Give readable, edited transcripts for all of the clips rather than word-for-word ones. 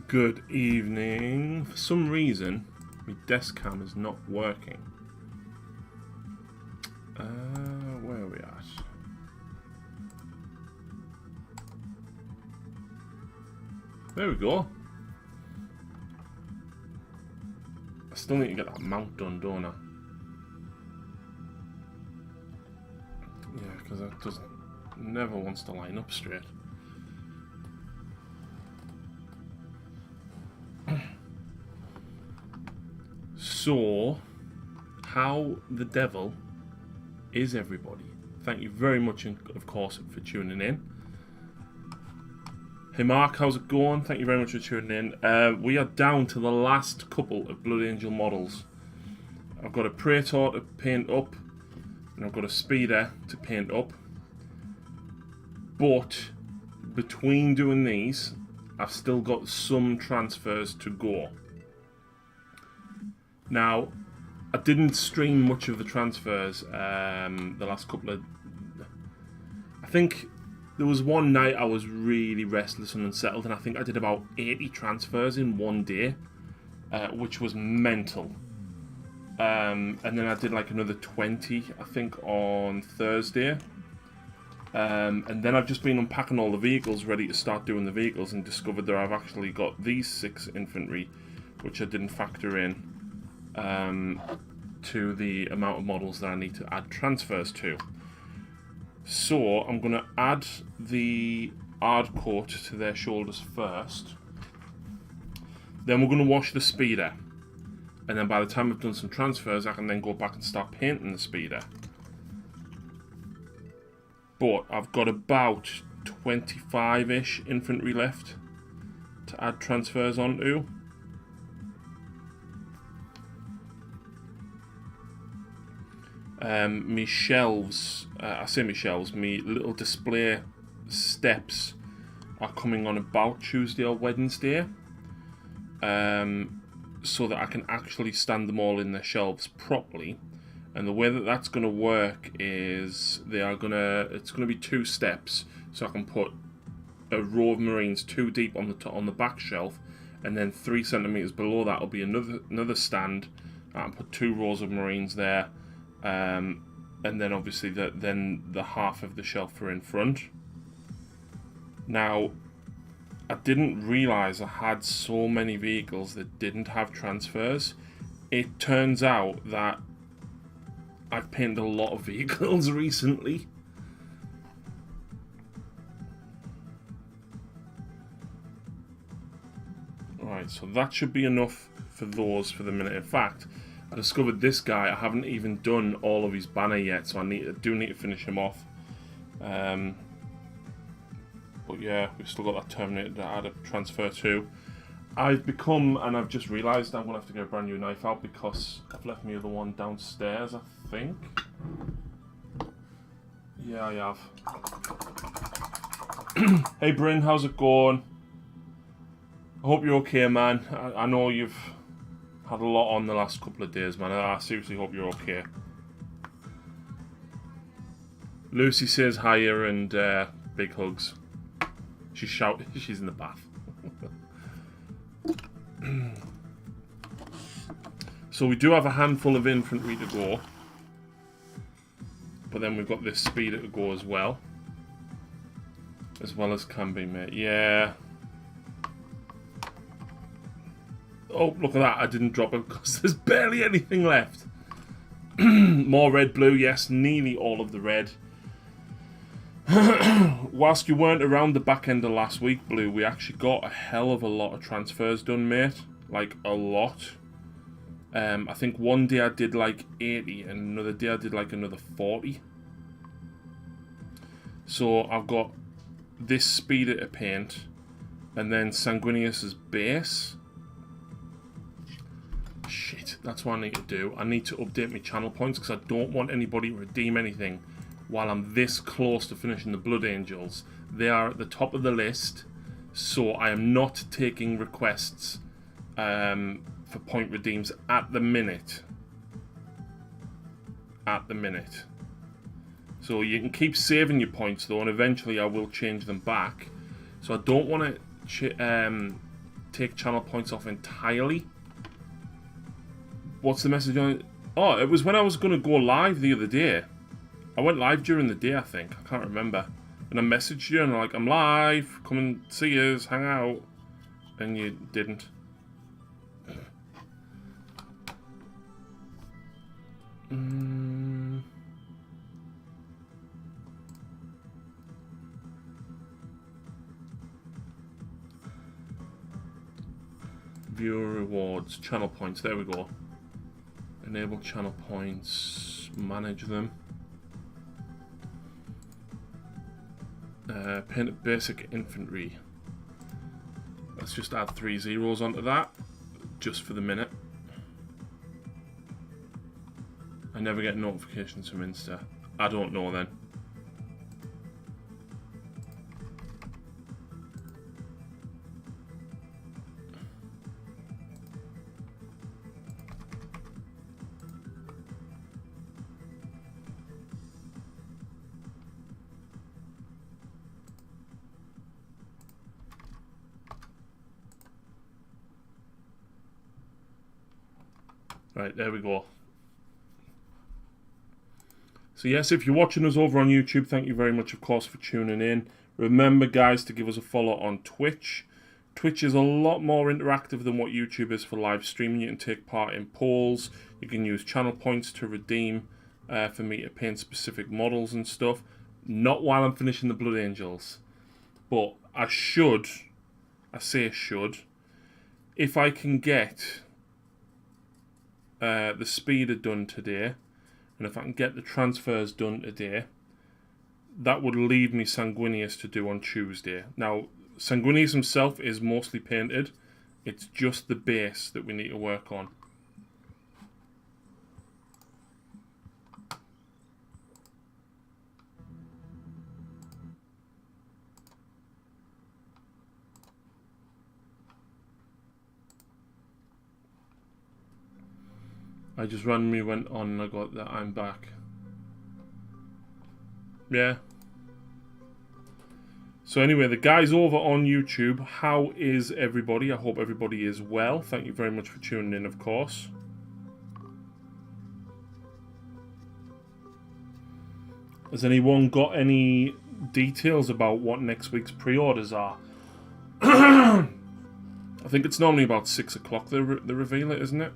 Good evening. For some reason, my desk cam is not working. Where are we at? There we go. I still need to get that mount done, don't I? Yeah, because that doesn't never wants to line up straight. So, how the devil is everybody? Thank you very much, of course, for tuning in. Hey Mark, how's it going? Thank you very much for tuning in. We are down to the last couple of Blood Angel models. I've got a Praetor to paint up, and I've got a Speeder to paint up. But between doing these, I've still got some transfers to go. Now, I didn't stream much of the transfers the last couple of... I think there was one night I was really restless and unsettled, and I think I did about 80 transfers in one day, which was mental. And then I did like another 20, I think, on Thursday. And then I've just been unpacking all the vehicles, ready to start doing the vehicles, and discovered that I've actually got these 6 infantry, which I didn't factor in to the amount of models that I need to add transfers to. So I'm going to add the Ardcoat to their shoulders first. Then we're going to wash the Speeder. And then by the time I've done some transfers, I can then go back and start painting the Speeder. But I've got about 25-ish infantry left to add transfers onto. Me shelves, I say me shelves, me little display steps are coming on about Tuesday or Wednesday, so that I can actually stand them all in their shelves properly. And the way that that's going to work is it's going to be 2 steps, so I can put a row of Marines 2 deep on the back shelf, and then 3 centimeters below that will be another stand. I can put 2 rows of Marines there. And then obviously the half of the shelf are in front. Now, I didn't realise I had so many vehicles that didn't have transfers. It turns out that I've painted a lot of vehicles recently. Right, so that should be enough for those for the minute. In fact, I discovered this guy. I haven't even done all of his banner yet, so I do need to finish him off. But yeah, we've still got that Terminator to add a transfer to. I've become, and I've just realised I'm going to have to get a brand new knife out because I've left my other one downstairs, I think. Yeah, I have. Hey Bryn, how's it going? I hope you're okay, man. I know you've had a lot on the last couple of days, man. I seriously hope you're okay. Lucy says hiya and big hugs. She's shouting. She's in the bath. So we do have a handful of infantry to go, but then we've got this Speeder to go as well as can be, mate. Yeah. Oh, look at that. I didn't drop it because there's barely anything left. More red, blue. Yes, nearly all of the red. Whilst you weren't around the back end of last week, Blue, we actually got a hell of a lot of transfers done, mate. Like, a lot. I think one day I did like 80 and another day I did like another 40. So I've got this Speeder to paint and then Sanguinius's base. Shit, that's what I need to do. I need to update my channel points because I don't want anybody to redeem anything while I'm this close to finishing the Blood Angels. They are at the top of the list, so I am not taking requests for point redeems at the minute. So you can keep saving your points though, and eventually I will change them back. So I don't want to take channel points off entirely. What's the message on it? Oh, it was when I was going to go live the other day. I went live during the day, I think. I can't remember. And I messaged you and I'm like, I'm live. Come and see us, hang out. And you didn't. Viewer rewards, channel points. There we go. Enable channel points. Manage them. Painted basic infantry. Let's just add 3 zeros onto that, just for the minute. I never get notifications from Insta. I don't know then. Right, there we go. So yes, if you're watching us over on YouTube, thank you very much, of course, for tuning in. Remember, guys, to give us a follow on Twitch. Twitch is a lot more interactive than what YouTube is for live streaming. You can take part in polls. You can use channel points to redeem for me to paint specific models and stuff. Not while I'm finishing the Blood Angels. But I say should, if I can get the speeder done today, and if I can get the transfers done today, that would leave me Sanguinius to do on Tuesday. Now, Sanguinius himself is mostly painted. It's just the base that we need to work on. I just randomly went on and I got that I'm back. Yeah. So anyway, the guys over on YouTube, how is everybody? I hope everybody is well. Thank you very much for tuning in, of course. Has anyone got any details about what next week's pre-orders are? I think it's normally about 6 o'clock they reveal it, isn't it?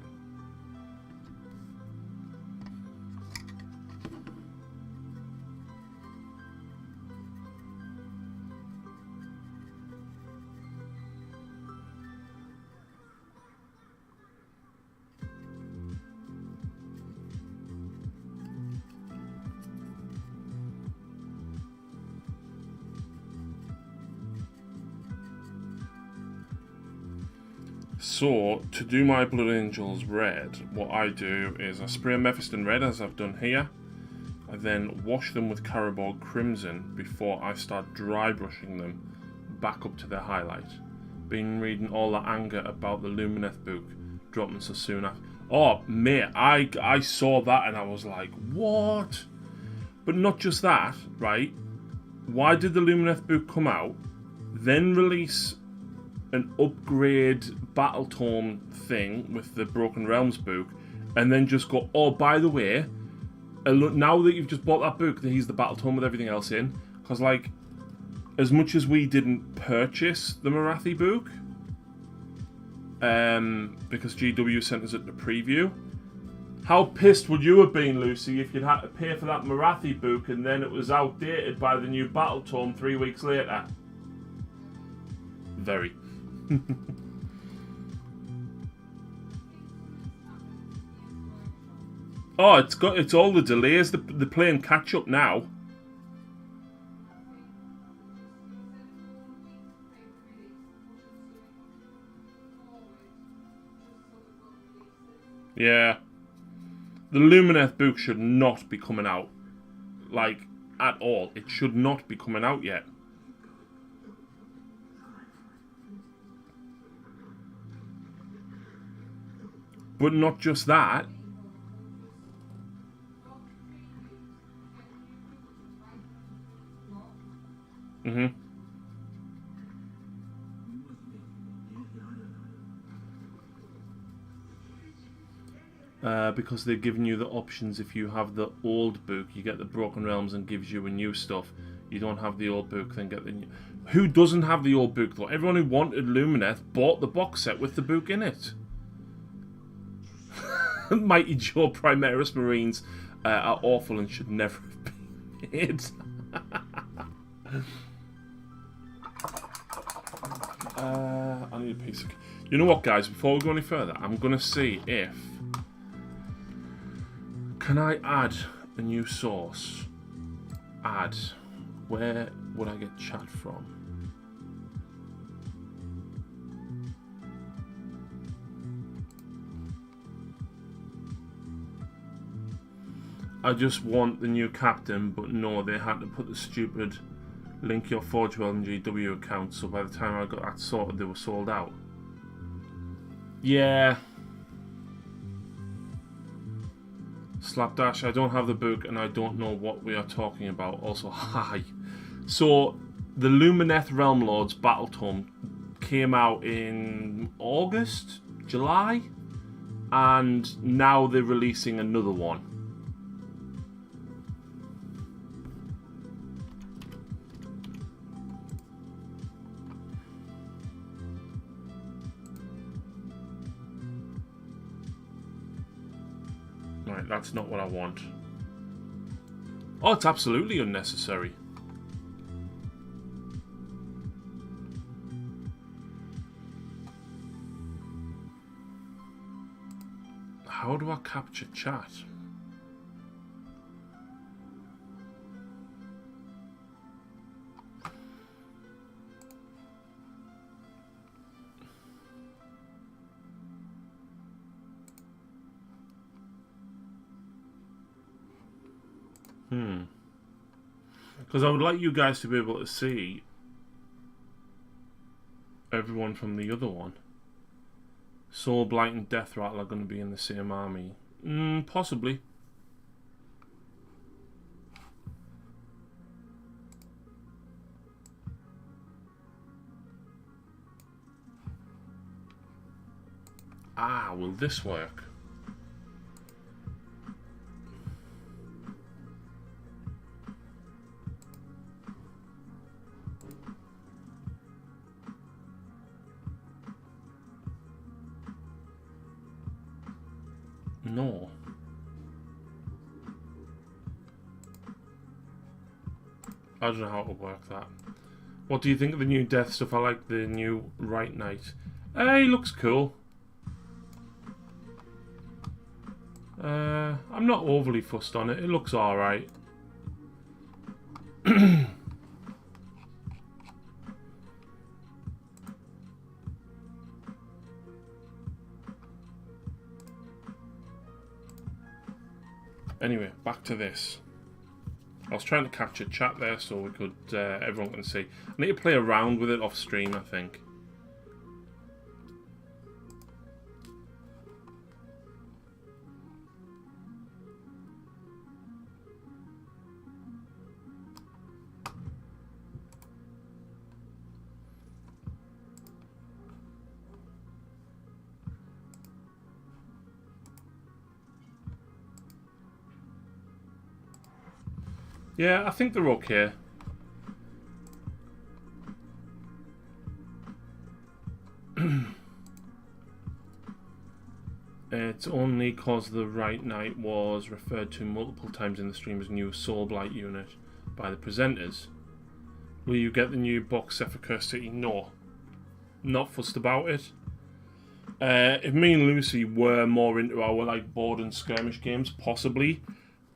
So, to do my Blood Angels red, what I do is I spray a Mephiston red, as I've done here. I then wash them with Caraborg Crimson before I start dry brushing them back up to their highlight. Been reading all that anger about the Lumineth book dropping so soon after. Oh, mate, I saw that and I was like, what? But not just that, right? Why did the Lumineth book come out, then release an upgrade battle tome thing with the Broken Realms book, and then just go, oh, by the way, now that you've just bought that book, here's the battle tome with everything else in? Because, like, as much as we didn't purchase the Marathi book, because GW sent us it to preview, how pissed would you have been, Lucy, if you'd had to pay for that Marathi book and then it was outdated by the new battle tome 3 weeks later? Very. Oh, it's all the delays. They're playing catch up now. Yeah. The Lumineth book should not be coming out, like, at all. It should not be coming out yet. But not just that. because they're giving you the options. If you have the old book, you get the Broken Realms and gives you a new stuff. You don't have the old book, then get the new. Who doesn't have the old book though? Everyone who wanted Lumineth bought the box set with the book in it. Mighty Joe Primaris Marines are awful and should never have been made. I need a piece of... You know what, guys? Before we go any further, I'm going to see if... Can I add a new source? Add. Where would I get chat from? I just want the new captain, but no, they had to put the stupid link your Forge World and GW account, so by the time I got that sorted, they were sold out. Yeah. Slapdash, I don't have the book and I don't know what we are talking about. Also, hi. So, the Lumineth Realm Lords Battle Tome came out in August, July, and now they're releasing another one. Right, that's not what I want. Oh, it's absolutely unnecessary. How do I capture chat? Because I would like you guys to be able to see everyone from the other one. Soul Blight and Death Rattle are going to be in the same army. Possibly. Ah, will this work? No. I don't know how to work that. What do you think of the new death stuff? I like the new Right Knight. Hey, looks cool. I'm not overly fussed on it. It looks alright. Anyway, back to this. I was trying to capture chat there so we could everyone can see. I need to play around with it off stream, I think. Yeah, I think they're okay. It's only because the Right Knight was referred to multiple times in the stream as new Soul Blight unit by the presenters. Will you get the new box set for Cursed City? No. Not fussed about it. If me and Lucy were more into our like board and skirmish games, possibly.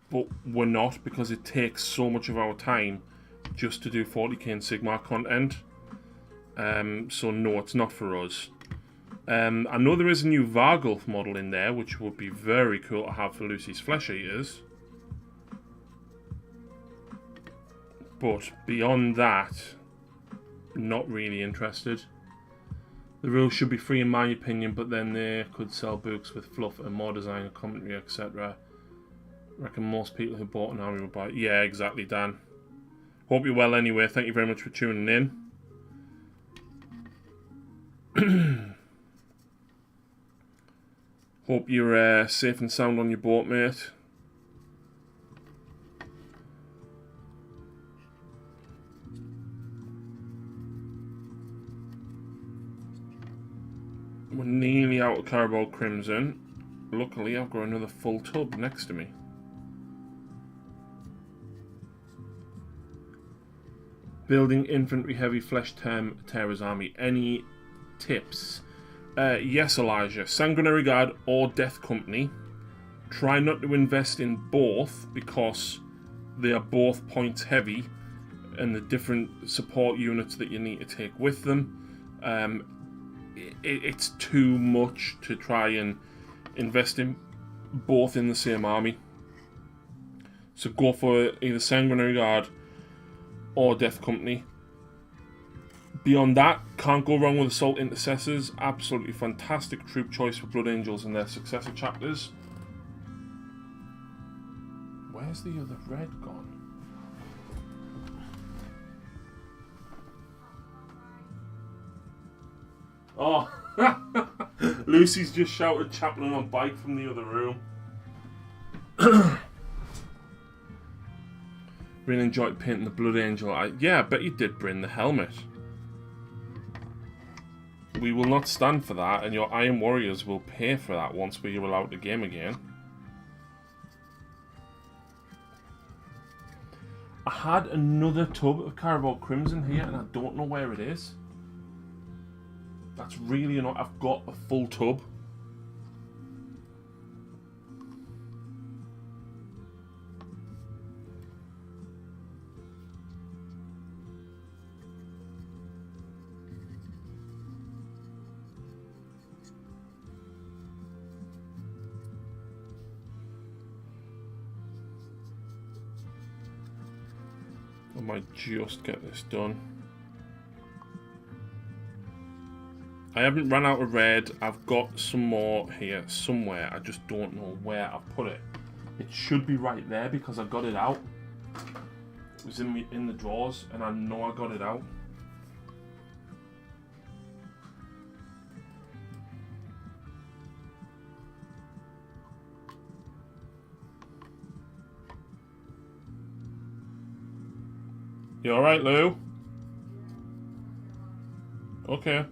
But we're not, because it takes so much of our time just to do 40k and Sigmar content. So no, it's not for us. I know there is a new Vargulf model in there, which would be very cool to have for Lucy's Flesh Eaters. But beyond that, not really interested. The rules should be free in my opinion, but then they could sell books with fluff and more design and commentary, etc. Reckon most people who bought an army will buy it. Yeah, exactly, Dan. Hope you're well anyway. Thank you very much for tuning in. Hope you're safe and sound on your boat, mate. We're nearly out of Carabao Crimson. Luckily, I've got another full tub next to me. Building infantry heavy flesh terror's army. Any tips? Yes, Elijah. Sanguinary Guard or Death Company. Try not to invest in both because they are both points heavy and the different support units that you need to take with them. It's too much to try and invest in both in the same army. So go for either Sanguinary Guard or Death Company. Beyond that, can't go wrong with Assault Intercessors. Absolutely fantastic troop choice for Blood Angels and their successor chapters. Where's the other red gone? Oh, Lucy's just shouted Chaplain on bike from the other room. Really enjoyed painting the Blood Angel. Yeah, I bet you did, Bryn, the helmet. We will not stand for that, and your Iron Warriors will pay for that once we are allowed to game again. I had another tub of Carabao Crimson here, and I don't know where it is. That's really annoying. I've got a full tub. I might just get this done. I haven't run out of red. I've got some more here somewhere. I just don't know where I've put it. It should be right there because I got it out. It was in the drawers and I know I got it out. You alright, Lou? Okay.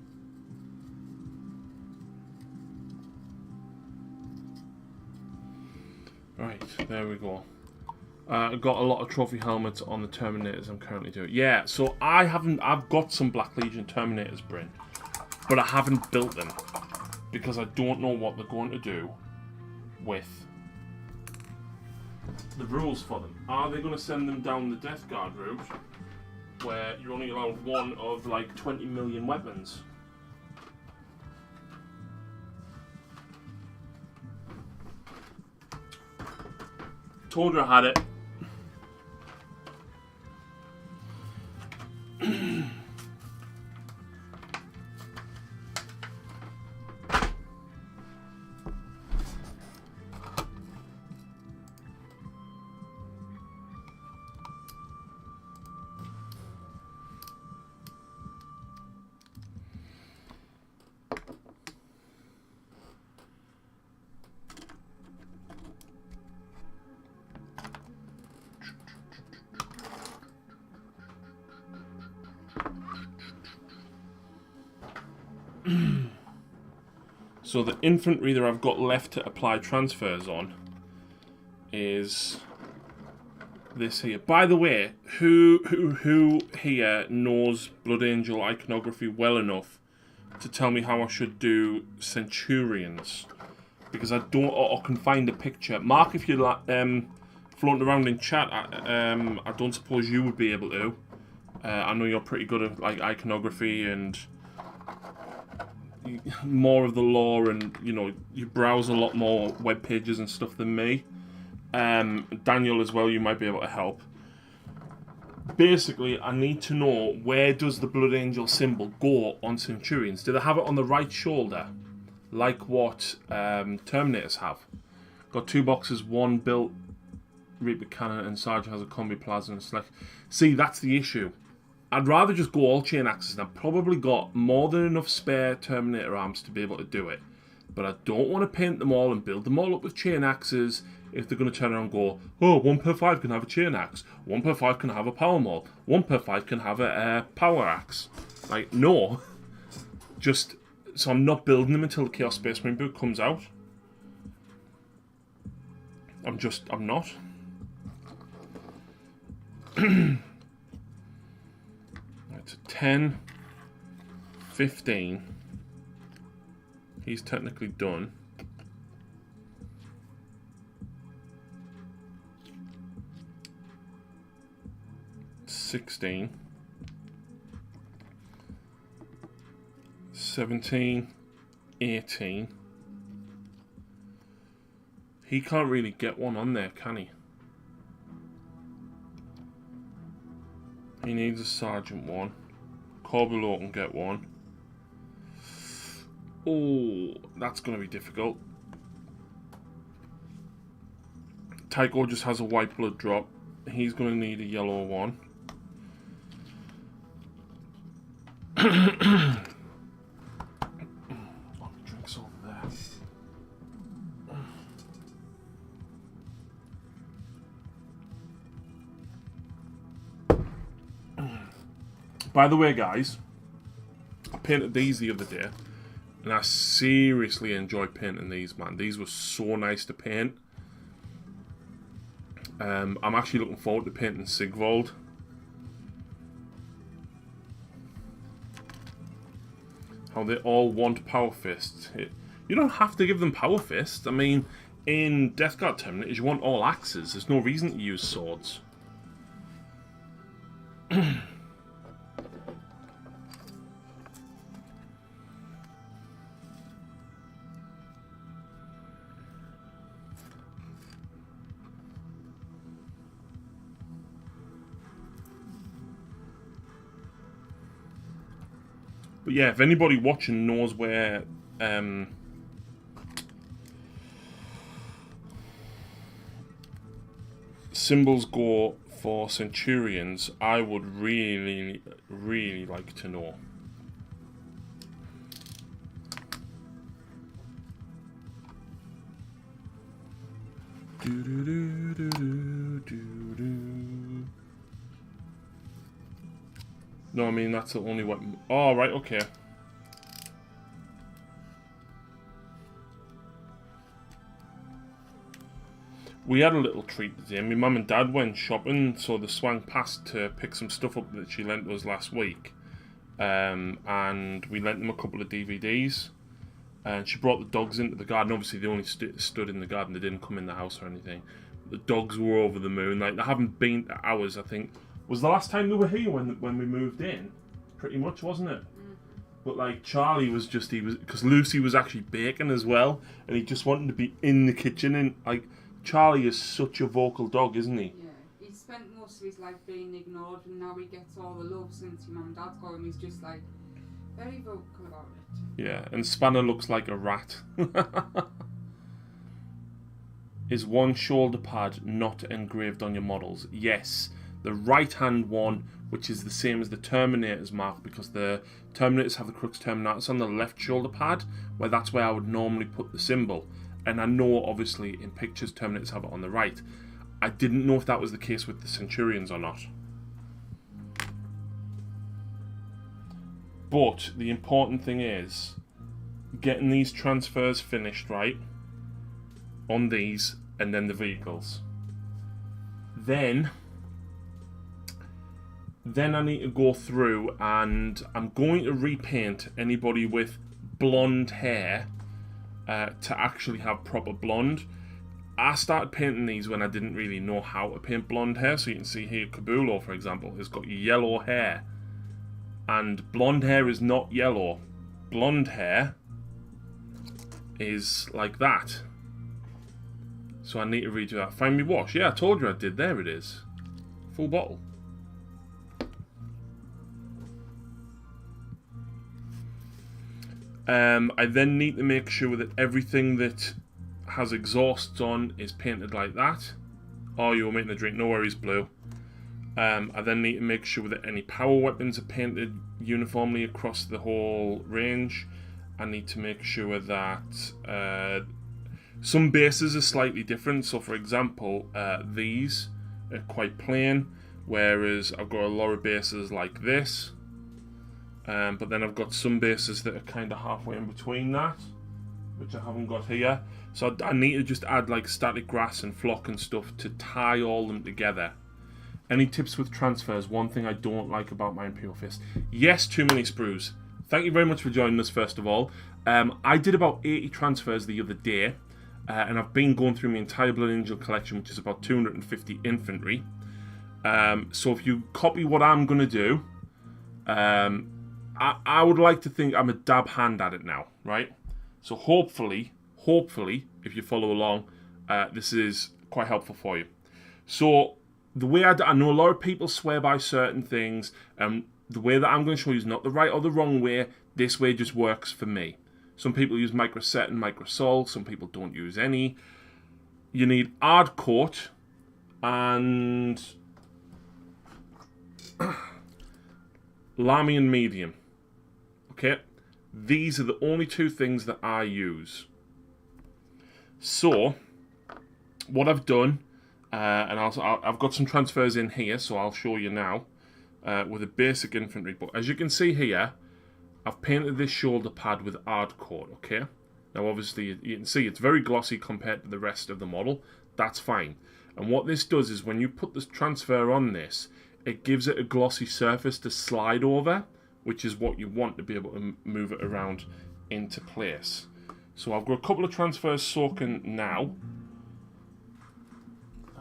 Right, there we go. I've got a lot of trophy helmets on the Terminators I'm currently doing. Yeah, so I've got some Black Legion Terminators, Bryn, but I haven't built them because I don't know what they're going to do with the rules for them. Are they going to send them down the Death Guard route, where you're only allowed one of like 20 million weapons? Told her I had it. So the infantry that I've got left to apply transfers on is this here. By the way, who here knows Blood Angel iconography well enough to tell me how I should do Centurions? Because I don't, or can find a picture. Mark, if you're floating around in chat, I don't suppose you would be able to. I know you're pretty good at like iconography and more of the lore, and you know you browse a lot more web pages and stuff than me. Daniel as well, you might be able to help. Basically, I need to know, where does the Blood Angel symbol go on Centurions? Do they have it on the right shoulder, like what Terminators have? Got 2 boxes, one built Reaper cannon, and Sergeant has a combi plaza and select. See, that's the issue. I'd rather just go all chain axes, and I've probably got more than enough spare Terminator arms to be able to do it. But I don't want to paint them all and build them all up with chain axes if they're going to turn around and go, oh, 1 per 5 can have a chain axe, 1 per 5 can have a power maul, 1 per 5 can have a power axe. Like, no. Just, so I'm not building them until the Chaos Space Marine book comes out. I'm not. It's a 10, 15. He's technically done. $16, 17, 18. He can't really get one on there, can he? He needs a Sergeant 1. Corbelow can get one. Oh, that's going to be difficult. Tycho just has a white blood drop. He's going to need a yellow one. Oh, drinks over there. By the way, guys, I painted these the other day, and I seriously enjoyed painting these, man. These were so nice to paint. I'm actually looking forward to painting Sigvald. How they all want Power Fists. You don't have to give them Power Fists. I mean, in Death Guard Terminators, you want all axes. There's no reason to use swords. But yeah, if anybody watching knows where symbols go for Centurions, I would really, really like to know. No, I mean, that's the only weapon. Oh, right, okay. We had a little treat today. My mum and dad went shopping, so they swung past to pick some stuff up that she lent us last week. And we lent them a couple of DVDs. And she brought the dogs into the garden. Obviously, they only stood in the garden. They didn't come in the house or anything. The dogs were over the moon. Like, they haven't been to ours, I think. Was the last time they were here when we moved in? Pretty much, wasn't it? Mm-hmm. But like Charlie was just, because Lucy was actually baking as well, and he just wanted to be in the kitchen. And like Charlie is such a vocal dog, isn't he? Yeah, he spent most of his life being ignored, and now he gets all the love since your mum and dad's got him. He's just like very vocal about it. Yeah, and Spanner looks like a rat. Is one shoulder pad not engraved on your models? Yes. The right-hand one, which is the same as the Terminator's mark, because the Terminators have the Crux Terminatus on the left shoulder pad, where that's where I would normally put the symbol. And I know, obviously, in pictures, Terminators have it on the right. I didn't know if that was the case with the Centurions or not. But the important thing is getting these transfers finished, right, on these, and then the vehicles. Then I need to go through and I'm going to repaint anybody with blonde hair to actually have proper blonde. I started painting these when I didn't really know how to paint blonde hair. So you can see here, Kabulo, for example, has got yellow hair. And blonde hair is not yellow. Blonde hair is like that. So I need to redo that. Find me wash. Yeah, I told you I did. There it is. Full bottle. I then need to make sure that everything that has exhausts on is painted like that. Oh, you were making a drink. No worries, Blue. I then need to make sure that any power weapons are painted uniformly across the whole range. I need to make sure that some bases are slightly different. So for example, these are quite plain, whereas I've got a lot of bases like this. But then I've got some bases that are kind of halfway in between that, which I haven't got here. So I need to just add like static grass and flock and stuff to tie all them together. Any tips with transfers? One thing I don't like about my Imperial Fist. Yes, too many sprues. Thank you very much for joining us, first of all. I did about 80 transfers the other day, and I've been going through my entire Blood Angel collection, which is about 250 infantry. So if you copy what I'm going to do, I would like to think I'm a dab hand at it now, right? So hopefully, if you follow along, this is quite helpful for you. So the way I know a lot of people swear by certain things, the way that I'm going to show you is not the right or the wrong way. This way just works for me. Some people use microset and microsol. Some people don't use any. You need hardcoat and Lamy and medium. Okay, these are the only two things that I use. So what I've done, and I've got some transfers in here, so I'll show you now with a basic infantry. But as you can see here, I've painted this shoulder pad with hardcoat. Okay, now obviously you can see it's very glossy compared to the rest of the model. That's fine. And what this does is when you put this transfer on this, it gives it a glossy surface to slide over, which is what you want to be able to move it around into place. So I've got a couple of transfers soaking now.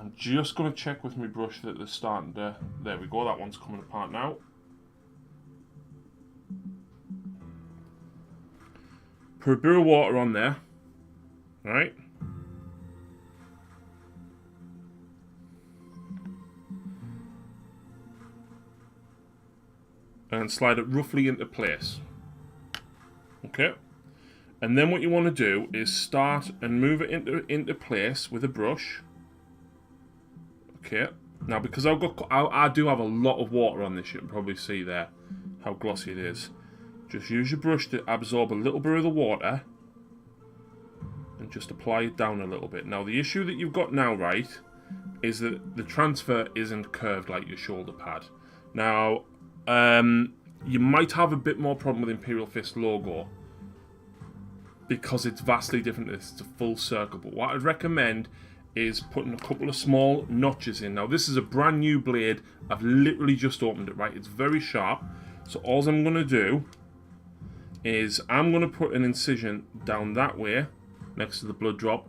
I'm just going to check with my brush that they're starting to... There we go, that one's coming apart now. Put a bit of water on there, right? And slide it roughly into place. Okay. And then what you want to do is start and move it into place with a brush. Okay. Now because I do have a lot of water on this, you can probably see there how glossy it is. Just use your brush to absorb a little bit of the water and just apply it down a little bit. Now the issue that you've got now, right, is that the transfer isn't curved like your shoulder pad. Now you might have a bit more problem with Imperial Fist logo because it's vastly different. It's a full circle. But what I'd recommend is putting a couple of small notches in. Now this is a brand new blade. I've literally just opened it, right? It's very sharp. So all I'm going to do is I'm going to put an incision down that way next to the blood drop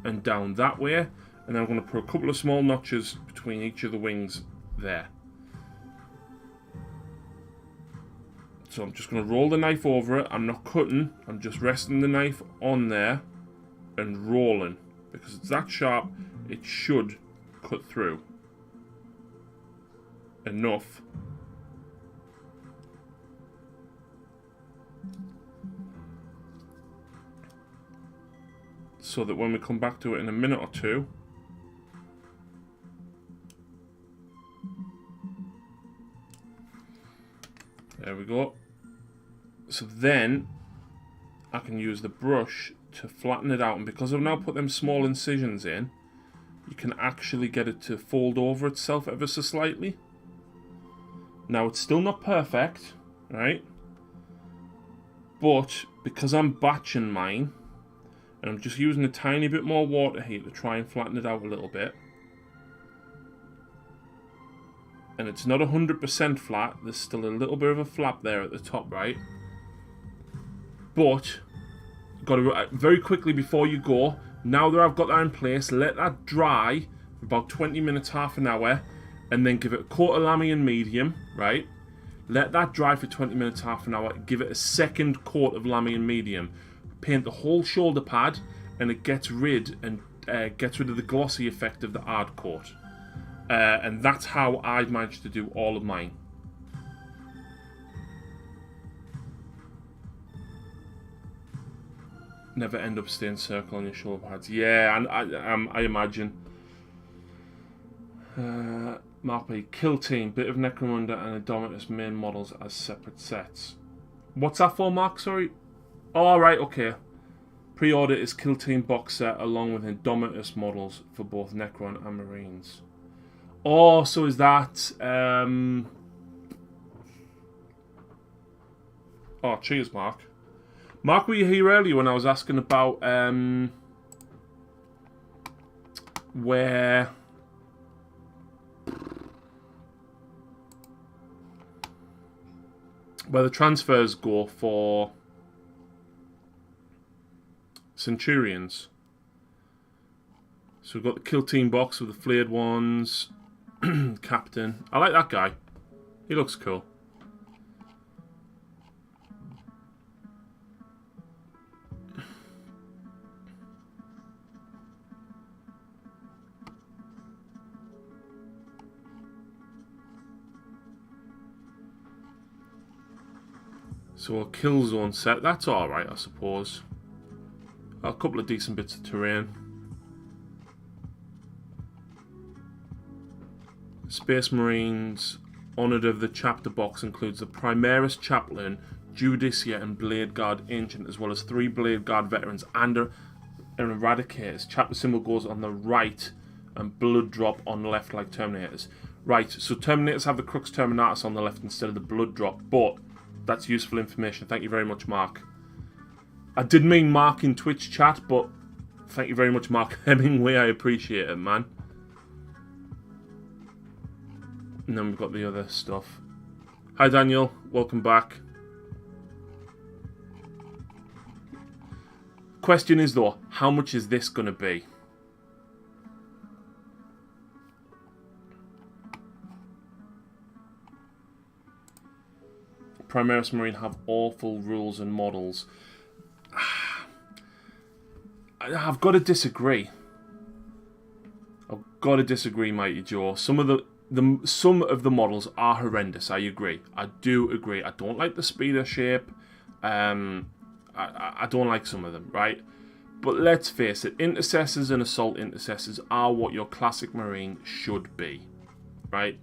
and down that way. And then I'm going to put a couple of small notches between each of the wings there. So I'm just going to roll the knife over it. I'm not cutting. I'm just resting the knife on there and rolling. Because it's that sharp, it should cut through enough. So that when we come back to it in a minute or two, there we go. So then I can use the brush to flatten it out, and because I've now put them small incisions in, you can actually get it to fold over itself ever so slightly. Now it's still not perfect, right? But because I'm batching mine, and I'm just using a tiny bit more water here to try and flatten it out a little bit, and it's not 100% flat, there's still a little bit of a flap there at the top, right? But got to very quickly before you go, now that I've got that in place, let that dry for about 20 minutes, half an hour, and then give it a coat of Lamy and medium, right? Let that dry for 20 minutes, half an hour, give it a second coat of Lamy and medium, paint the whole shoulder pad, and it gets rid of the glossy effect of the hard coat. And that's how I've managed to do all of mine. Never end up staying circle on your shoulder pads. Yeah, and I imagine. Marpy, Kill Team, bit of Necromunda and Indomitus main models as separate sets. What's that for, Mark? Sorry? All right, okay. Pre-order is Kill Team box set along with Indomitus models for both Necron and Marines. Oh, so is that... Oh, cheers, Mark. Mark, were you here earlier when I was asking about where the transfers go for Centurions? So we've got the Kill Team box with the flared ones. Captain. I like that guy. He looks cool. So a kill zone set. That's alright, I suppose. A couple of decent bits of terrain. Space Marines. Honoured of the chapter box includes the Primaris Chaplain, Judicia and Blade Guard Ancient, as well as 3 Blade Guard Veterans and an Eradicators. Chapter symbol goes on the right and Blood Drop on the left like Terminators. Right, so Terminators have the Crux Terminatus on the left instead of the Blood Drop, but that's useful information. Thank you very much, Mark. I did mean Mark in Twitch chat, but thank you very much, Mark Hemingway. I appreciate it, man. And then we've got the other stuff. Hi, Daniel. Welcome back. Question is, though, how much is this going to be? Primaris Marine have awful rules and models. I've got to disagree. I've got to disagree, Mighty Joe. Some of the models are horrendous. I agree. I do agree. I don't like the speeder shape. I don't like some of them, right? But let's face it, intercessors and assault intercessors are what your classic Marine should be, right?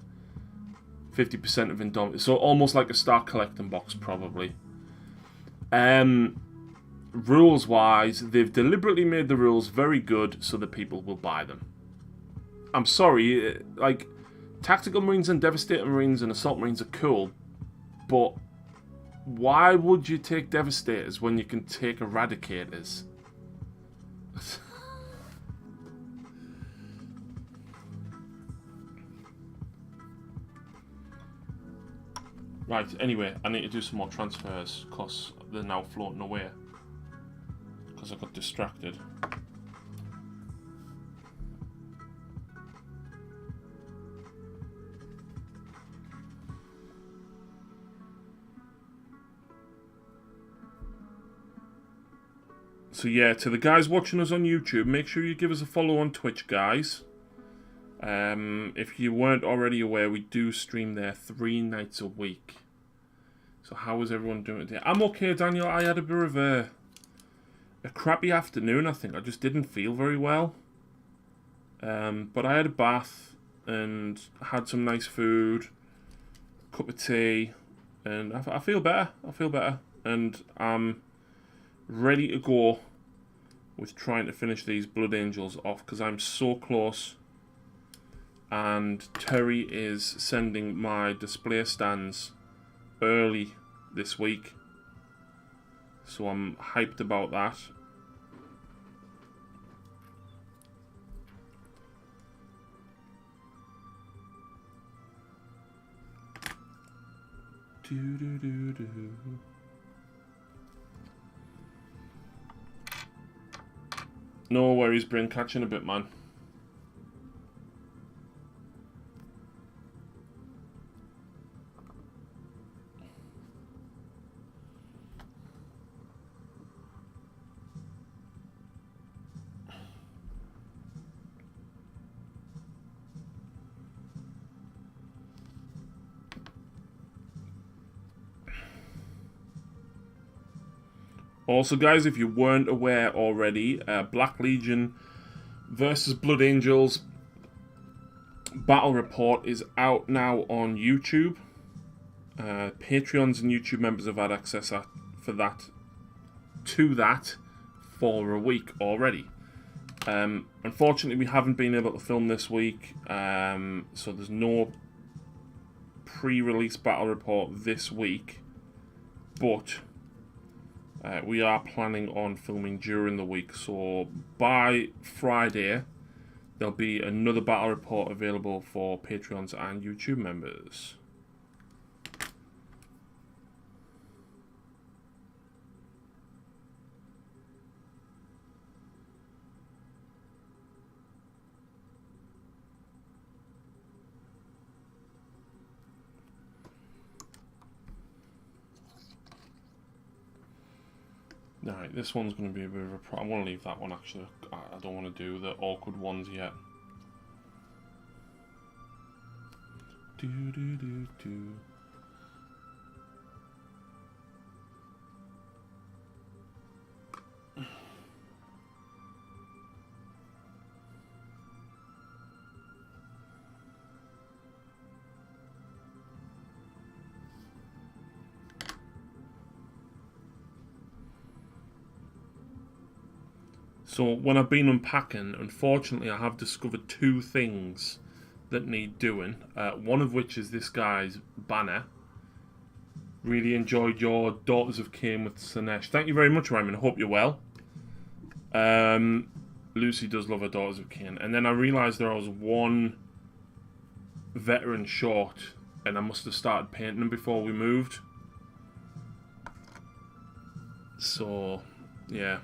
50% of Indomitus, so almost like a Star Collecting box, probably. Rules-wise, they've deliberately made the rules very good so that people will buy them. I'm sorry, like, Tactical Marines and Devastator Marines and Assault Marines are cool, but why would you take Devastators when you can take Eradicators? Right, anyway, I need to do some more transfers because they're now floating away. Because I got distracted. So yeah, to the guys watching us on YouTube, make sure you give us a follow on Twitch, guys. If you weren't already aware, we do stream there 3 nights a week. So how is everyone doing today? I'm okay, Daniel. I had a bit of a crappy afternoon, I think. I just didn't feel very well. But I had a bath and had some nice food, cup of tea, and I feel better. I feel better. And I'm ready to go with trying to finish these Blood Angels off because I'm so close. And Terry is sending my display stands early this week, so I'm hyped about that. No worries, Bryn. Catching a bit, man. Also, guys, if you weren't aware already, Black Legion versus Blood Angels Battle Report is out now on YouTube. Patreons and YouTube members have had access for that to that for a week already. Unfortunately, we haven't been able to film this week, so there's no pre-release battle report this week, but we are planning on filming during the week, so by Friday there'll be another battle report available for Patreons and YouTube members. Alright, this one's going to be a bit of a problem. I want to leave that one actually. I don't want to do the awkward ones yet. Do. So when I've been unpacking, unfortunately I have discovered two things that need doing. One of which is this guy's banner. Really enjoyed your Daughters of Cain with Sinesh. Thank you very much, Ryman. Hope you're well. Lucy does love her Daughters of Cain. And then I realised there was one veteran short, and I must have started painting them before we moved. So, yeah.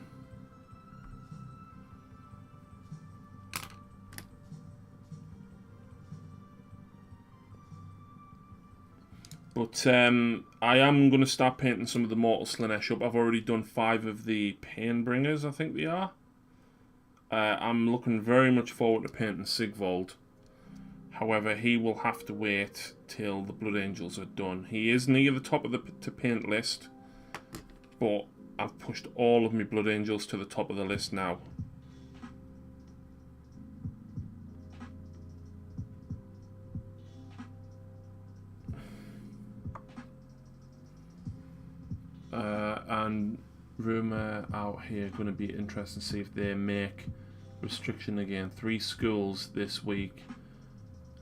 But I am going to start painting some of the Mortal Slanesh up. I've already done 5 of the Painbringers, I think they are. I'm looking very much forward to painting Sigvald. However, he will have to wait till the Blood Angels are done. He is near the top of the to paint list, but I've pushed all of my Blood Angels to the top of the list now. And rumour out here going to be interesting to see if they make restriction again. 3 schools this week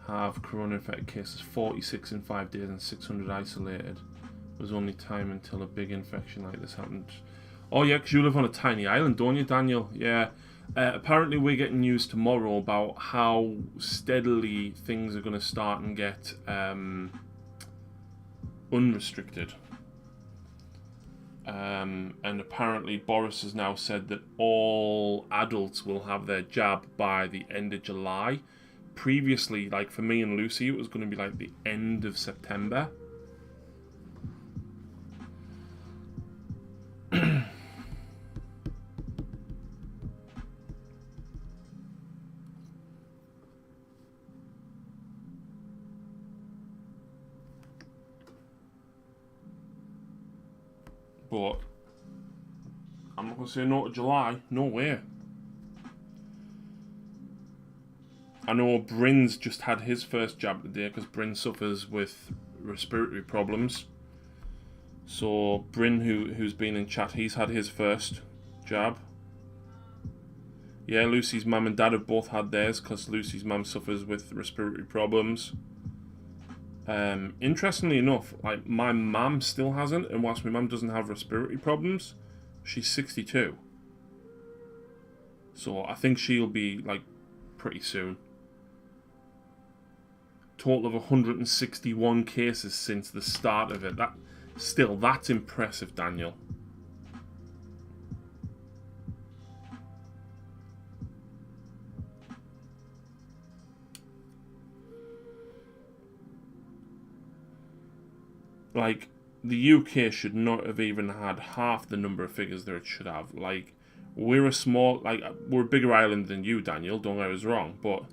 have corona infected cases, 46 in 5 days and 600 isolated. There's only time until a big infection like this happened. Oh yeah, because you live on a tiny island, don't you, Daniel? Yeah. Apparently we're getting news tomorrow about how steadily things are going to start and get unrestricted. And apparently Boris has now said that all adults will have their jab by the end of July. Previously, like for me and Lucy, it was going to be like the end of September. But I'm not going to say no to July. No way. I know Bryn's just had his first jab today because Bryn suffers with respiratory problems. So Bryn, who's been in chat, he's had his first jab. Yeah, Lucy's mum and dad have both had theirs because Lucy's mum suffers with respiratory problems. Interestingly enough, like my mum still hasn't, and whilst my mum doesn't have respiratory problems, she's 62. So I think she'll be like pretty soon. Total of 161 cases since the start of it. That's impressive, Daniel. Like, the UK should not have even had half the number of figures that it should have. Like, we're a bigger island than you, Daniel, don't get us wrong, but,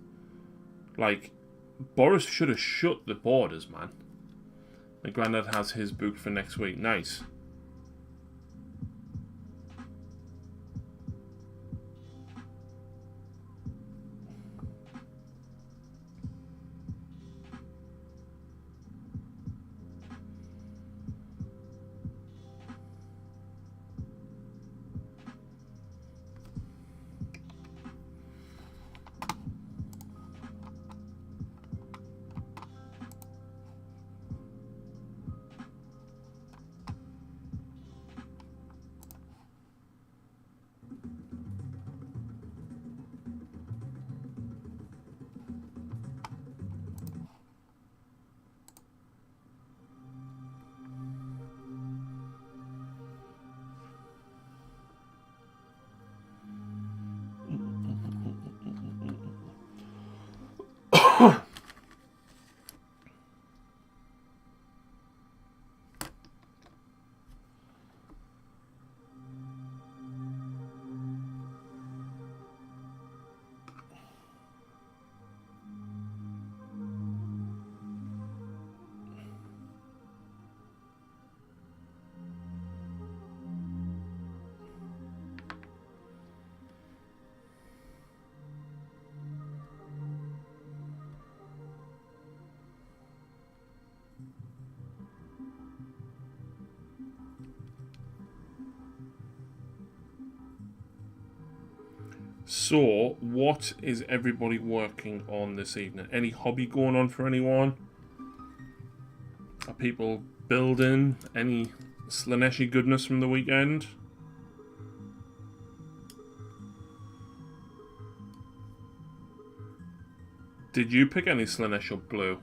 like, Boris should have shut the borders, man. My granddad has his booked for next week. Nice. So, what is everybody working on this evening? Any hobby going on for anyone? Are people building? Any Slaneshi goodness from the weekend? Did you pick any Slanesh or blue?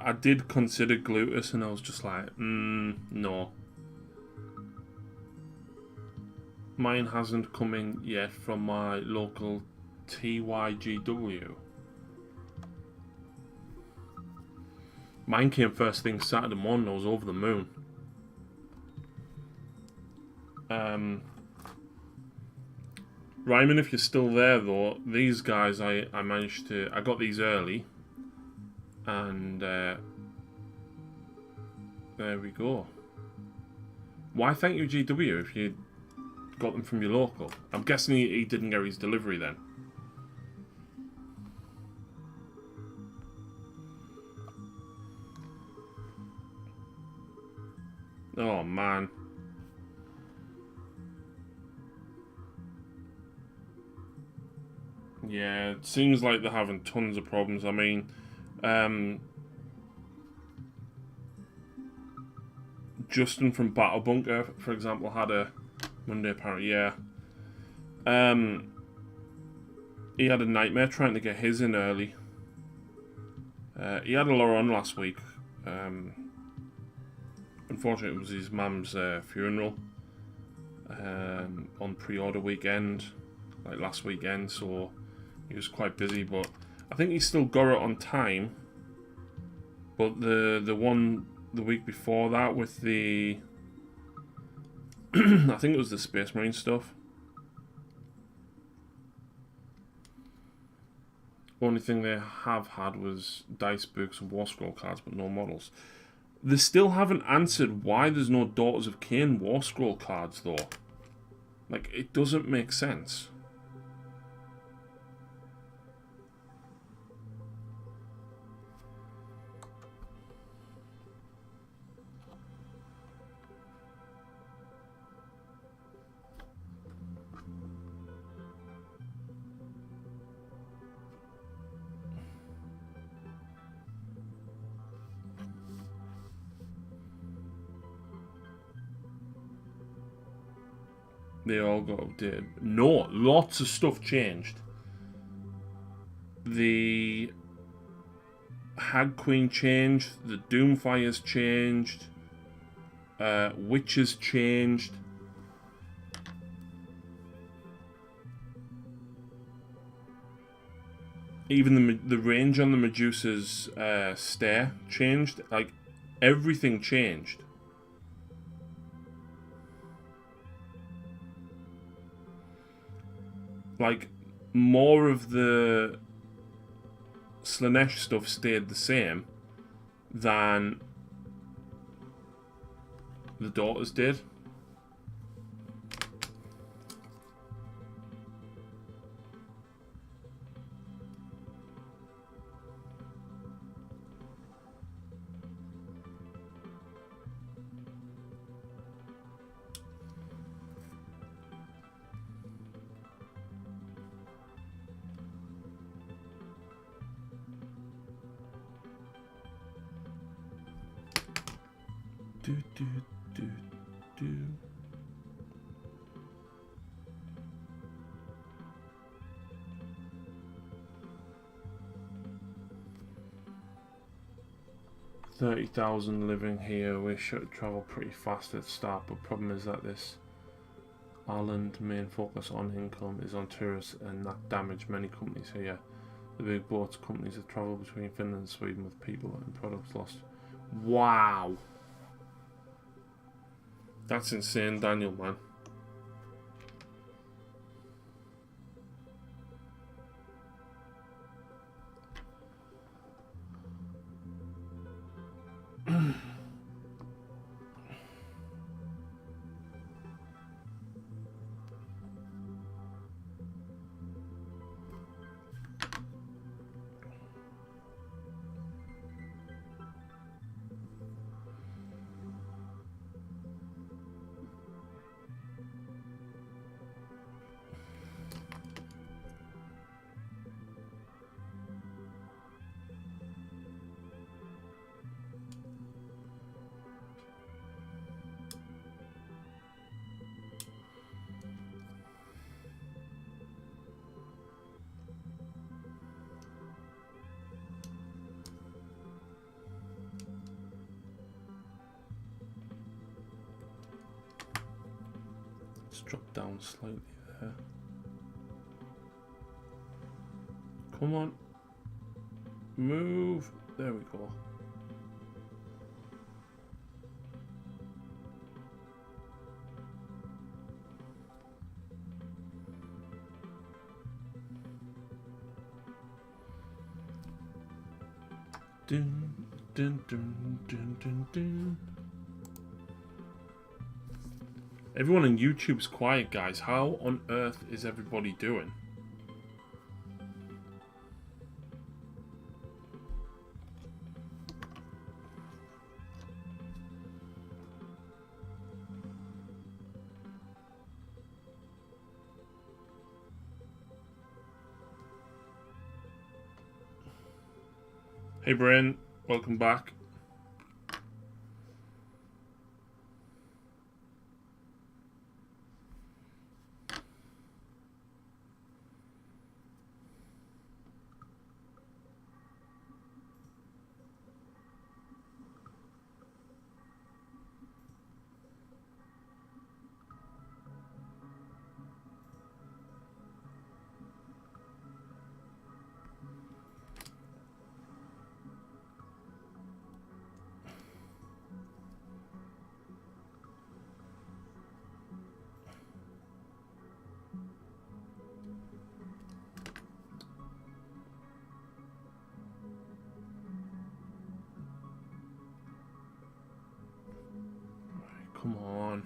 I did consider Glutus and I was just like, no. Mine hasn't come in yet from my local TYGW. Mine came first thing Saturday morning, I was over the moon. Ryman, if you're still there though, these guys I got these early. And there we go. Why thank you GW if you got them from your local? I'm guessing he didn't get his delivery then. Oh man. Yeah, it seems like they're having tons of problems. I mean, Justin from Battle Bunker, for example, had a Monday apparently, yeah. He had a nightmare trying to get his in early. He had a lot on last week. Unfortunately, it was his mum's funeral on pre-order weekend, like last weekend, so he was quite busy, but I think he still got it on time. But the one the week before that with the I think it was the Space Marine stuff. Only thing they have had was dice books and War Scroll cards, but no models. They still haven't answered why there's no Daughters of Cain War Scroll cards though. Like, it doesn't make sense. They all got updated. No, lots of stuff changed. The Hag Queen changed. The Doomfire's changed. Witches changed. Even the range on the Medusa's stare changed. Like, everything changed. Like, more of the Slanesh stuff stayed the same than the Daughters did. Do, do, do, do. $30,000 living here. We should travel pretty fast at the start, but problem is that this island main focus on income is on tourists, and that damaged many companies here. The big boats companies that travel between Finland and Sweden with people and products lost. Wow. That's insane, Daniel, man. Let's drop down slightly there. Come on. Move. There we go. Dun, dun, dun, dun, dun, dun. Everyone on YouTube's quiet, guys. How on earth is everybody doing? Hey, Bren. Welcome back. Come on.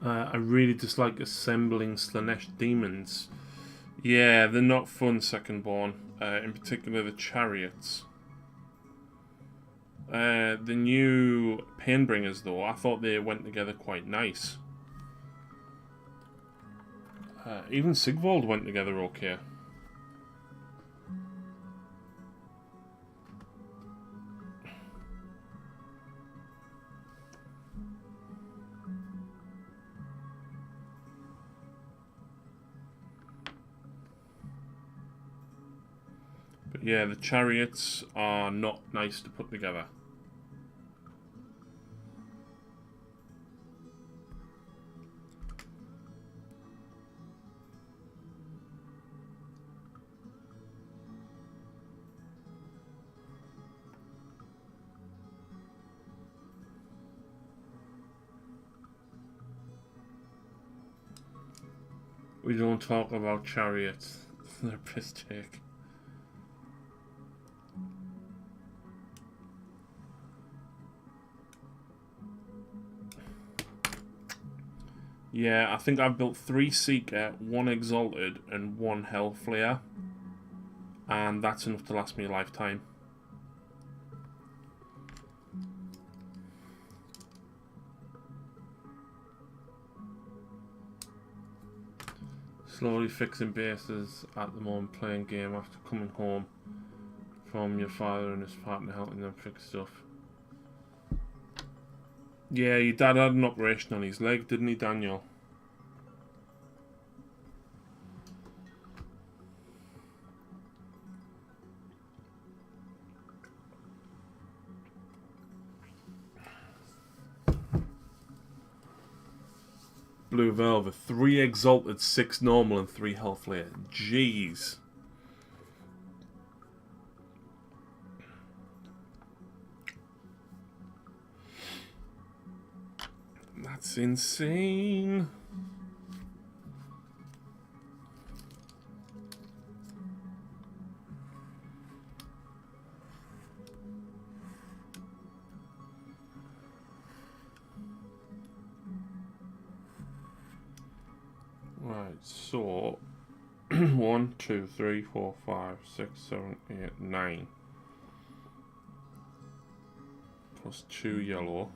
I really dislike assembling Slanesh demons. Yeah, they're not fun, Secondborn. In particular, the chariots. The new Painbringers, though, I thought they went together quite nice. Even Sigvald went together okay. But yeah, the chariots are not nice to put together. We don't talk about chariots. They're piss take. Yeah, I think I've built 3 Seeker, 1 Exalted, and 1 Hellflayer. And that's enough to last me a lifetime. Slowly fixing bases at the moment, playing game after coming home from your father and his partner, helping them fix stuff. Yeah, your dad had an operation on his leg, didn't he, Daniel? Blue Velvet, 3 Exalted, 6 Normal, and 3 Hellflayer. Jeez. That's insane. Right, so 1, 2, 3, 4, 5, 6, 7, 8, 9. Plus 2 yellow.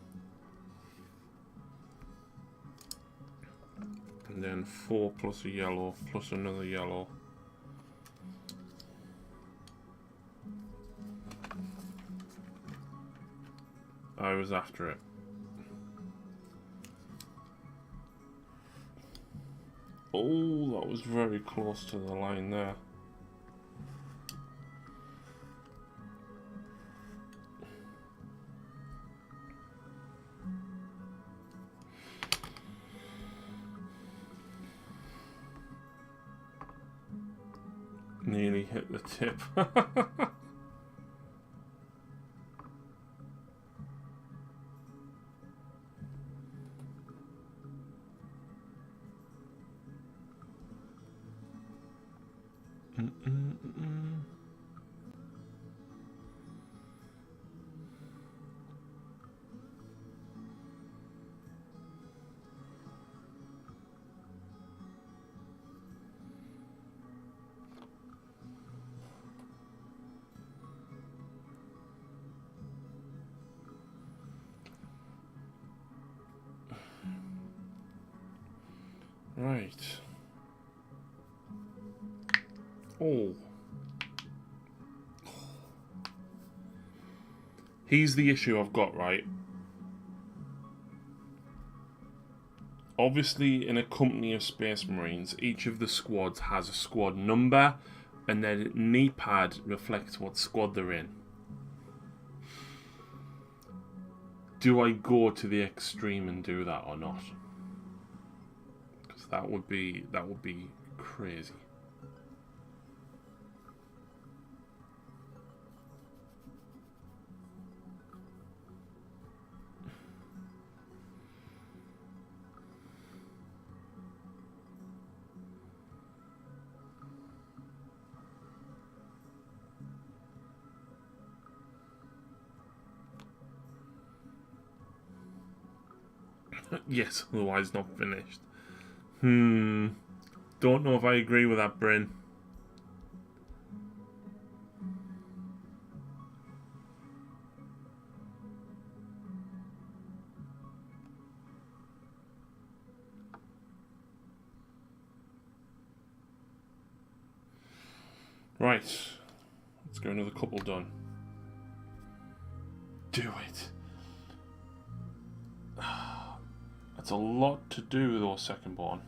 And then 4 plus a yellow, plus another yellow. I was after it. Oh, that was very close to the line there. Nearly hit the tip. Right. Oh. Here's the issue I've got, right? Obviously, in a company of Space Marines, each of the squads has a squad number, and their knee pad reflects what squad they're in. Do I go to the extreme and do that or not? Because that would be crazy. Yes, otherwise not finished. Don't know if I agree with that, Bryn. Right. Let's go another couple done. Do it. That's a lot to do though, second born.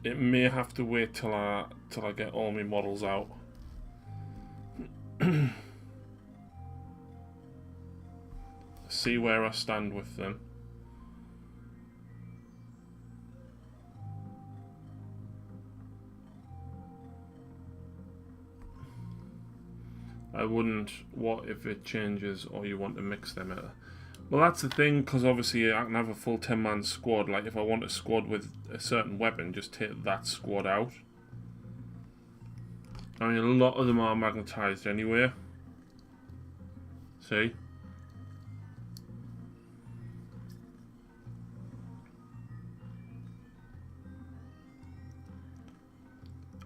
It may have to wait till I get all my models out. See where I stand with them. I wouldn't. What if it changes or you want to mix them out? Well, that's the thing, because obviously I can have a full 10-man squad. Like, if I want a squad with a certain weapon, just take that squad out. I mean, a lot of them are magnetized anyway. See?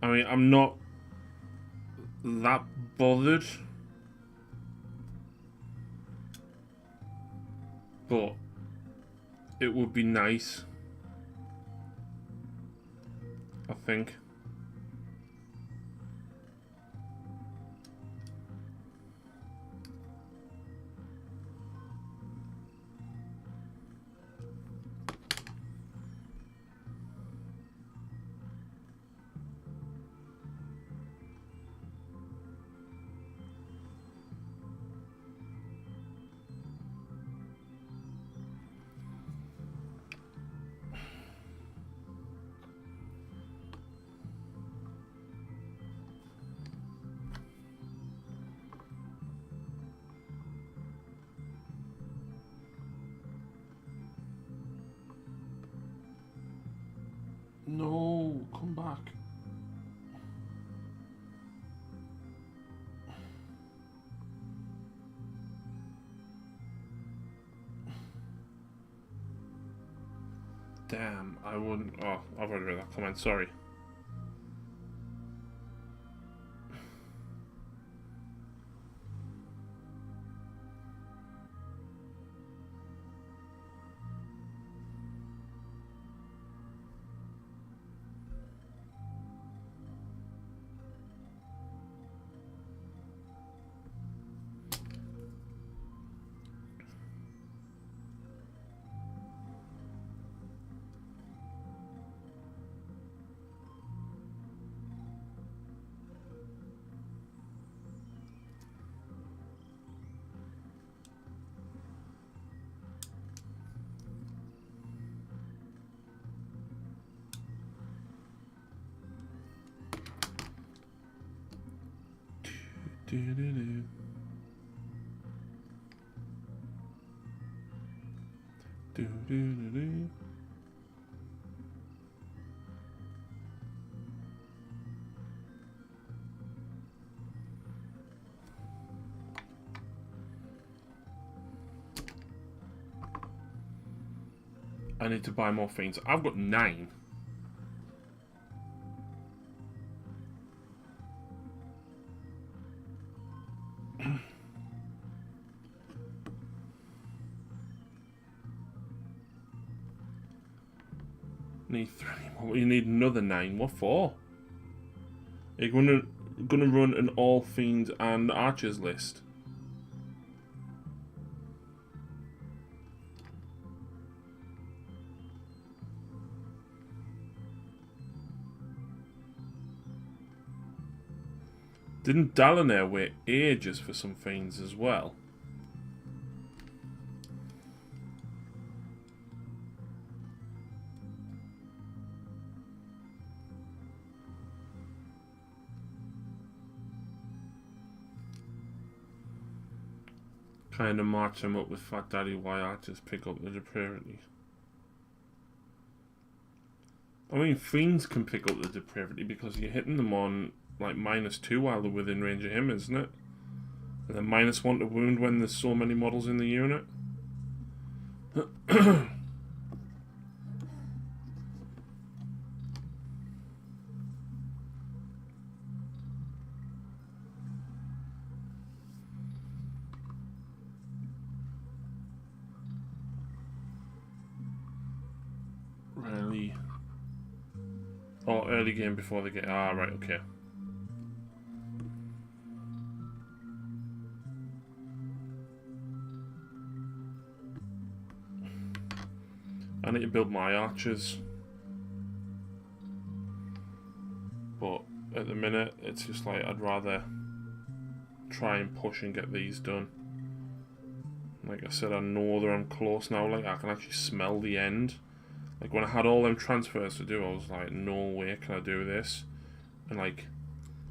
I mean, I'm not that bothered. But it would be nice, I think. No, come back. Damn, I wouldn't. Oh, I've already read that comment, sorry. Do-do-do. Do-do-do-do. I need to buy more fiends. I've got 9. Need 3 more. You need another 9. What for? Are you gonna run an all fiends and archers list? Didn't Dallinair wait ages for some fiends as well? Kind of match him up with Fat Daddy why archers pick up the depravity. I mean, fiends can pick up the depravity because you're hitting them on like -2 while they're within range of him, isn't it? And then -1 to wound when there's so many models in the unit. Really? Oh, early game before they get... Ah, right, okay. I need to build my archers. But at the minute, it's just like I'd rather try and push and get these done. Like I said, I know that I'm close now. Like, I can actually smell the end. Like, when I had all them transfers to do, I was like, no way can I do this. And like,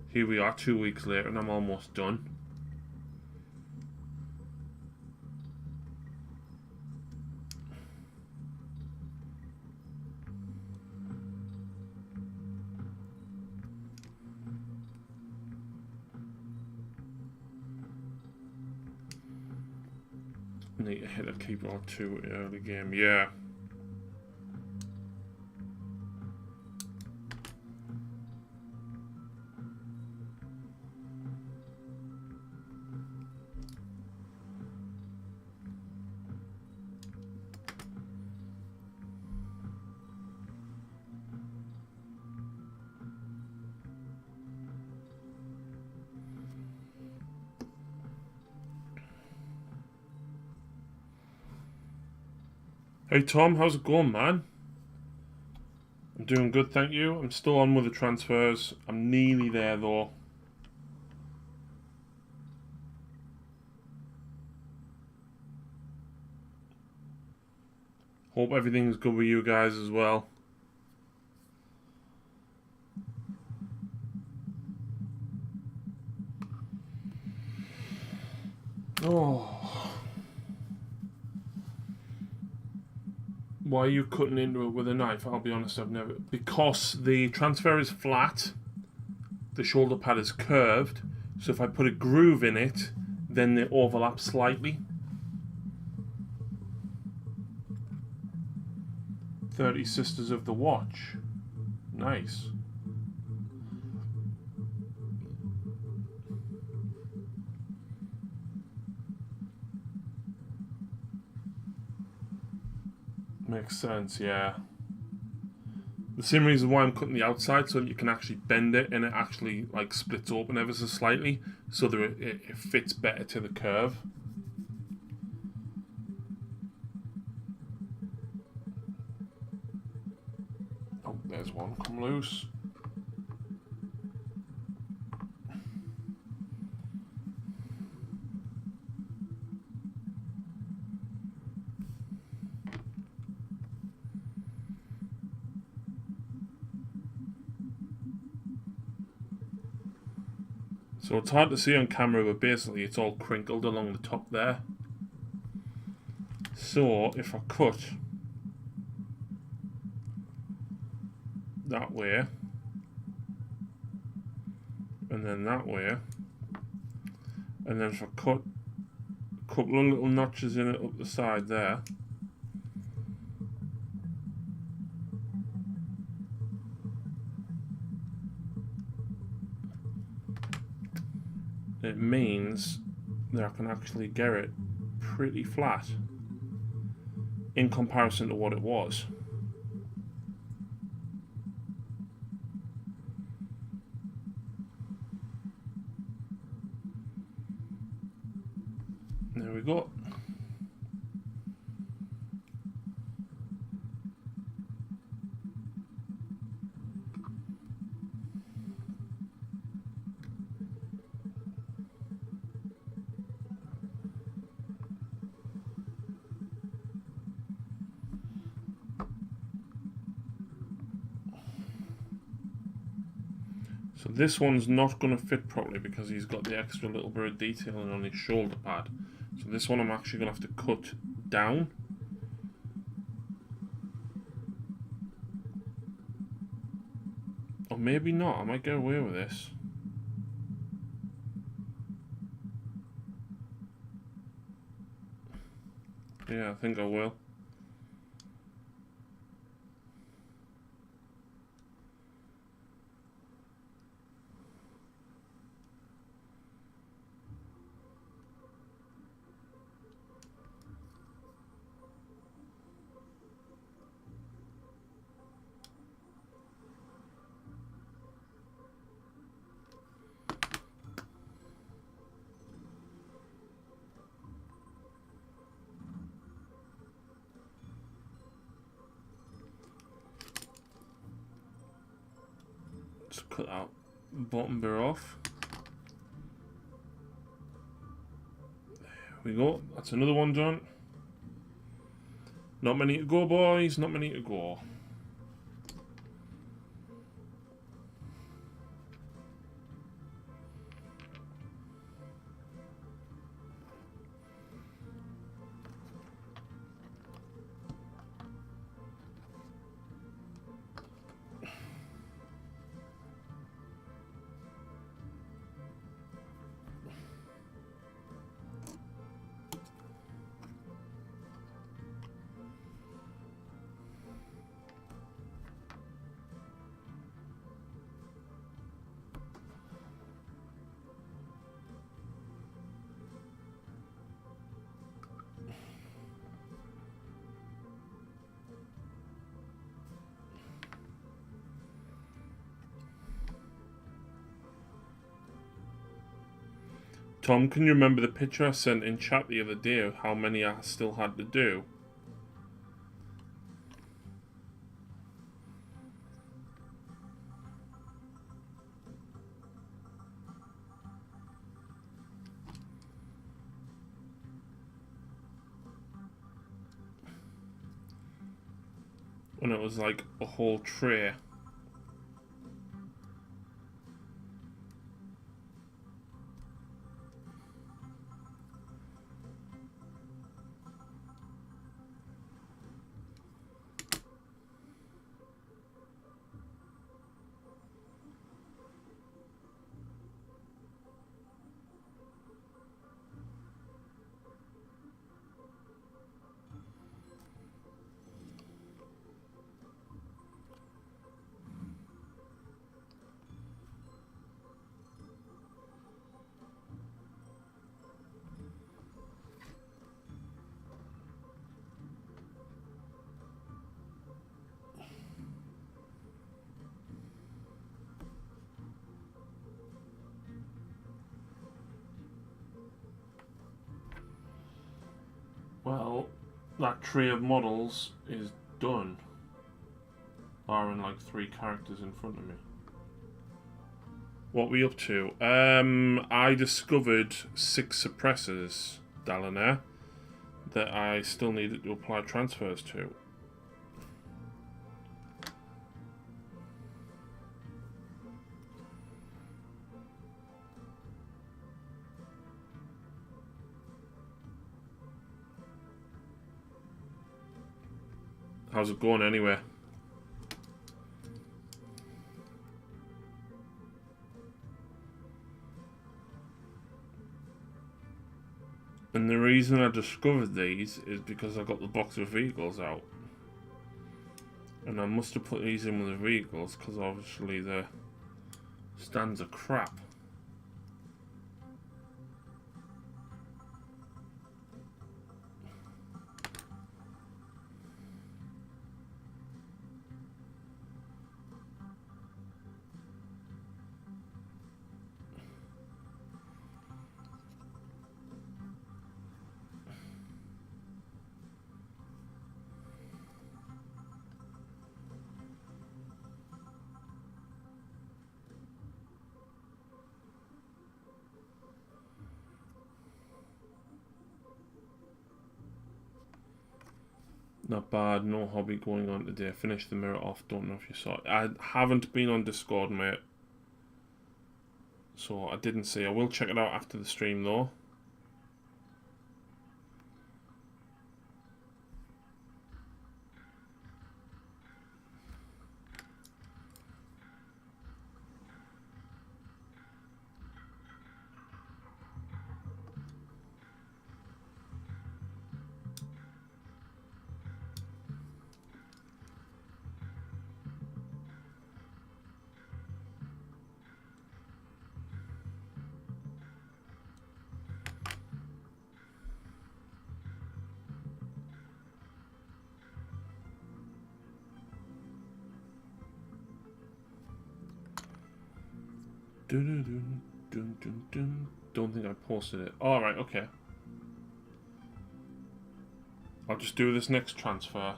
here we are 2 weeks later and I'm almost done. Need to hit a keeper or 2 early game, yeah. Hey Tom, how's it going, man? I'm doing good, thank you. I'm still on with the transfers. I'm nearly there, though. Hope everything's good with you guys as well. Oh. Why are you cutting into it with a knife? I'll be honest, I've never... Because the transfer is flat, the shoulder pad is curved, so if I put a groove in it, then they overlap slightly. 30 Sisters of the Watch. Nice. Makes sense, yeah. The same reason why I'm cutting the outside, so that you can actually bend it and it actually like splits open ever so slightly, so that it fits better to the curve. Oh, there's one come loose. So it's hard to see on camera, but basically it's all crinkled along the top there. So if I cut that way, and then that way, and then if I cut a couple of little notches in it up the side there, it means that I can actually get it pretty flat in comparison to what it was. There we go. So this one's not going to fit properly because he's got the extra little bit of detailing on his shoulder pad. So this one I'm actually going to have to cut down. Or maybe not, I might get away with this. Yeah, I think I will. Just cut that bottom bit off. There we go. That's another one done. Not many to go, boys. Not many to go. Tom, can you remember the picture I sent in chat the other day of how many I still had to do? When it was like a whole tray. Well, that tray of models is done. Barring like 3 characters in front of me. What are we up to? I discovered 6 suppressors, Dallinair, that I still needed to apply transfers to. How's it going anyway? And the reason I discovered these is because I got the box of vehicles out. And I must have put these in with the vehicles because obviously the stands are crap. Not bad, no hobby going on today. Finished the mirror off, don't know if you saw it. I haven't been on Discord, mate. So I didn't see. I will check it out after the stream though. Don't think I posted it. Alright, okay. I'll just do this next transfer.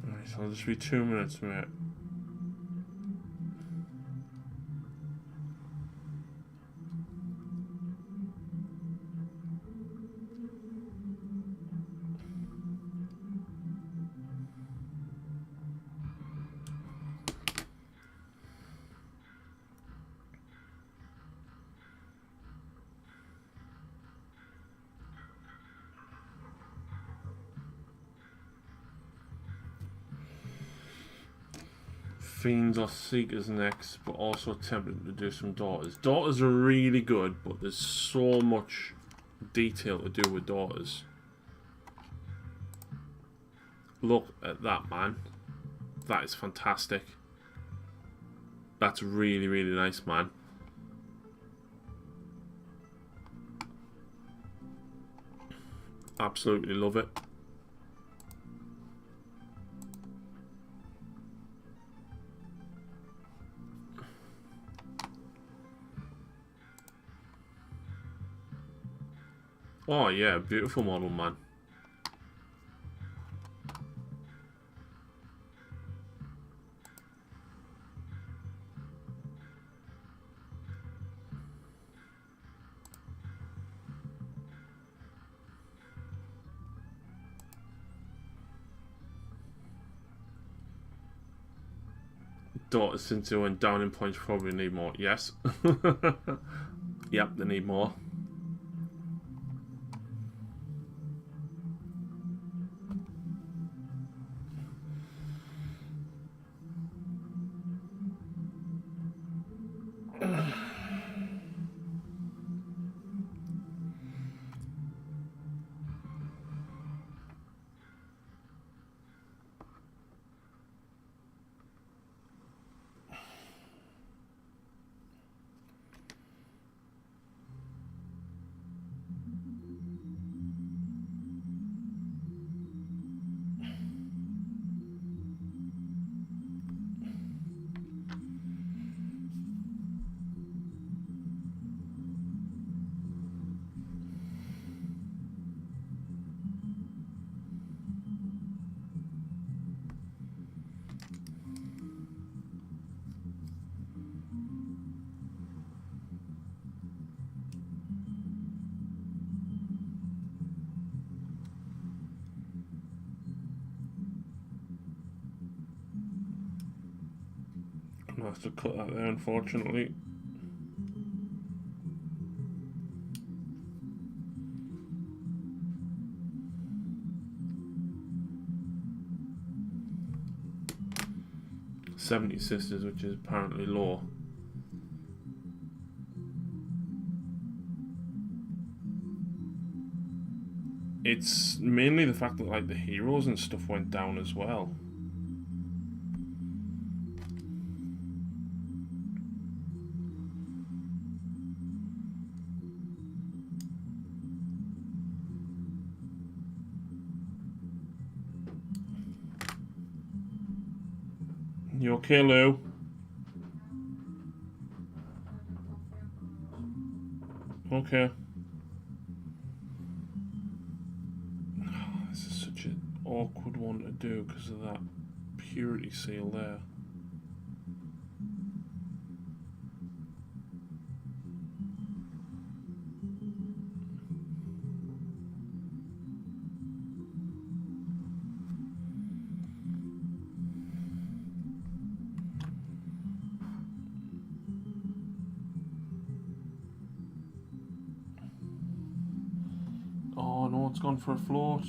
Right, so I'll just be 2 minutes, mate. Fiends or Seekers next, but also tempted to do some Daughters. Daughters are really good, but there's so much detail to do with Daughters. Look at that, man. That is fantastic. That's really, really nice, man. Absolutely love it. Oh yeah, beautiful model, man. Daughters, since they went down in points, probably need more. Yes. Yep, they need more. I'll have to cut that there, unfortunately. $70 sisters, which is apparently law. It's mainly the fact that like the heroes and stuff went down as well. You okay, Lou? Okay. This is such an awkward one to do because of that purity seal there. Oh no, it's gone for a float.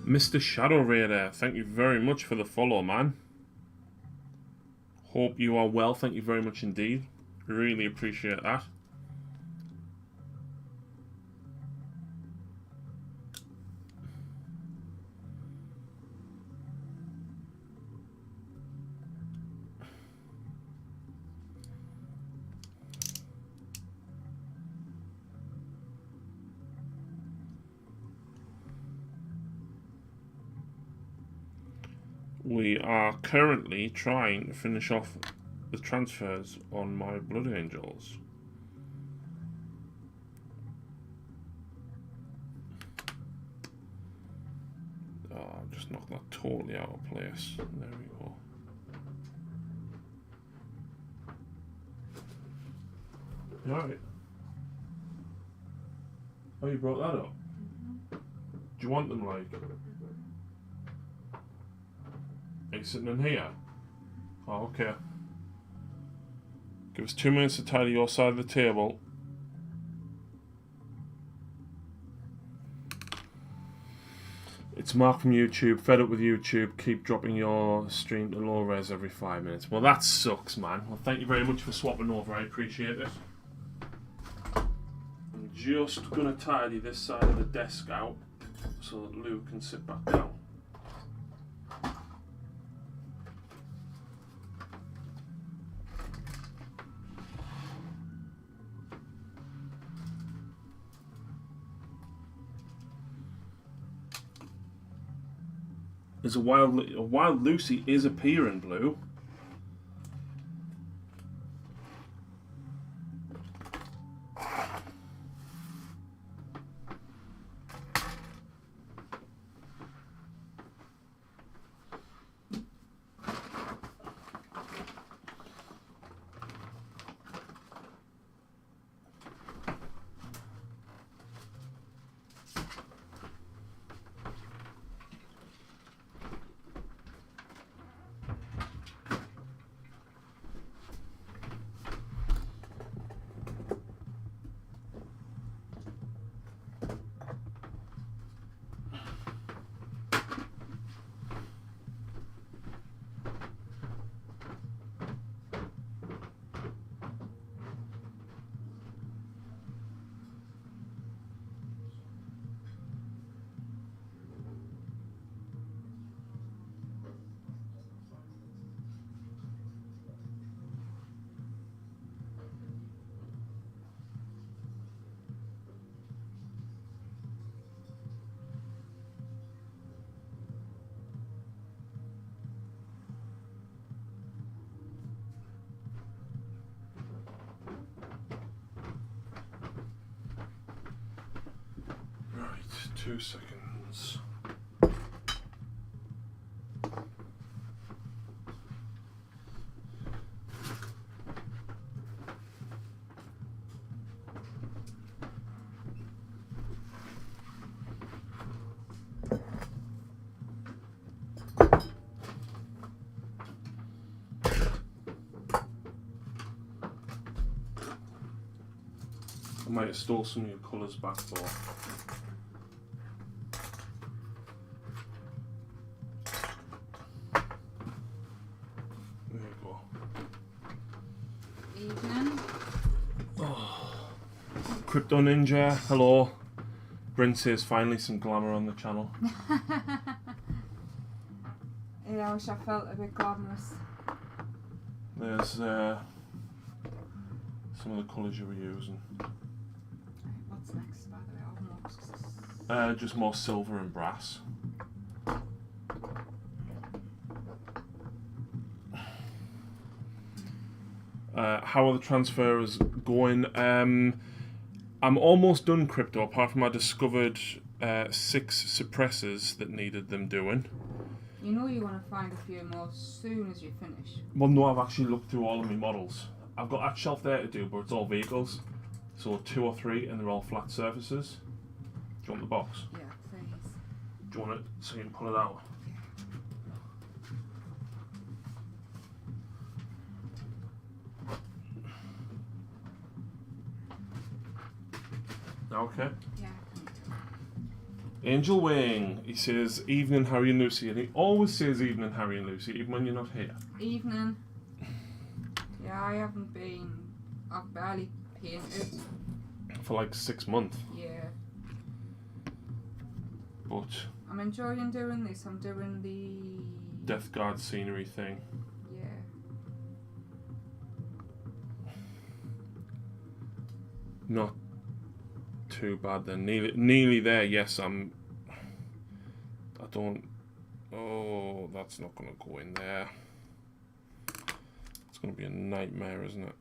Mr. Shadow Raider, thank you very much for the follow, man. Hope you are well, thank you very much indeed. Really appreciate that. We are currently trying to finish off the transfers on my Blood Angels. Oh, I've just knocked that totally out of place. There we go. You alright? Oh, you brought that up? Do you want them like... Are you sitting in here? Oh, okay. Give us 2 minutes to tidy your side of the table. It's Mark from YouTube. Fed up with YouTube. Keep dropping your stream to low res every 5 minutes. Well, that sucks, man. Well, thank you very much for swapping over. I appreciate it. I'm just going to tidy this side of the desk out so that Lou can sit back down. There's a wild Lucy is appearing, Blue. 2 seconds. I might have stole some of your colours back though. There you go. Evening. Oh. Crypto Ninja, hello. Bryn says finally some glamour on the channel. Yeah, I wish I felt a bit glamorous. There's some of the colours you were using. What's next, by the way? Almost. Just more silver and brass. How are the transfers going? I'm almost done crypto, apart from I discovered 6 suppressors that needed them doing. You know you want to find a few more as soon as you finish. Well, no, I've actually looked through all of my models. I've got that shelf there to do, but it's all vehicles. So 2 or 3, and they're all flat surfaces. Do you want the box? Yeah, please. Do you want it so you can pull it out? Okay. Yeah. Angel Wing, he says, evening Harry and Lucy, and he always says evening Harry and Lucy, even when you're not here. Evening. Yeah, I haven't been. I've barely painted. For like 6 months. Yeah. But I'm enjoying doing this. I'm doing the Death Guard scenery thing. Yeah. Not too bad then. Nearly there. Yes, I don't. Oh, that's not going to go in there. It's going to be a nightmare, isn't it?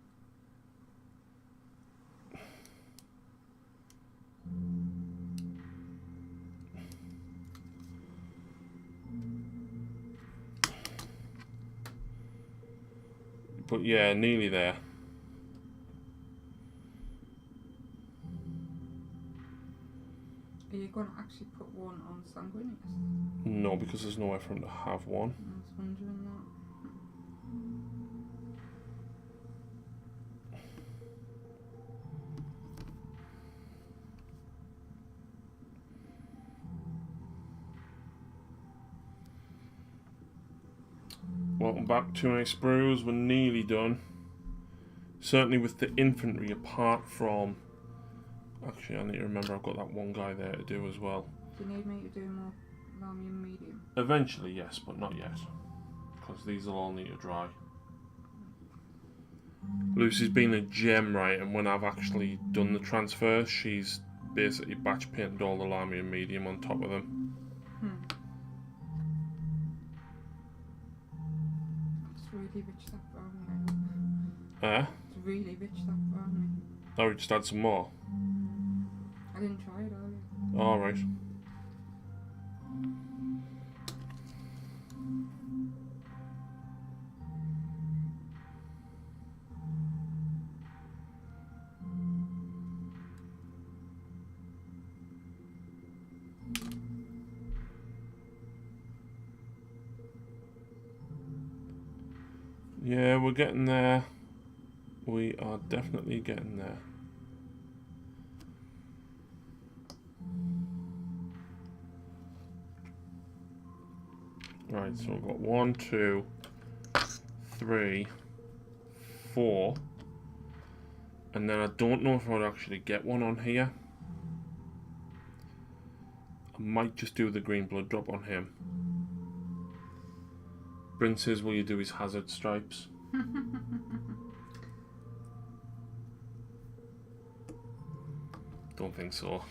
But yeah, nearly there. Are you going to actually put one on Sanguinius? No, because there's nowhere for him to have one. I was wondering that. Welcome back to my sprues. We're nearly done. Certainly with the infantry, apart from... Actually, I need to remember I've got that one guy there to do as well. Do you need me to do more Lamian medium? Eventually, yes, but not yet. Because these will all need to dry. Lucy's been a gem, right? And when I've actually done the transfers, she's basically batch painted all the Lamian medium on top of them. It's really rich, that brown. It's really rich, that brown. Oh, we just add some more? I didn't try it earlier. Alright. Yeah, we're getting there. We are definitely getting there. Right, so we've got 1, 2, 3, 4. And then I don't know if I'd actually get one on here. I might just do the green blood drop on him. Bryn says, will you do his hazard stripes? Don't think so.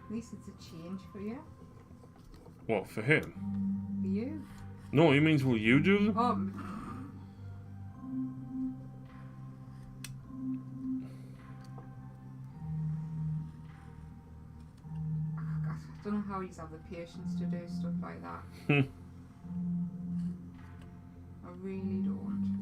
At least it's a change for you. What, for him? For you. No, he means will you do them? Oh. he's have the patience to do stuff like that. I really don't.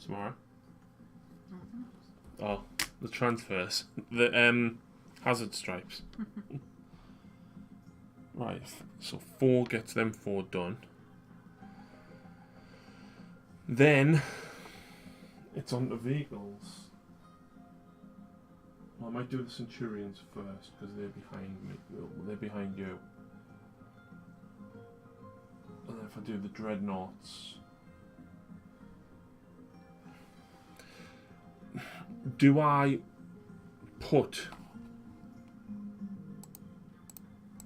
Tomorrow. Oh, the transfers. The hazard stripes. Right, so 4 gets them 4 done. Then it's on the vehicles. I might do the Centurions first because they're behind me. They're behind you. And then if I do the Dreadnoughts, do I put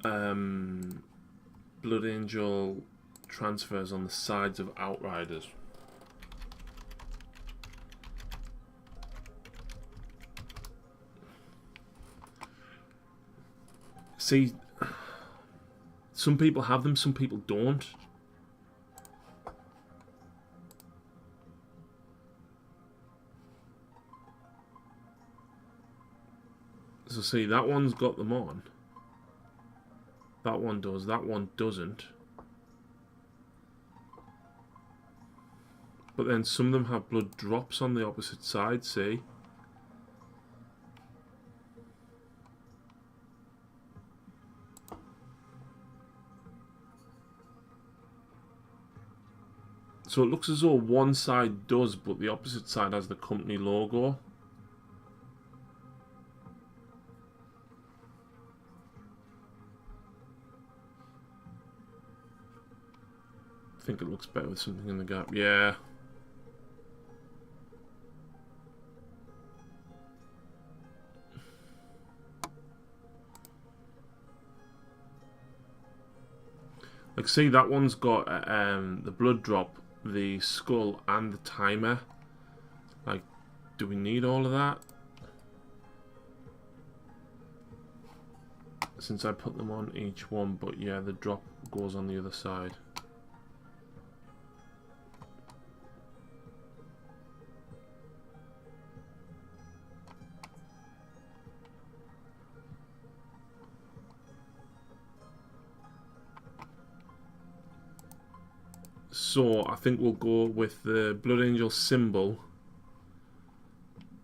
Blood Angel transfers on the sides of Outriders? See, some people have them, some people don't. So see, that one's got them on. That one does, that one doesn't. But then some of them have blood drops on the opposite side, see? So it looks as though one side does, but the opposite side has the company logo. I think it looks better with something in the gap. Yeah. Like, see, that one's got the blood drop, the skull, and the timer. Like, do we need all of that? Since I put them on each one, but yeah, the drop goes on the other side. So I think we'll go with the Blood Angel symbol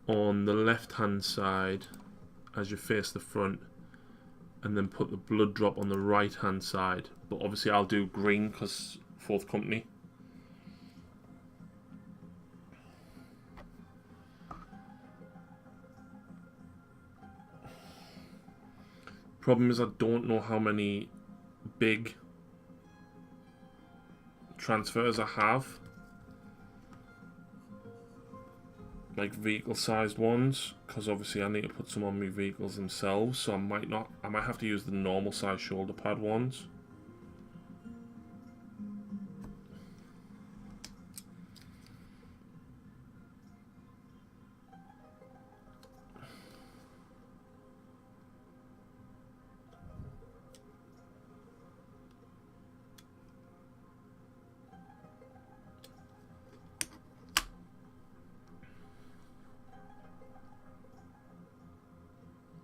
on the left hand side as you face the front, and then put the blood drop on the right hand side. But obviously I'll do green because 4th company. Problem is I don't know how many big transfers I have, like vehicle sized ones, because obviously I need to put some on my vehicles themselves, so I might have to use the normal size shoulder pad ones.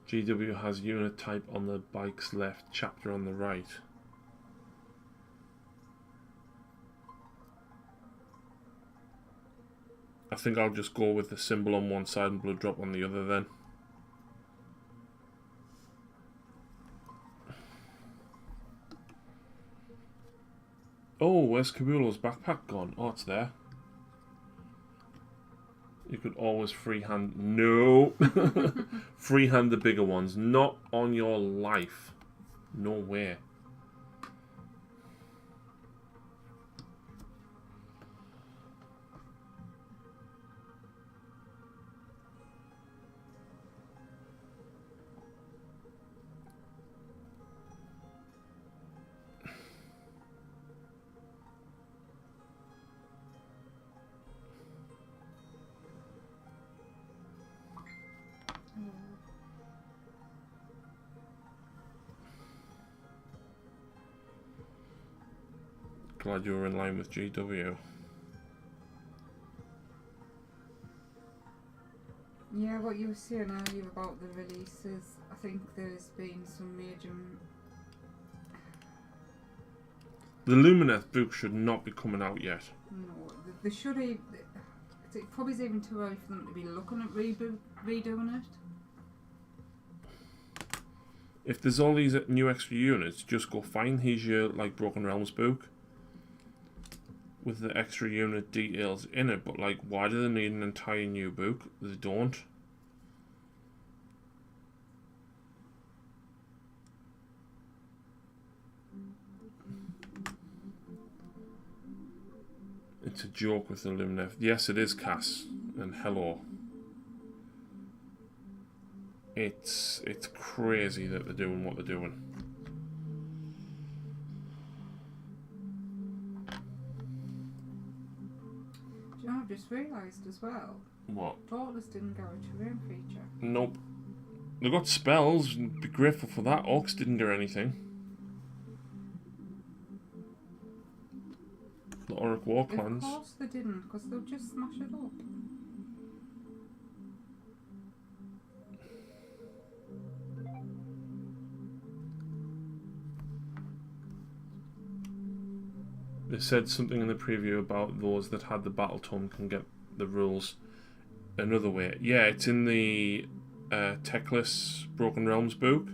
GW has unit type on the bike's left, chapter on the right. I think I'll just go with the symbol on one side and blood drop on the other then. Oh, where's Kabulo's backpack gone? Oh, it's there. You could always freehand... No! Freehand the bigger ones. Not on your life. No way. glad you were in line with GW. Yeah, what you were saying earlier about the releases, I think there's been some major... The Lumineth book should not be coming out yet. No, they should have... It probably is even too early for them to be looking at redoing it. If there's all these new extra units, just go fine. Here's your like Broken Realms book with the extra unit details in it. But like, why do they need an entire new book? They don't. It's a joke with the Lumineth. Yes, it is, Cass. And hello. It's crazy that they're doing what they're doing. Do you know, I've just realised as well. What? Dauntless didn't get a terrain feature. Nope. They got spells, and be grateful for that. Orcs didn't get anything. The Auric War Clans. Of course they didn't, because they'll just smash it up. They said something in the preview about those that had the Battle Tome can get the rules another way. Yeah, it's in the Techless Broken Realms book.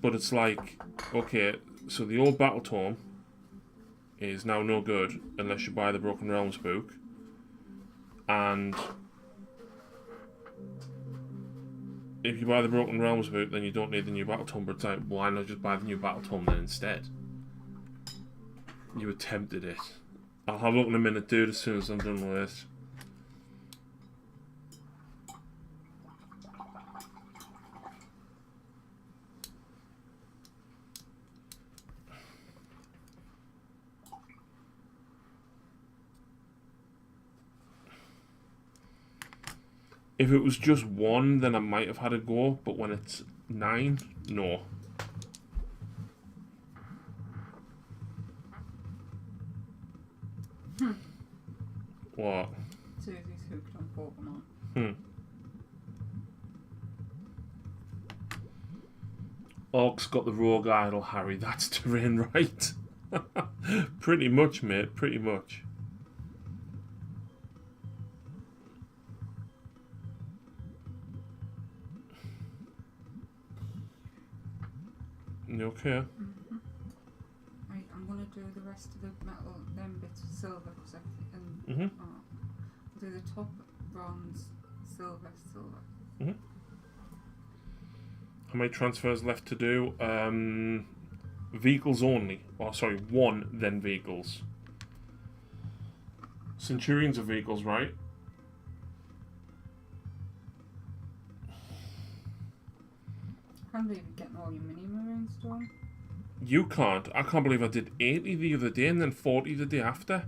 But it's like, okay, so the old Battle Tome is now no good unless you buy the Broken Realms book. And if you buy the Broken Realms book, then you don't need the new Battle Tome. But it's like, why not just buy the new Battle Tome then instead? You attempted it. I'll have a look in a minute, dude, as soon as I'm done with this. If it was just one, then I might have had a go, but when it's 9, no. What? Susie's hooked on Pokemon. Orcs got the rogue idol, Harry. That's terrain right. Pretty much, mate. Pretty much. You okay? Mm-hmm. Right, I'm gonna do the rest of the metal, them bits of silver, because I can. I'll do the top, bronze, silver. How many transfers left to do? Vehicles only. Oh, sorry, one, then vehicles. Centurions are vehicles, right? I can't believe you're getting all your mini marines done. You can't. I can't believe I did 80 the other day and then 40 the day after.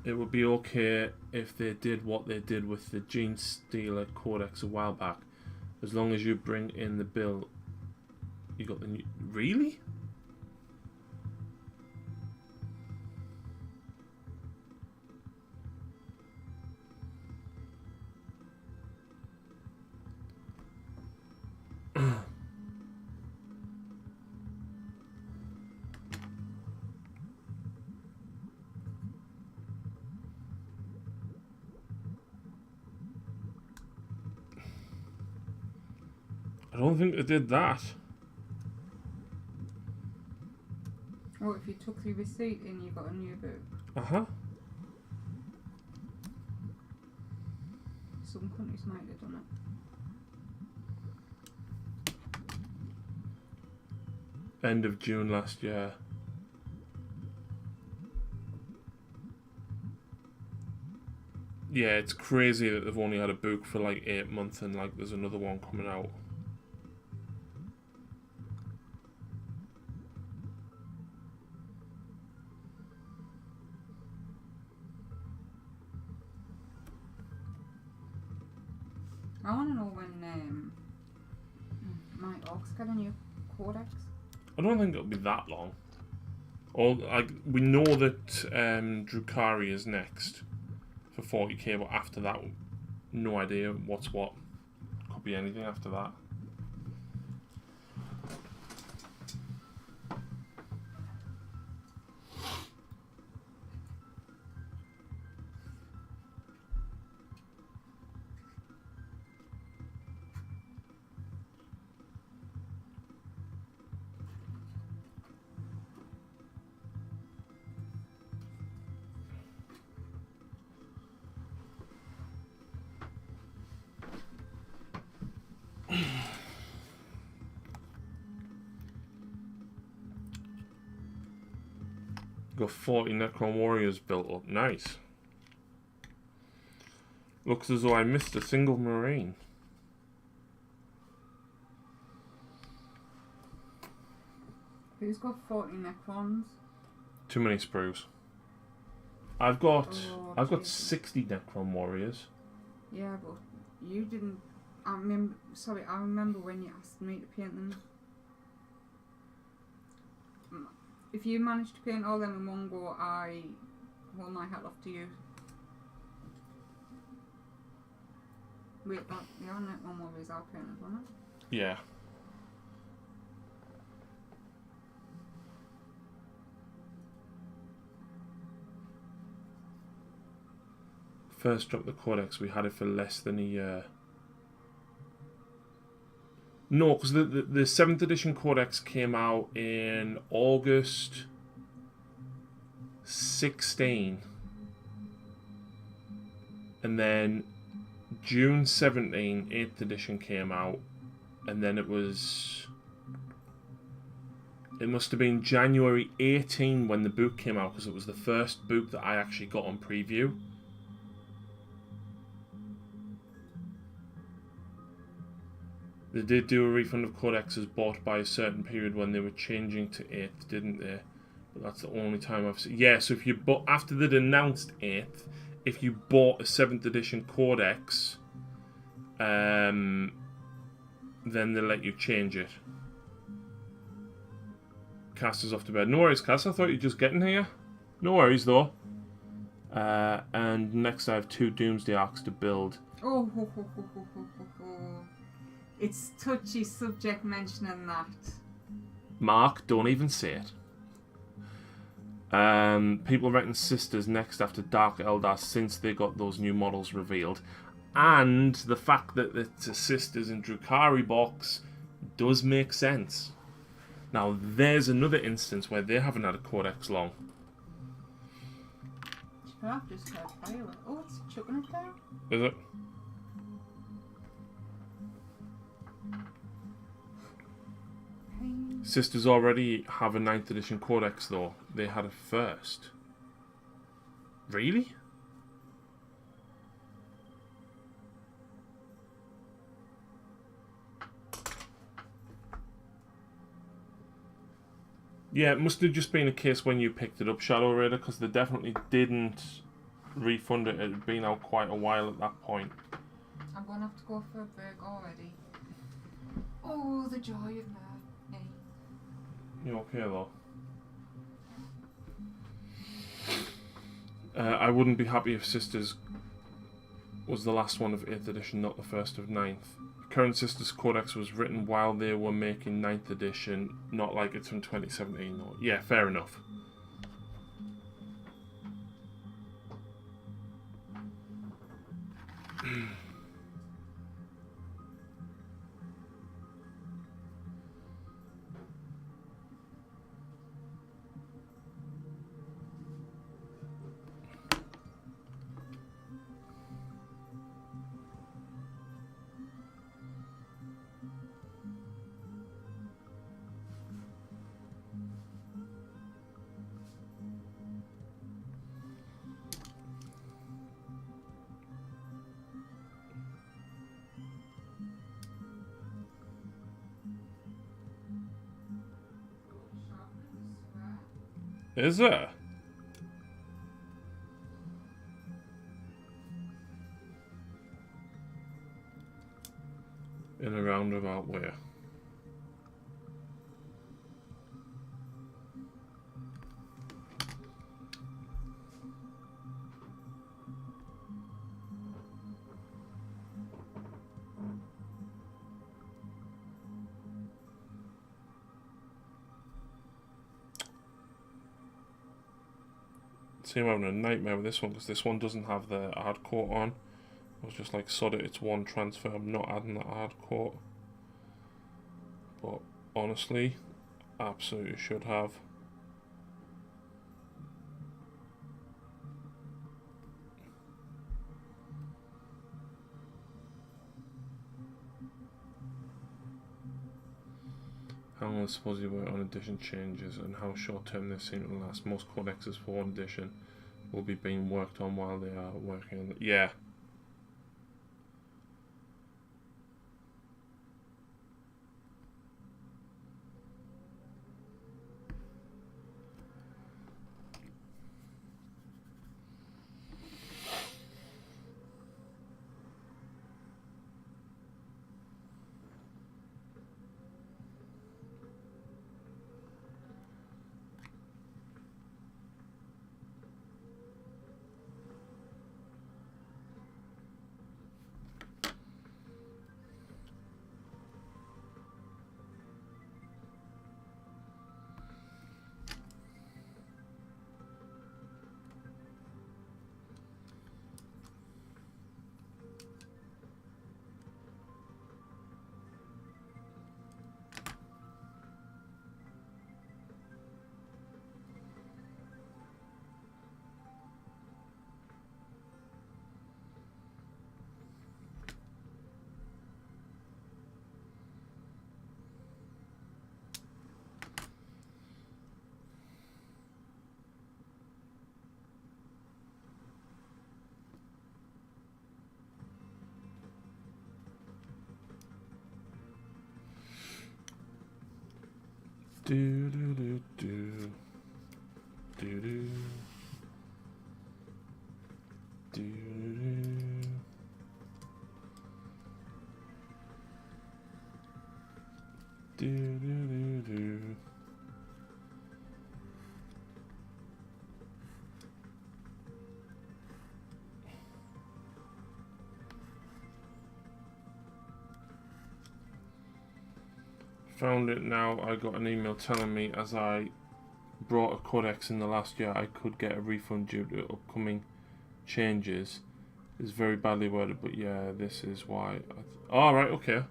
It would be okay if they did what they did with the Gene Stealer Codex a while back. As long as you bring in the bill, you got the new... Really? I don't think they did that. What if you took the receipt and you got a new book? Uh-huh. Some countries might have done it. End of June last year. Yeah, it's crazy that they've only had a book for like 8 months and like there's another one coming out. know when my orcs get a new codex? I don't think it'll be that long. Or like we know that Drukhari is next for 40k, but after that, no idea what's what. Could be anything after that. Got 40 Necron Warriors built up. Nice. Looks as though I missed a single Marine. Who's got 40 Necrons? Too many sprues. I've got Jesus. 60 Necron Warriors. Yeah, but you didn't. I remember when you asked me to paint them. If you managed to paint all them in one go, I hold my hat off to you. Wait, that the other one more is out painted, wasn't it? Yeah. First dropped the Codex, we had it for less than a year. No, because the 7th edition Codex came out in August 16. And then June 17, 8th edition came out. And then it must have been January 18 when the book came out, because it was the first book that I actually got on preview. They did do a refund of codexes bought by a certain period when they were changing to 8th, didn't they? But that's the only time I've seen. Yeah, so if you bought after they'd announced 8th, if you bought a 7th edition codex, then they let you change it. Cass is off to bed. No worries, Cass. I thought you were just getting here. No worries, though. And next I have 2 Doomsday Arcs to build. Oh, it's touchy subject mentioning that. Mark, don't even say it. People reckon Sisters next after Dark Eldar since they got those new models revealed. And the fact that it's a Sisters and Drukhari box does make sense. Now, there's another instance where they haven't had a Codex long. I've just heard fire. Oh, it's chucking it down. Is it? Sisters already have a 9th edition Codex though. They had it first. Really? Yeah, it must have just been a case when you picked it up, Shadow Raider, because they definitely didn't refund it. It had been out quite a while at that point. I'm going to have to go for a break already. Oh, the joy of that. You okay though? I wouldn't be happy if Sisters was the last one of 8th edition, not the first of 9th. Current Sisters Codex was written while they were making 9th edition, not like it's from 2017 though. Yeah, fair enough. Is it? in a roundabout way. See, I'm having a nightmare with this one because this one doesn't have the hard coat on. I was just like, sod it, it's one transfer, I'm not adding that hard coat. But honestly, absolutely should have. How long does suppose you work on edition changes and how short term they seem to last? Most codexes for one edition will be being worked on while they are working on the... Yeah. Do do do do do do do do do do. Found it now. I got an email telling me as I brought a codex in the last year I could get a refund due to upcoming changes. It's very badly worded, but yeah, this is why. Alright, okay.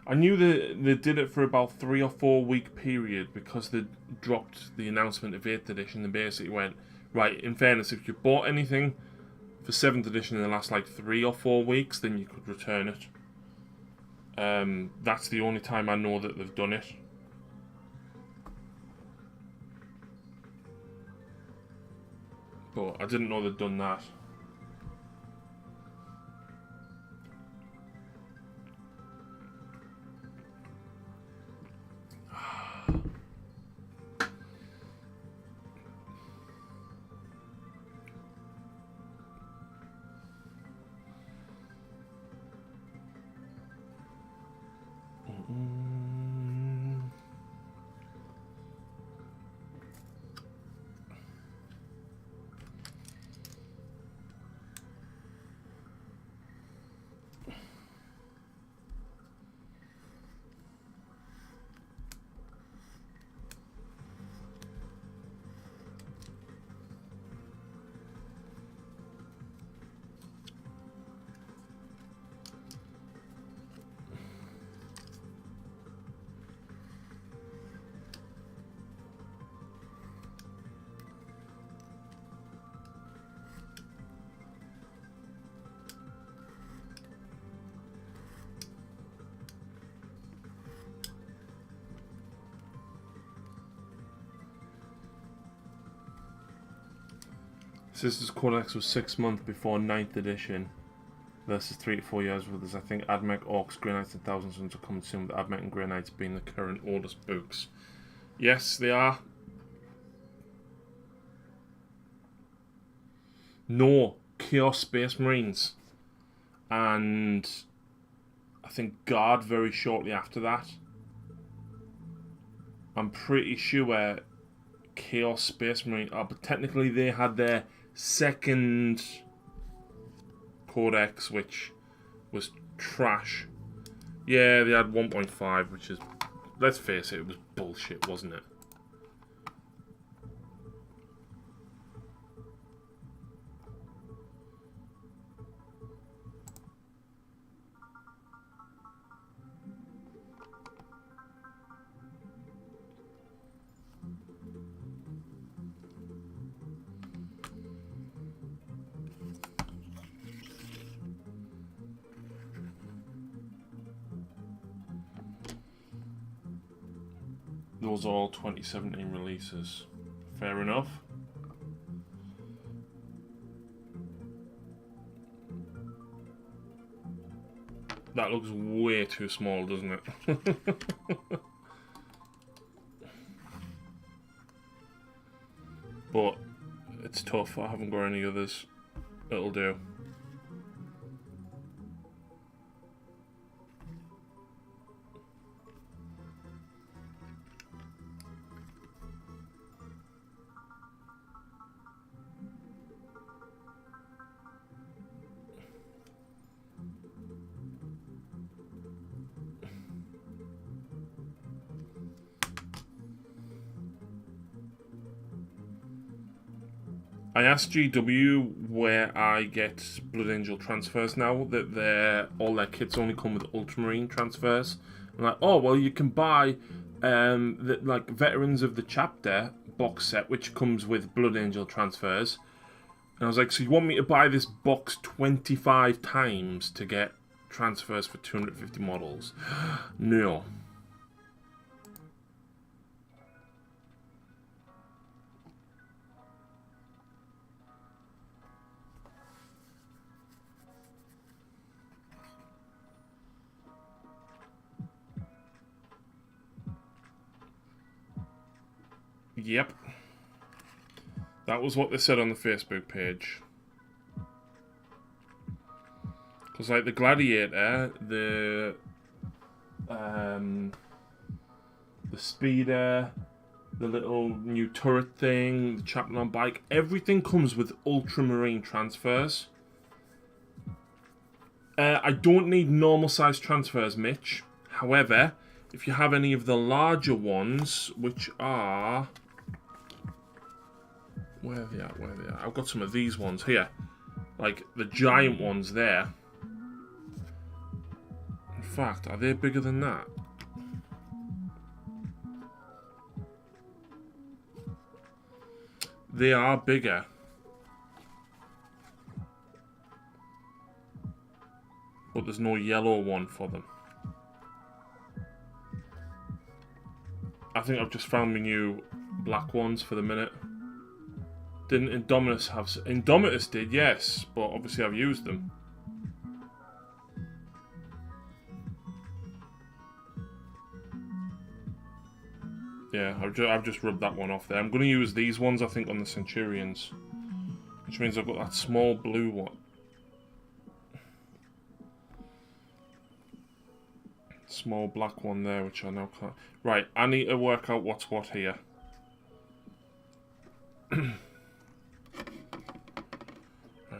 I knew that they did it for about 3 or 4 week period because they dropped the announcement of 8th edition and basically went, right, in fairness, if you bought anything for 7th edition in the last like 3 or 4 weeks, then you could return it. That's the only time I know that they've done it. But I didn't know they'd done that. Sisters Codex was 6 months before 9th edition versus 3 to 4 years with us. I think Admech, Orcs, Grey Knights and Thousand Suns are coming soon, with Admech and Grey Knights being the current oldest books. Yes, they are. No, Chaos Space Marines. And I think Guard very shortly after that. I'm pretty sure Chaos Space Marine. Oh, but technically they had their second codex, which was trash. Yeah, they had 1.5, which is, let's face it was bullshit, wasn't it? Those are all 2017 releases. Fair enough. That looks way too small, doesn't it? But it's tough. I haven't got any others. It'll do. I asked GW where I get Blood Angel transfers now, that all their kits only come with Ultramarine transfers. I'm like, oh, well, you can buy the like Veterans of the Chapter box set, which comes with Blood Angel transfers. And I was like, so you want me to buy this box 25 times to get transfers for 250 models? No. Yep. That was what they said on the Facebook page. Because, like, the Gladiator, the Speeder, the little new turret thing, the Chaplain on bike, everything comes with Ultramarine transfers. I don't need normal size transfers, Mitch. However, if you have any of the larger ones, which are... Where are they at? Where are they at? I've got some of these ones here. Like, the giant ones there. In fact, are they bigger than that? They are bigger. But there's no yellow one for them. I think I've just found my new black ones for the minute. Didn't Indominus have... Indominus did, yes. But obviously I've used them. Yeah, I've just rubbed that one off there. I'm going to use these ones, I think, on the Centurions. Which means I've got that small blue one. Small black one there, which I now can't... Right, I need to work out what's what here. Right,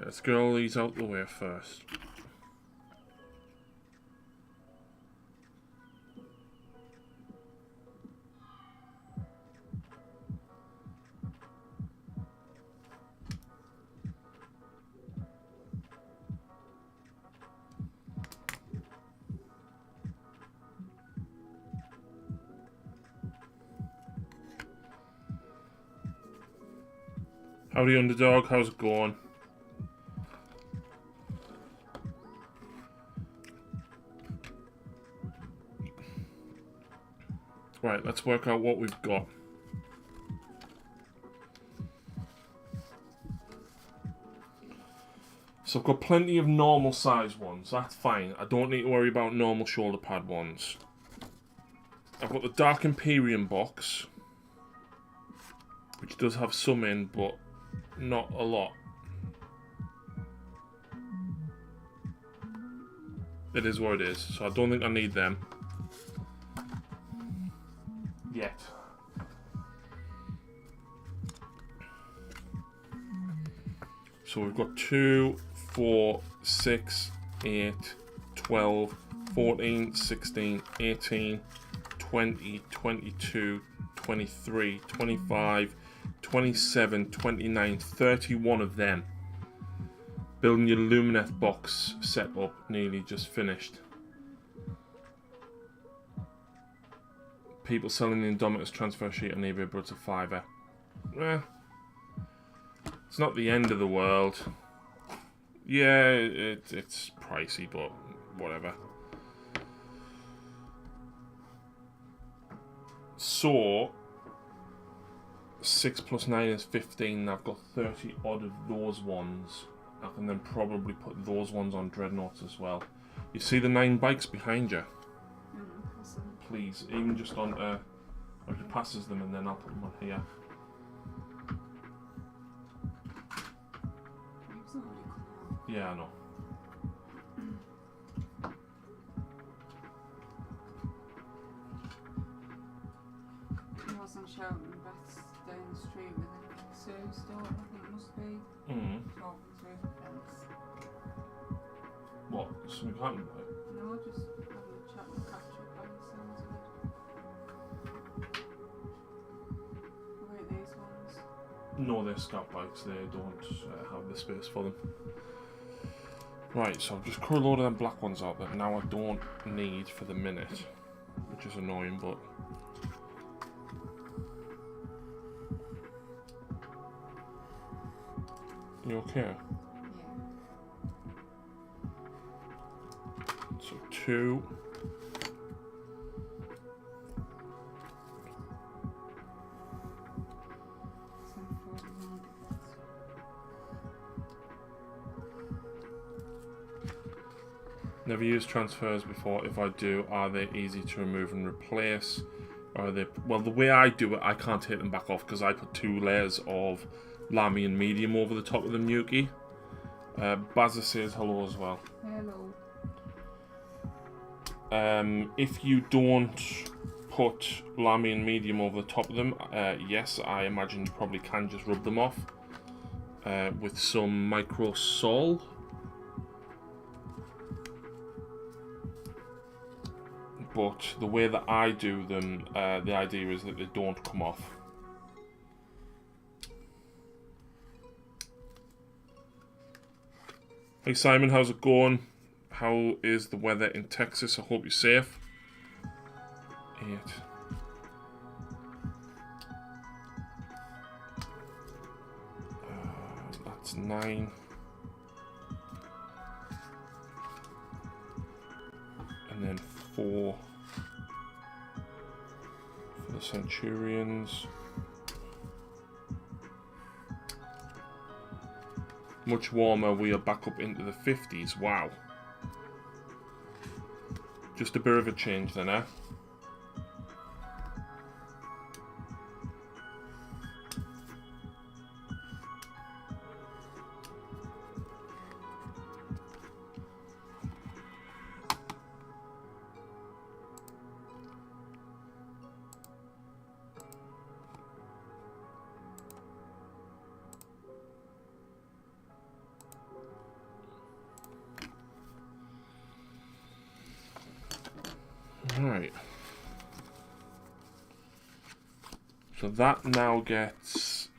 let's get all these out the way first. Howdy, Underdog. How's it going? Right, let's work out what we've got. So I've got plenty of normal size ones. That's fine. I don't need to worry about normal shoulder pad ones. I've got the Dark Imperium box, which does have some in, but not a lot. It is what it is. So I don't think I need them. Yet. So we've got 2, 4, 6, 8, 12, 14, 16, 18, 20, 22, 23, 25, 27, 29, 31 of them. Building your Lumineth box setup nearly just finished. People selling the Indomitus transfer sheet on eBay, but it's a $5. It's not the end of the world. Yeah, it's pricey, but whatever. So 6 plus 9 is 15. I've got 30 odd of those ones. I can then probably put those ones on Dreadnoughts as well. You see the 9 bikes behind you? Please, even just on or he passes them and then I'll put them on here. Yeah, I know. I wasn't shouting bats down the street with a service store, I think it must be. Talking through the fence. What? Something happened? No, just having a chat and catch up by the sounds of it. What about these ones? No, they're scout bikes. They don't have the space for them. Right, so I've just cut a load of them black ones out that now I don't need for the minute, which is annoying, but you okay? Yeah. So 2. Never used transfers before. If I do, are they easy to remove and replace? Or are they... Well, the way I do it, I can't take them back off because I put 2 layers of Lamy and medium over the top of them, Yuki. Bazza says hello as well. Hello. If you don't put Lamy and medium over the top of them, yes, I imagine you probably can just rub them off with some micro sol. But the way that I do them, the idea is that they don't come off. Hey Simon, how's it going? How is the weather in Texas? I hope you're safe. 8. That's 9. And then 4 for the Centurions. Much warmer, we are back up into the 50s. Wow. Just a bit of a change then, eh? Alright. So that now gets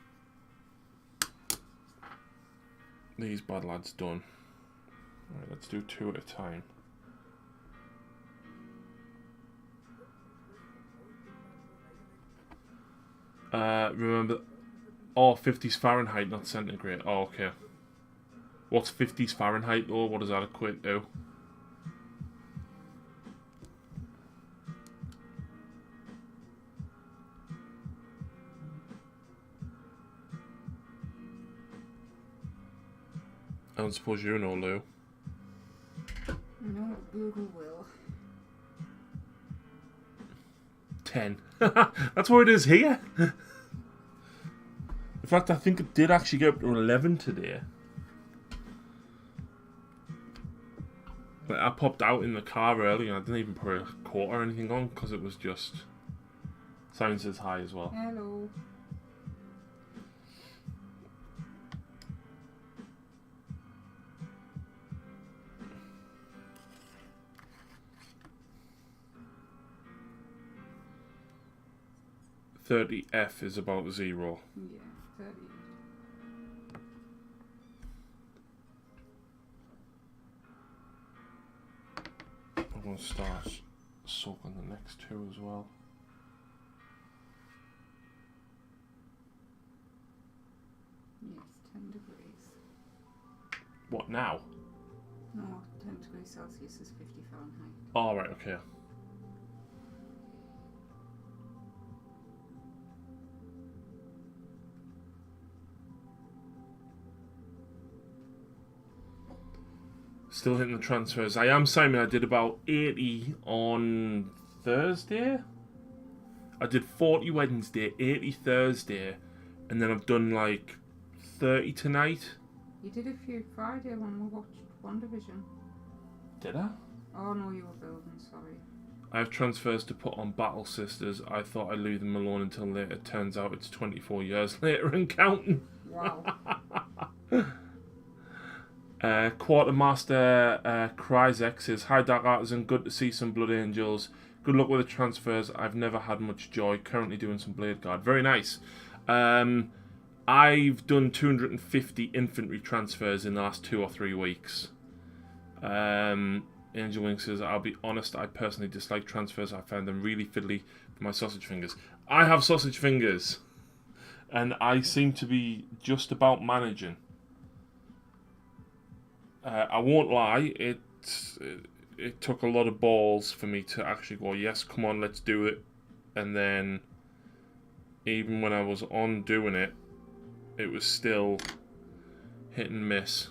these bad lads done. Alright, let's do 2 at a time. Remember, 50s Fahrenheit, not centigrade. Oh, okay. What's 50s Fahrenheit though? What does that equate to? I don't suppose you know, Lou. No, Google will. 10. That's what it is here. In fact, I think it did actually get up to 11 today. But I popped out in the car early and I didn't even put a coat or anything on because it was just... Sounds as high as well. Hello. .30F is about 0. Yeah, 30. I'm going to start soaking the next 2 as well. Yes, 10 degrees. What, now? No, 10 degrees Celsius is 50 Fahrenheit. Oh, right, okay. Still hitting the transfers. I am Simon. I did about 80 on Thursday. I did 40 Wednesday, 80 Thursday, and then I've done like 30 tonight. You did a few Friday when we watched WandaVision. Did I? Oh no, you were building, sorry. I have transfers to put on Battle Sisters. I thought I'd leave them alone until later. Turns out it's 24 years later and counting. Wow. Quartermaster Kryzek says, "Hi Dark Artisan, good to see some Blood Angels. Good luck with the transfers. I've never had much joy. Currently doing some Blade Guard." Very nice. I've done 250 infantry transfers in the last 2 or 3 weeks. Angel Wing says, "I'll be honest, I personally dislike transfers. I find them really fiddly for my sausage fingers." I have sausage fingers, and I seem to be just about managing. I won't lie, it took a lot of balls for me to actually go, yes, come on, let's do it. And then, even when I was on doing it, it was still hit and miss.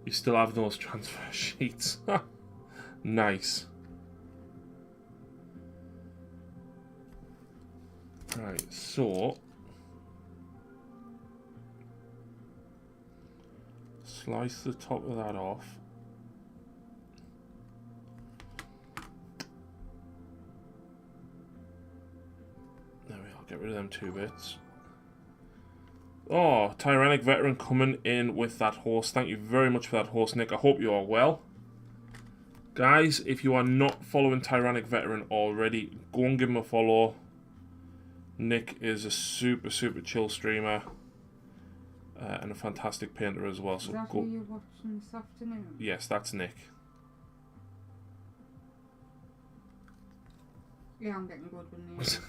You still have those transfer sheets. Nice. Right, so... slice the top of that off. There we are, get rid of them 2 bits. Oh, Tyrannic Veteran coming in with that horse. Thank you very much for that horse, Nick. I hope you are well. Guys, if you are not following Tyrannic Veteran already, go and give him a follow. Nick is a super, super chill streamer. And a fantastic painter as well. So Is that go. who you're watching this afternoon? Yes, that's Nick. Yeah, I'm getting good with names.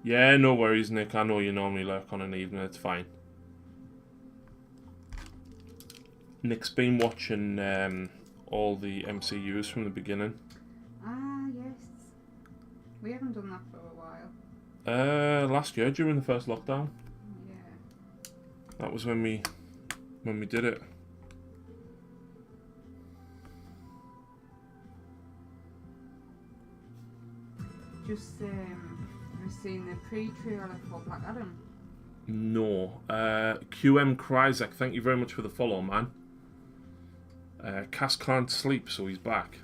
Yeah, no worries, Nick. I know you normally lurk on an evening. It's fine. Nick's been watching all the MCUs from the beginning. Ah, yes. We haven't done that for a while. Last year during the first lockdown. Yeah. That was when we did it. Just we've seen the pre-trailer for Black Adam. No. QM Kryzek, thank you very much for the follow, man. Cass can't sleep, so he's back.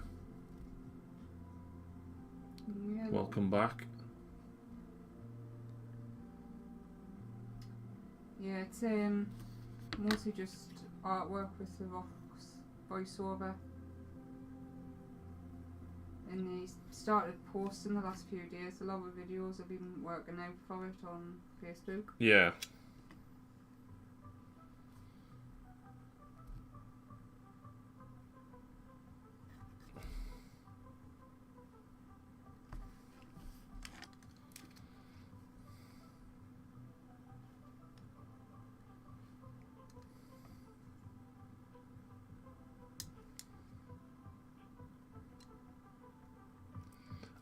Yeah. Welcome back. Yeah, it's mostly just artwork with the Vox voiceover. And he started posting the last few days. A lot of videos have been working out for it on Facebook. Yeah.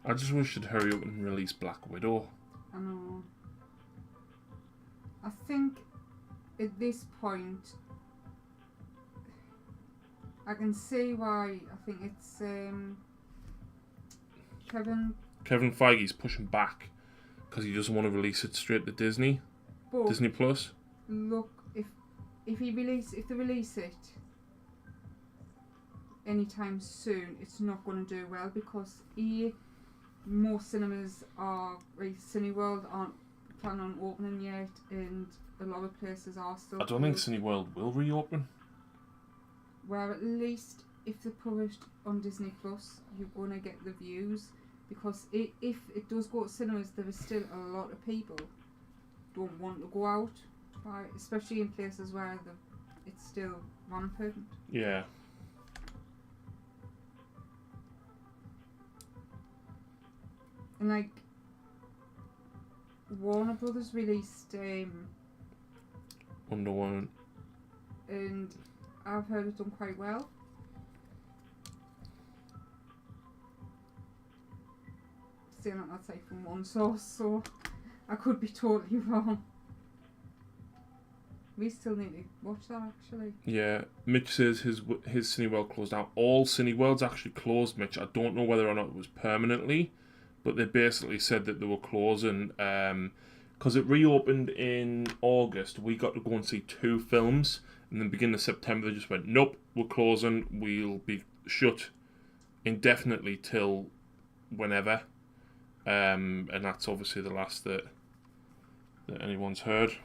I just wish they'd hurry up and release Black Widow. I know. I think at this point, I can see why. I think it's Kevin Feige's pushing back because he doesn't want to release it straight to Disney Plus. Look, if they release it anytime soon, it's not going to do well because most cinemas are Cineworld aren't planning on opening yet, and a lot of places are still. I don't think Cineworld will reopen. Well, at least if they're published on Disney Plus, you're going to get the views, because if it does go to cinemas, there is still a lot of people don't want to go out, especially in places where it's still rampant. Yeah. And like Warner Brothers released Wonder Woman, and I've heard it done quite well. Saying that that's like from one source, so I could be totally wrong. We still need to watch that actually. Yeah, Mitch says his Cineworld closed down. All Cineworlds actually closed, Mitch. I don't know whether or not it was permanently, but they basically said that they were closing because it reopened in August. We got to go and see 2 films, and then beginning of September they just went, nope, we're closing. We'll be shut indefinitely till whenever, and that's obviously the last that anyone's heard.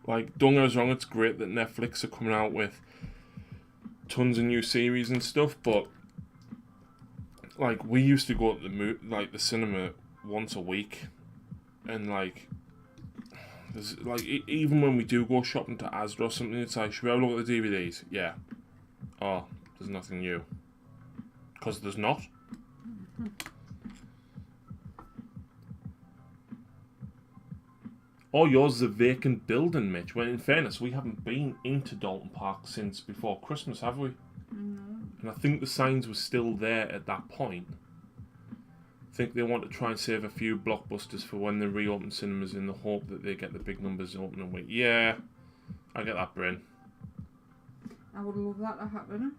Like, don't get us wrong, it's great that Netflix are coming out with tons of new series and stuff, but like, we used to go to the cinema once a week, and like, there's like even when we do go shopping to Asda or something, it's like, should we have a look at the DVDs? Yeah. Oh, there's nothing new. Because there's not. Oh, yours is a vacant building, Mitch. Well, in fairness, we haven't been into Dalton Park since before Christmas, have we? No. And I think the signs were still there at that point. I think they want to try and save a few blockbusters for when they reopen cinemas in the hope that they get the big numbers opening week. Yeah, I get that, Bryn. I would love that to happen.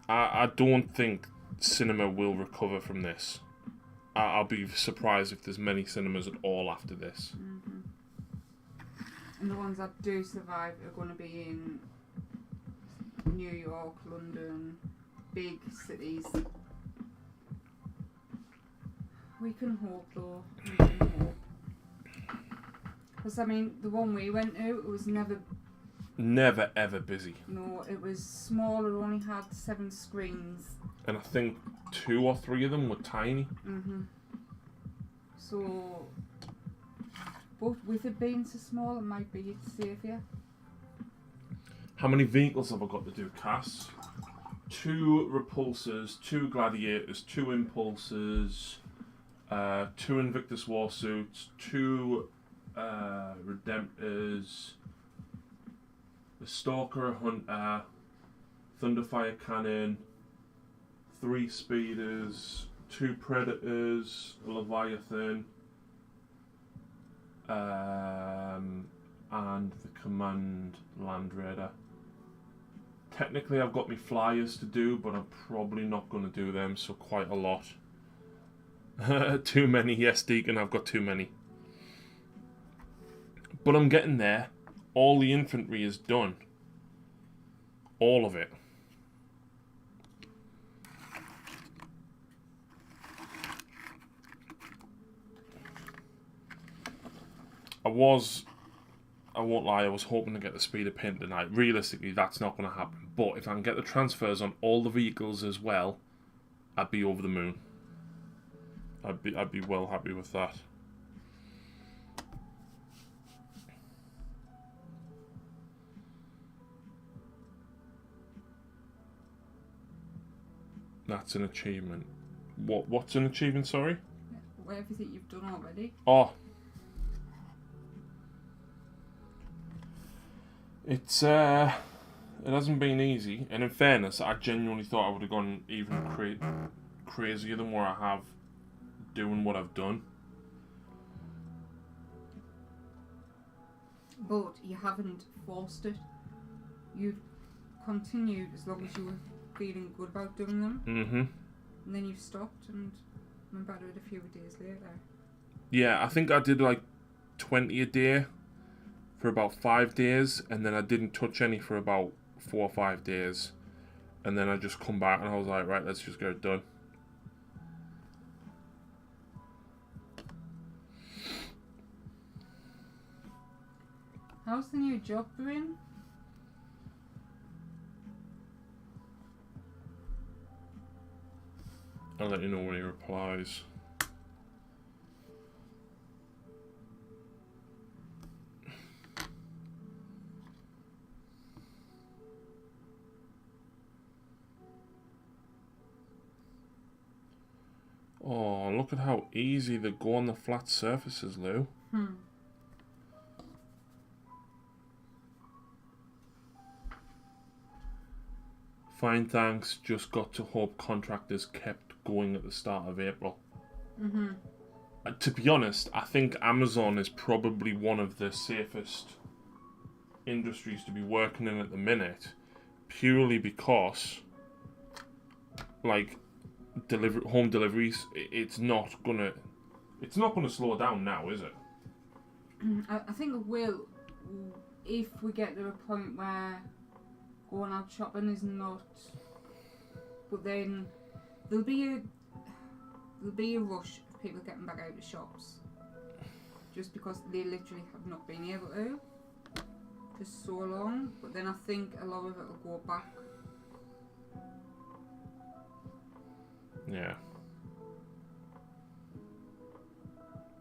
I don't think cinema will recover from this. I'll be surprised if there's many cinemas at all after this. Mm-hmm. And the ones that do survive are going to be in New York, London, big cities. We can hope though. We can hope. Because I mean, the one we went to, it was never ever busy. No, it was small. It only had 7 screens. And I think 2 or 3 of them were tiny. Mm-hmm. So, but with it being so small, it might be safer. How many vehicles have I got to do, Cass? 2 Repulsors, 2 Gladiators, 2 Impulsors, 2 Invictus Warsuits, 2 Redemptors, a Stalker, a Hunter, Thunderfire Cannon, 3 Speeders, 2 Predators, a Leviathan, and the Command Land Raider. Technically I've got my flyers to do, but I'm probably not going to do them, so quite a lot. Too many, yes Deacon, I've got too many. But I'm getting there. All the infantry is done. All of it. I won't lie, I was hoping to get the speed of paint tonight. Realistically, that's not going to happen. But if I can get the transfers on all the vehicles as well, I'd be over the moon. I'd be well happy with that. That's an achievement. What's an achievement, sorry? Everything you've done already. Oh, It hasn't been easy, and in fairness, I genuinely thought I would have gone even crazier than where I have doing what I've done. But you haven't forced it. You continued as long as you were feeling good about doing them. Mm-hmm. And then you stopped and went back to it a few days later. Yeah, I think I did like 20 a day for about 5 days, and then I didn't touch any for about 4 or 5 days. And then I just come back and I was like, right, let's just get it done. How's the new job doing? I'll let you know when he replies. Oh, look at how easy they go on the flat surfaces, Lou. Fine, thanks. Just got to hope contractors kept going at the start of April. Mm-hmm. To be honest, I think Amazon is probably one of the safest industries to be working in at the minute, purely because, like, home deliveries, it's not gonna slow down now, is it? I think it will, if we get to a point where going out shopping is not. But then there'll be a rush of people getting back out of shops, just because they literally have not been able to for so long. But then I think a lot of it will go back. Yeah.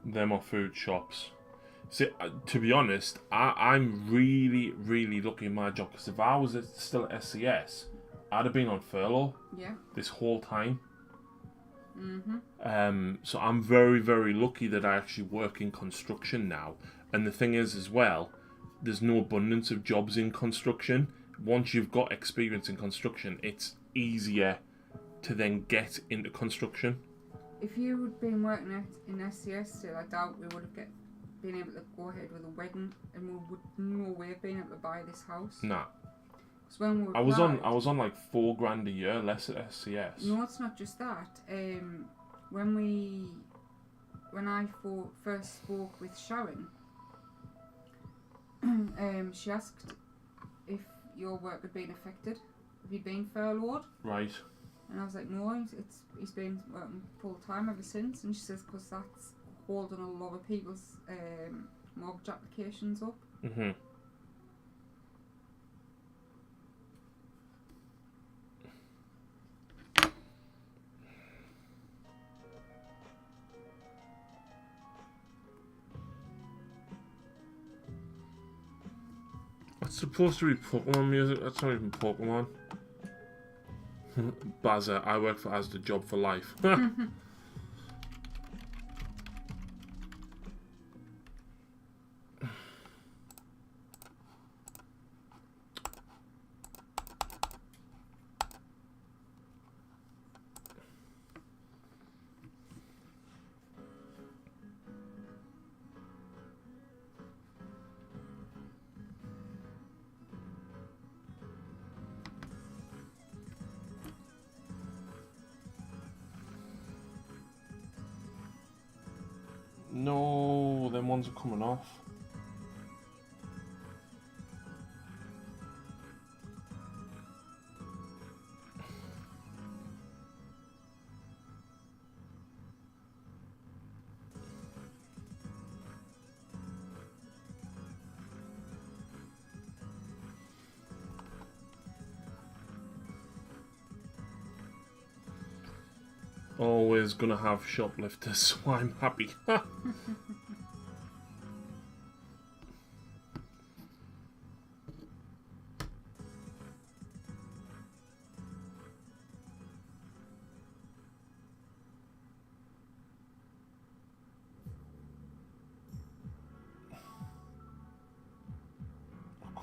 Them are food shops. See, to be honest, I'm really, really lucky in my job, because if I was still at SCS, I'd have been on furlough this whole time. Mm-hmm. So I'm very, very lucky that I actually work in construction now. And the thing is, as well, there's no abundance of jobs in construction. Once you've got experience in construction, it's easier to then get into construction. If you had been working in SCS still, I doubt we would have been able to go ahead with a wedding, and we would no way have been able to buy this house. Nah. When we I was on like $4,000 a year less at SCS. No, it's not just that. When I first spoke with Sharon, she asked if your work had been affected. Have you been furloughed? Right. And I was like, no, he's been working full time ever since. And she says, because that's holding a lot of people's mortgage applications up. Mm-hmm. It's supposed to be Pokemon music. That's not even Pokemon. Bazza, I work for Asda, job for life. No, them ones are coming off. Always gonna have shoplifters, so I'm happy.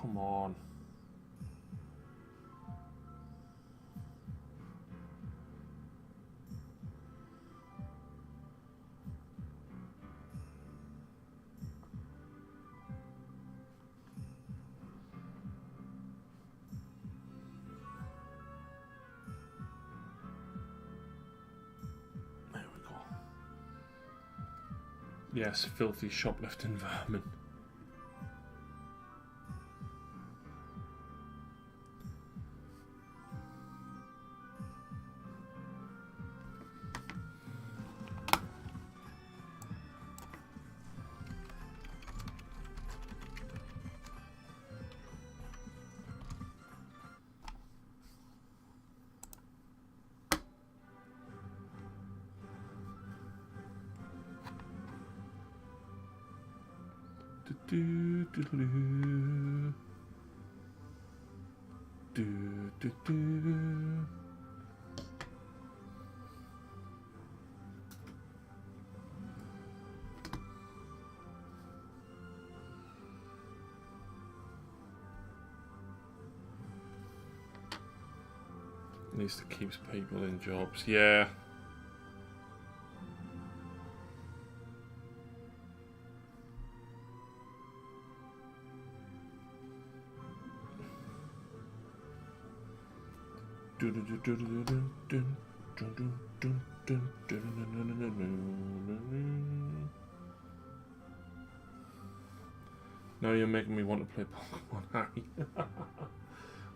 Come Come on. There we go. Yes, filthy shoplifting vermin. Do do do do do do. At least it keeps people in jobs. Yeah. Now you're making me want to play Pokemon, Harry.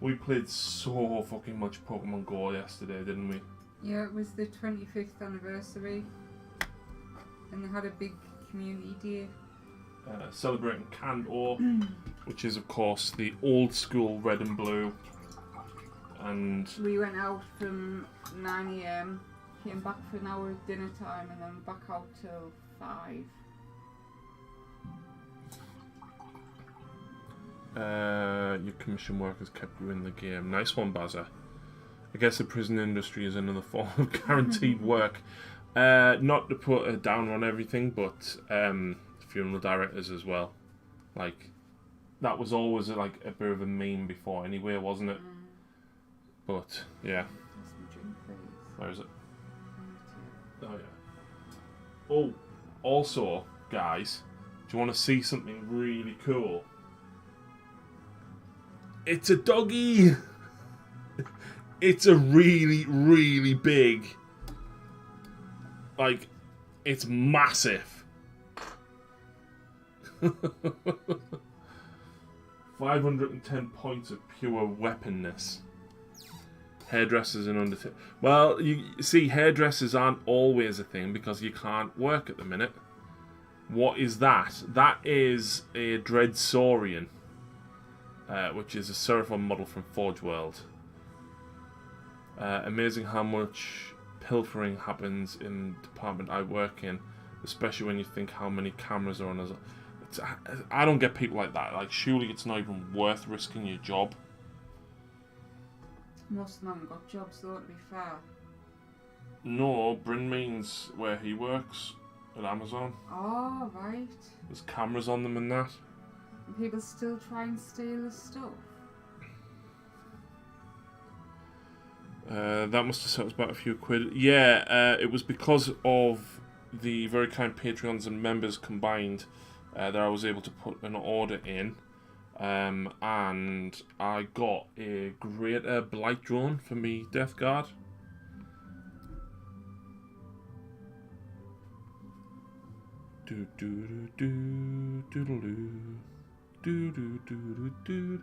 We played so fucking much Pokemon Go yesterday, didn't we? Yeah, it was the 25th anniversary, and they had a big community day. Celebrating Kanto, which is of course the old school red and blue. And we went out from 9 AM, came back for an hour at dinner time, and then back out till 5. Your commission workers kept you in the game. Nice one, Bazza. I guess the prison industry is another form of guaranteed work. Not to put a down on everything, but funeral directors as well. Like, that was always like a bit of a meme before anyway, wasn't it? But, yeah. Where is it? Oh, yeah. Oh, also, guys, do you want to see something really cool? It's a doggy! It's a really, really big... Like, it's massive. 510 points of pure weaponness. Hairdressers and undertakers. Well, you see, hairdressers aren't always a thing because you can't work at the minute. What is that? That is a Dreadsaurian, which is a Seraphon model from Forge World. Amazing how much pilfering happens in the department I work in, especially when you think how many cameras are on us. I don't get people like that. Like, surely it's not even worth risking your job. Most of them haven't got jobs though, to be fair. No, Bryn means where he works at Amazon. Oh, right. There's cameras on them and that. And people still try and steal the stuff. That must have set us back a few quid. Yeah, it was because of the very kind Patreons and members combined that I was able to put an order in. And I got a greater blight drone for me Death Guard. Do do do do do do do do do.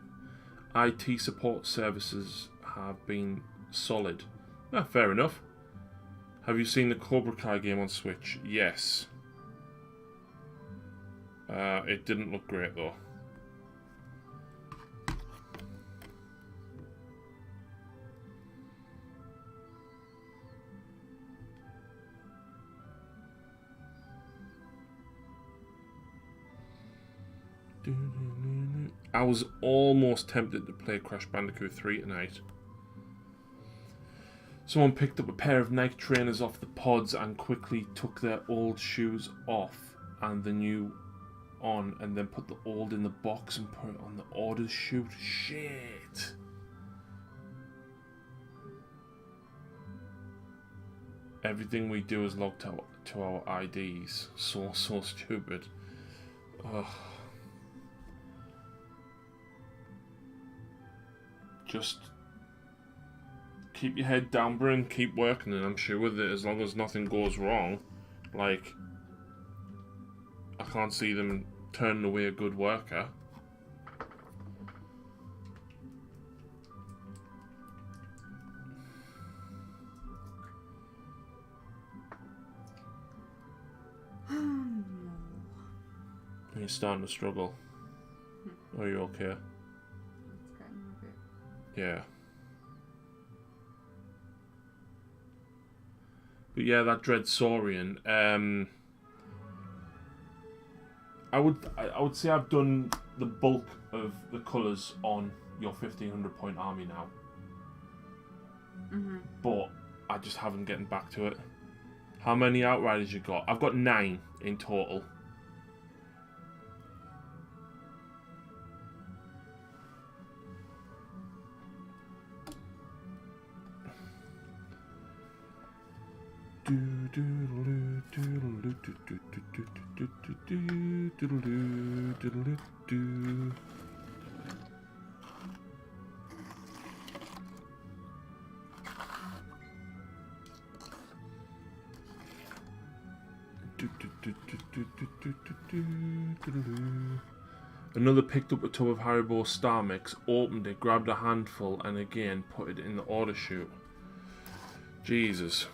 IT support services have been solid. Ah, fair enough. Have you seen the Cobra Kai game on Switch? Yes. It didn't look great though. I was almost tempted to play Crash Bandicoot 3 tonight. Someone picked up a pair of Nike trainers off the pods and quickly took their old shoes off, and the new on and then put the old in the box and put it on the order sheet. Shit. Everything we do is logged to our IDs. So stupid. Ugh. Just keep your head down, Bryn. Keep working, and I'm sure that as long as nothing goes wrong, like, I can't see them turning away a good worker. You're starting to struggle. Are you okay? It's getting a bit. Yeah. But yeah, that Dread Saurian. I would say I've done the bulk of the colours on your 1500 point army now. But I just haven't gotten back to it. How many Outriders you got? I've got 9 in total. Another picked up a tub of Haribo Star Mix, opened it, grabbed a handful, and again put it in the order chute. Jesus.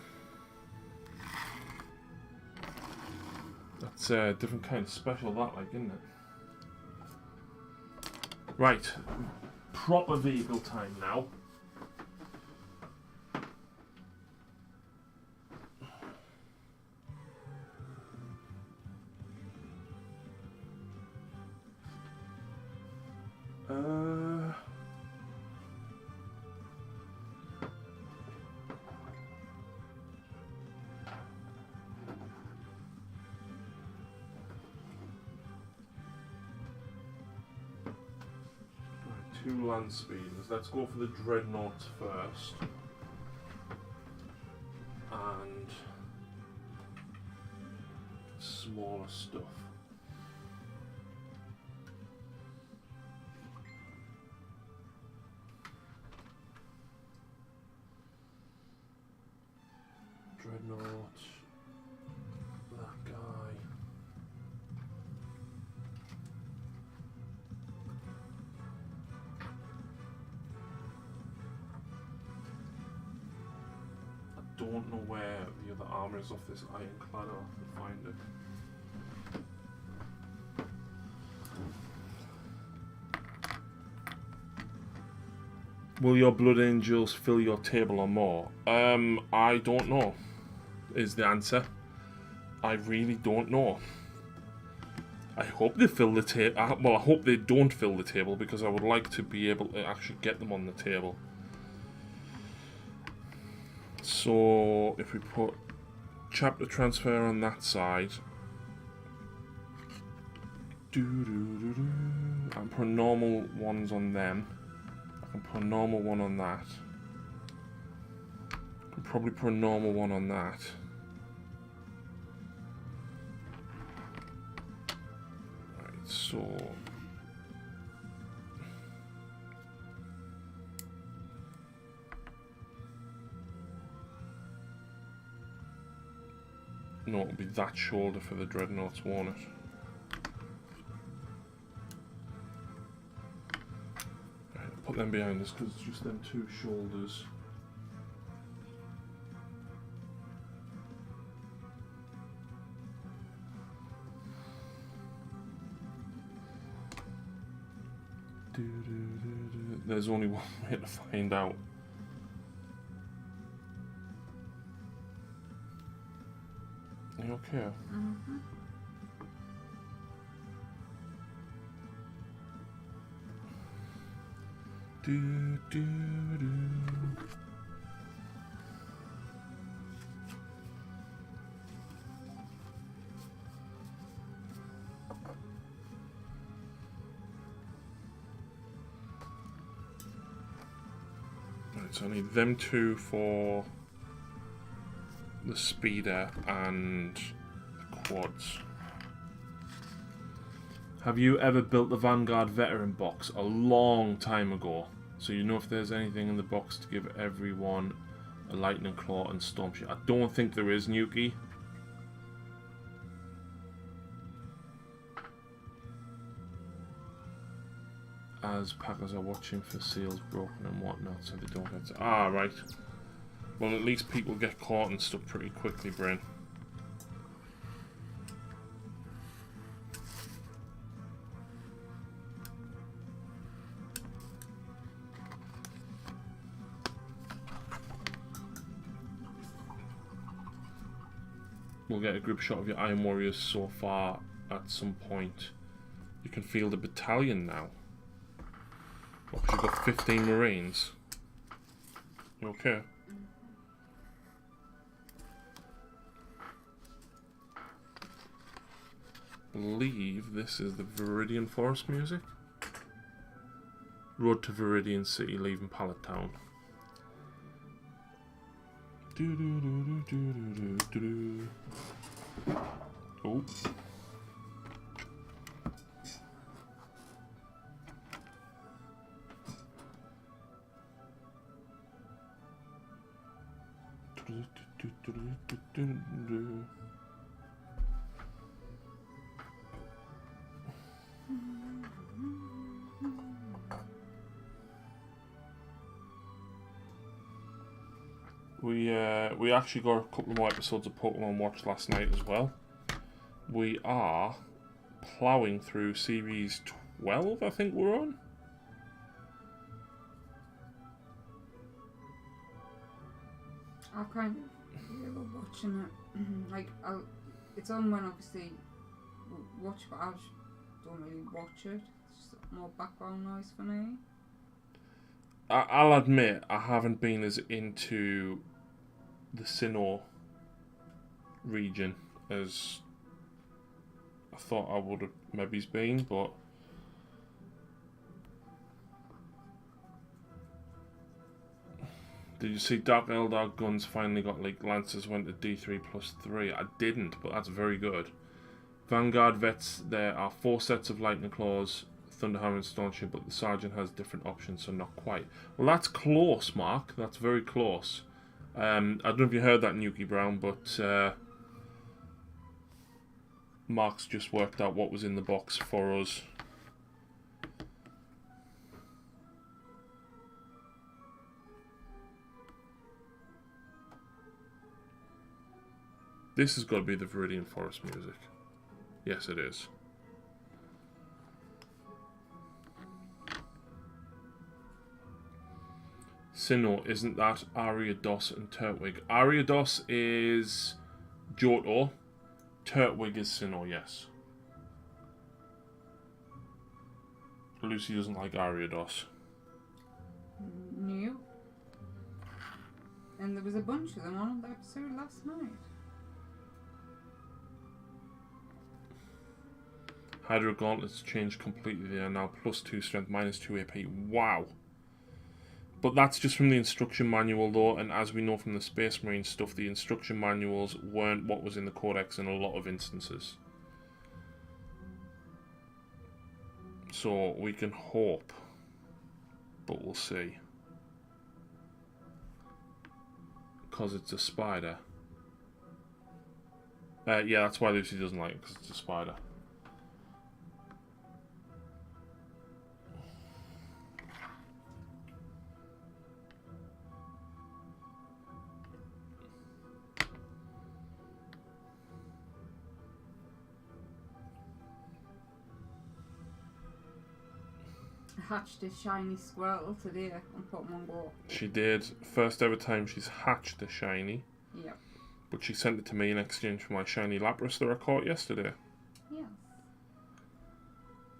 That's a different kind of special, that, like, isn't it? Right. Proper vehicle time now. Two land speeders. Let's go for the Dreadnoughts first. And smaller stuff. Dreadnought. That guy. Don't know where the other armour is off this ironclad. I'll have to find it. Will your blood angels fill your table or more? I don't know, is the answer. I really don't know. I hope they fill the table. Well, I hope they don't fill the table, because I would like to be able to actually get them on the table. So if we put chapter transfer on that side, and put normal ones on them. I can put a normal one on that. I can probably put a normal one on that. Right, so no, it'll be that shoulder for the Dreadnoughts, won't it? Right, I'll put them behind us because it's just them two shoulders. There's only one way to find out. Are you okay? Mm-hmm. Right, so I need them two for the speeder and the quads. Have you ever built the Vanguard Veteran box? A long time ago. So you know if there's anything in the box to give everyone a Lightning Claw and Storm Shield. I don't think there is, Nuki. As packers are watching for seals broken and whatnot, so they don't get to... Ah, right. Well, at least people get caught and stuff pretty quickly, Bryn. We'll get a group shot of your Iron Warriors so far at some point. You can field a battalion now. Well, 'cause you've got 15 Marines. You okay? I believe this is the Viridian Forest music. Road to Viridian City, leaving Pallet Town. Oh. We actually got a couple more episodes of Pokemon Watch last night as well. We are ploughing through series 12, I think we're on. I kind of watching it. Like, it's on when obviously watch, but I just don't really watch it. It's just more background noise for me. I'll admit I haven't been as into the Sinnoh region as I thought I would have maybe been, but did you see Dark Eldar guns finally got like Lancers went to D3+3? I didn't, but that's very good. Vanguard vets, there are 4 sets of Lightning Claws, Thunderhammer and Storm Shield, but the Sergeant has different options, so not quite. Well, that's close, Mark. That's very close. I don't know if you heard that, Nuki Brown, but Mark's just worked out what was in the box for us. This has got to be the Viridian Forest music. Yes, it is. Sinnoh, isn't that Ariados and Turtwig? Ariados is Johto. Turtwig is Sinnoh, yes. Lucy doesn't like Ariados. New. And there was a bunch of them on the episode last night. Hydro Gauntlets changed completely. They are now +2 strength, -2 AP. Wow. But that's just from the instruction manual though, and as we know from the Space Marine stuff, the instruction manuals weren't what was in the Codex in a lot of instances. So we can hope, but we'll see. Because it's a spider. Yeah, that's why Lucy doesn't like it, because it's a spider. Hatched a shiny squirrel today on Pokemon Go. She did. First ever time she's hatched a shiny. Yep. But she sent it to me in exchange for my shiny Lapras that I caught yesterday. Yes.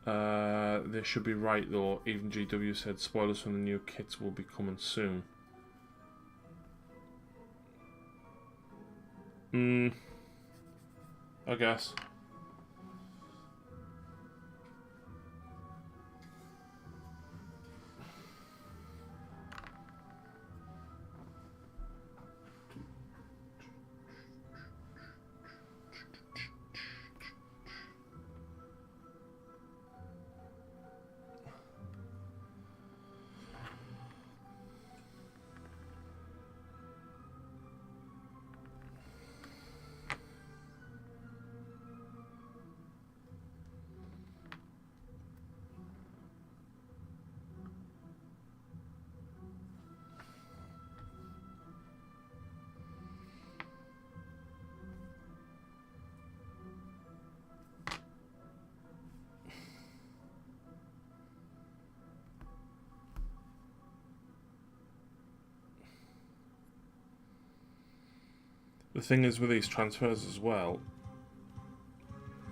They should be right though. Even GW said spoilers from the new kits will be coming soon. I guess. The thing is with these transfers as well,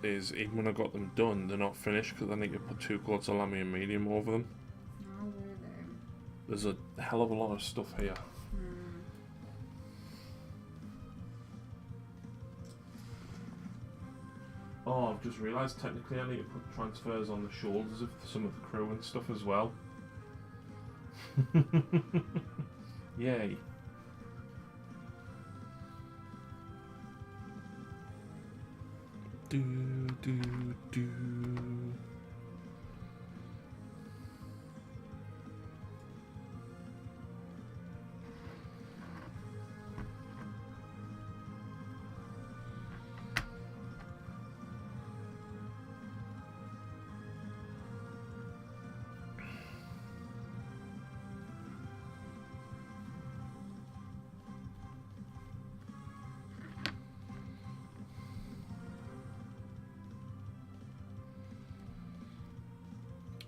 is even when I got them done, they're not finished because I need to put 2 coats of lammy and medium over them. Oh, really? There's a hell of a lot of stuff here. Oh, I've just realised technically I need to put transfers on the shoulders of some of the crew and stuff as well. Yay. Do, do, do.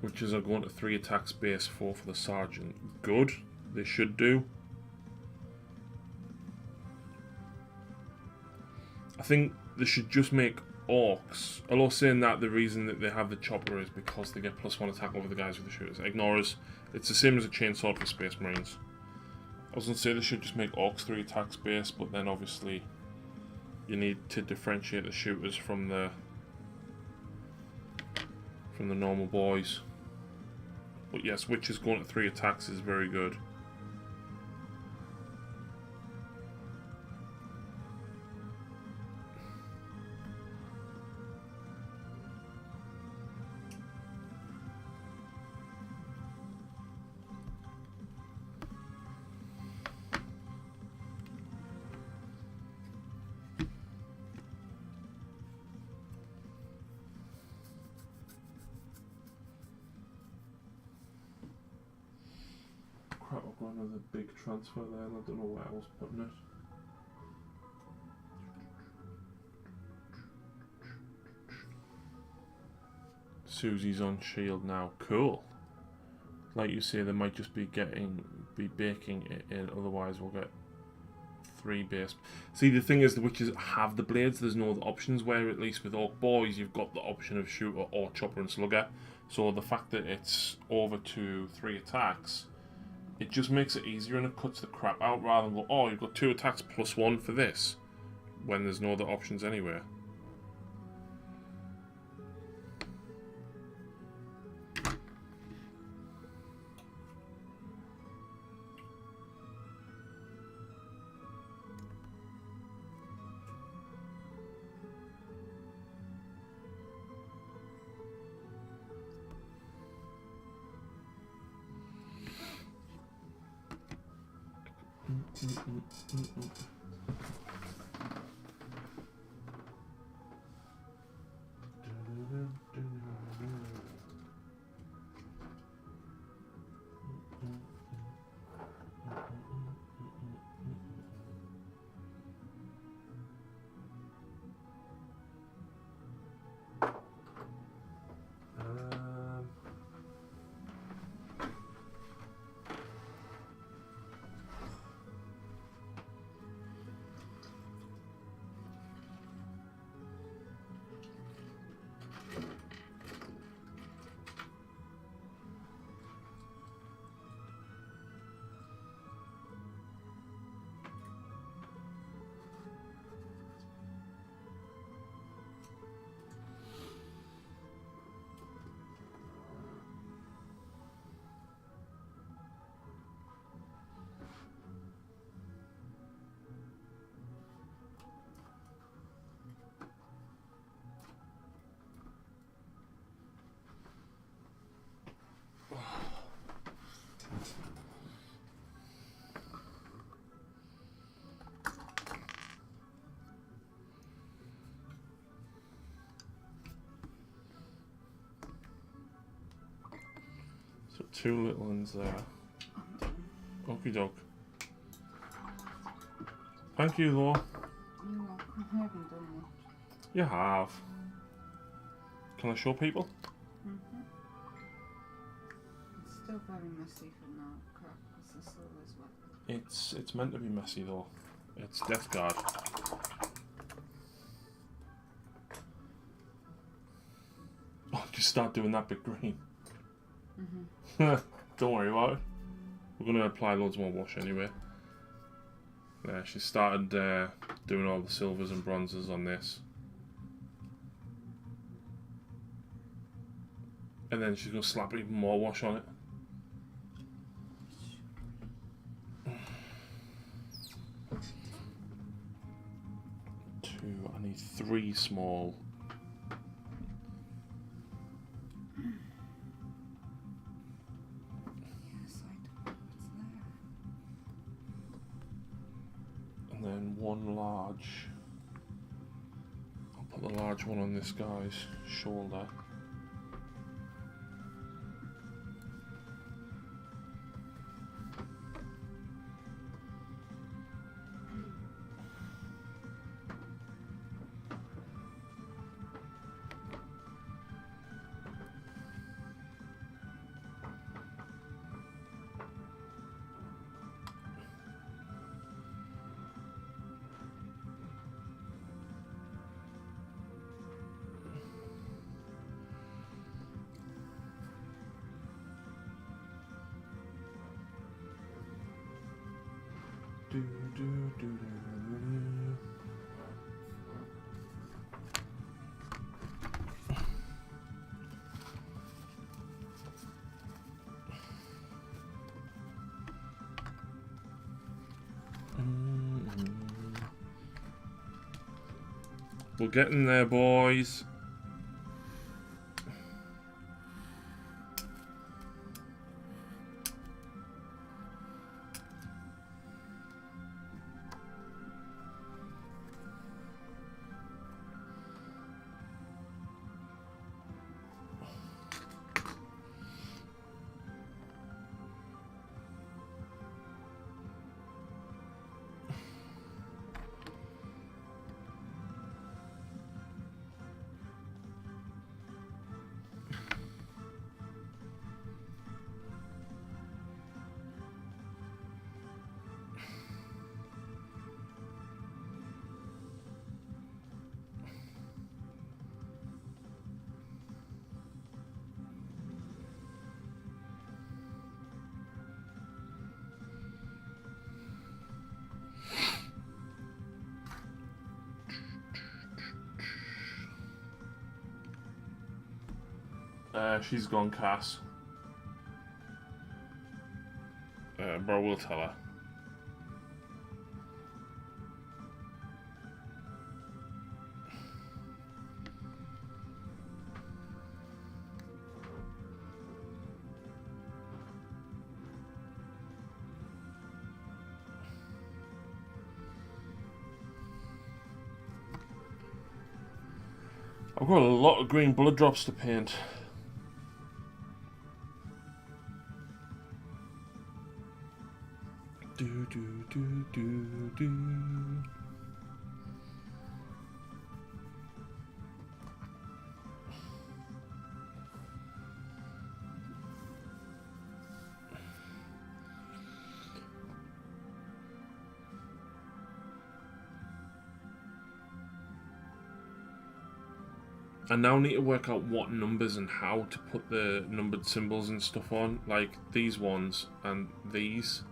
Witches are going to 3 attacks base 4 for the sergeant. Good. They should do. I think they should just make orcs. Although saying that, the reason that they have the chopper is because they get +1 attack over the guys with the shooters. Ignore us. It's the same as a chainsword for Space Marines. I was going to say they should just make orcs 3 attacks base, but then obviously you need to differentiate the shooters from the normal boys. But yes, witches going to 3 attacks is very good. Crap, I've got another big transfer there and I don't know where I was putting it. Susie's on shield now. Cool. Like you say, they might just be baking it in, otherwise we'll get 3 base. See, the thing is, the witches have the blades, there's no other options, where at least with orc boys you've got the option of shooter or chopper and slugger. So the fact that it's over to 3 attacks, it just makes it easier and it cuts the crap out rather than go, oh, you've got 2 attacks +1 for this, when there's no other options anywhere. So 2 little ones there. Okie doke. Thank you, though. You're welcome. I haven't done much. You have. Can I show people? It's still very messy for now, crap, because the still is wet. It's meant to be messy though. It's Death Guard. Oh, just start doing that bit green. Don't worry about it. We're going to apply loads more wash anyway. There, she started doing all the silvers and bronzes on this. And then she's going to slap even more wash on it. Two, I need 3 small. And then 1 large. I'll put the large one on this guy's shoulder. We're getting there, boys. She's gone, Cass. Bro, we'll tell her. I've got a lot of green blood drops to paint. Do. I now need to work out what numbers and how to put the numbered symbols and stuff on, like these ones and these.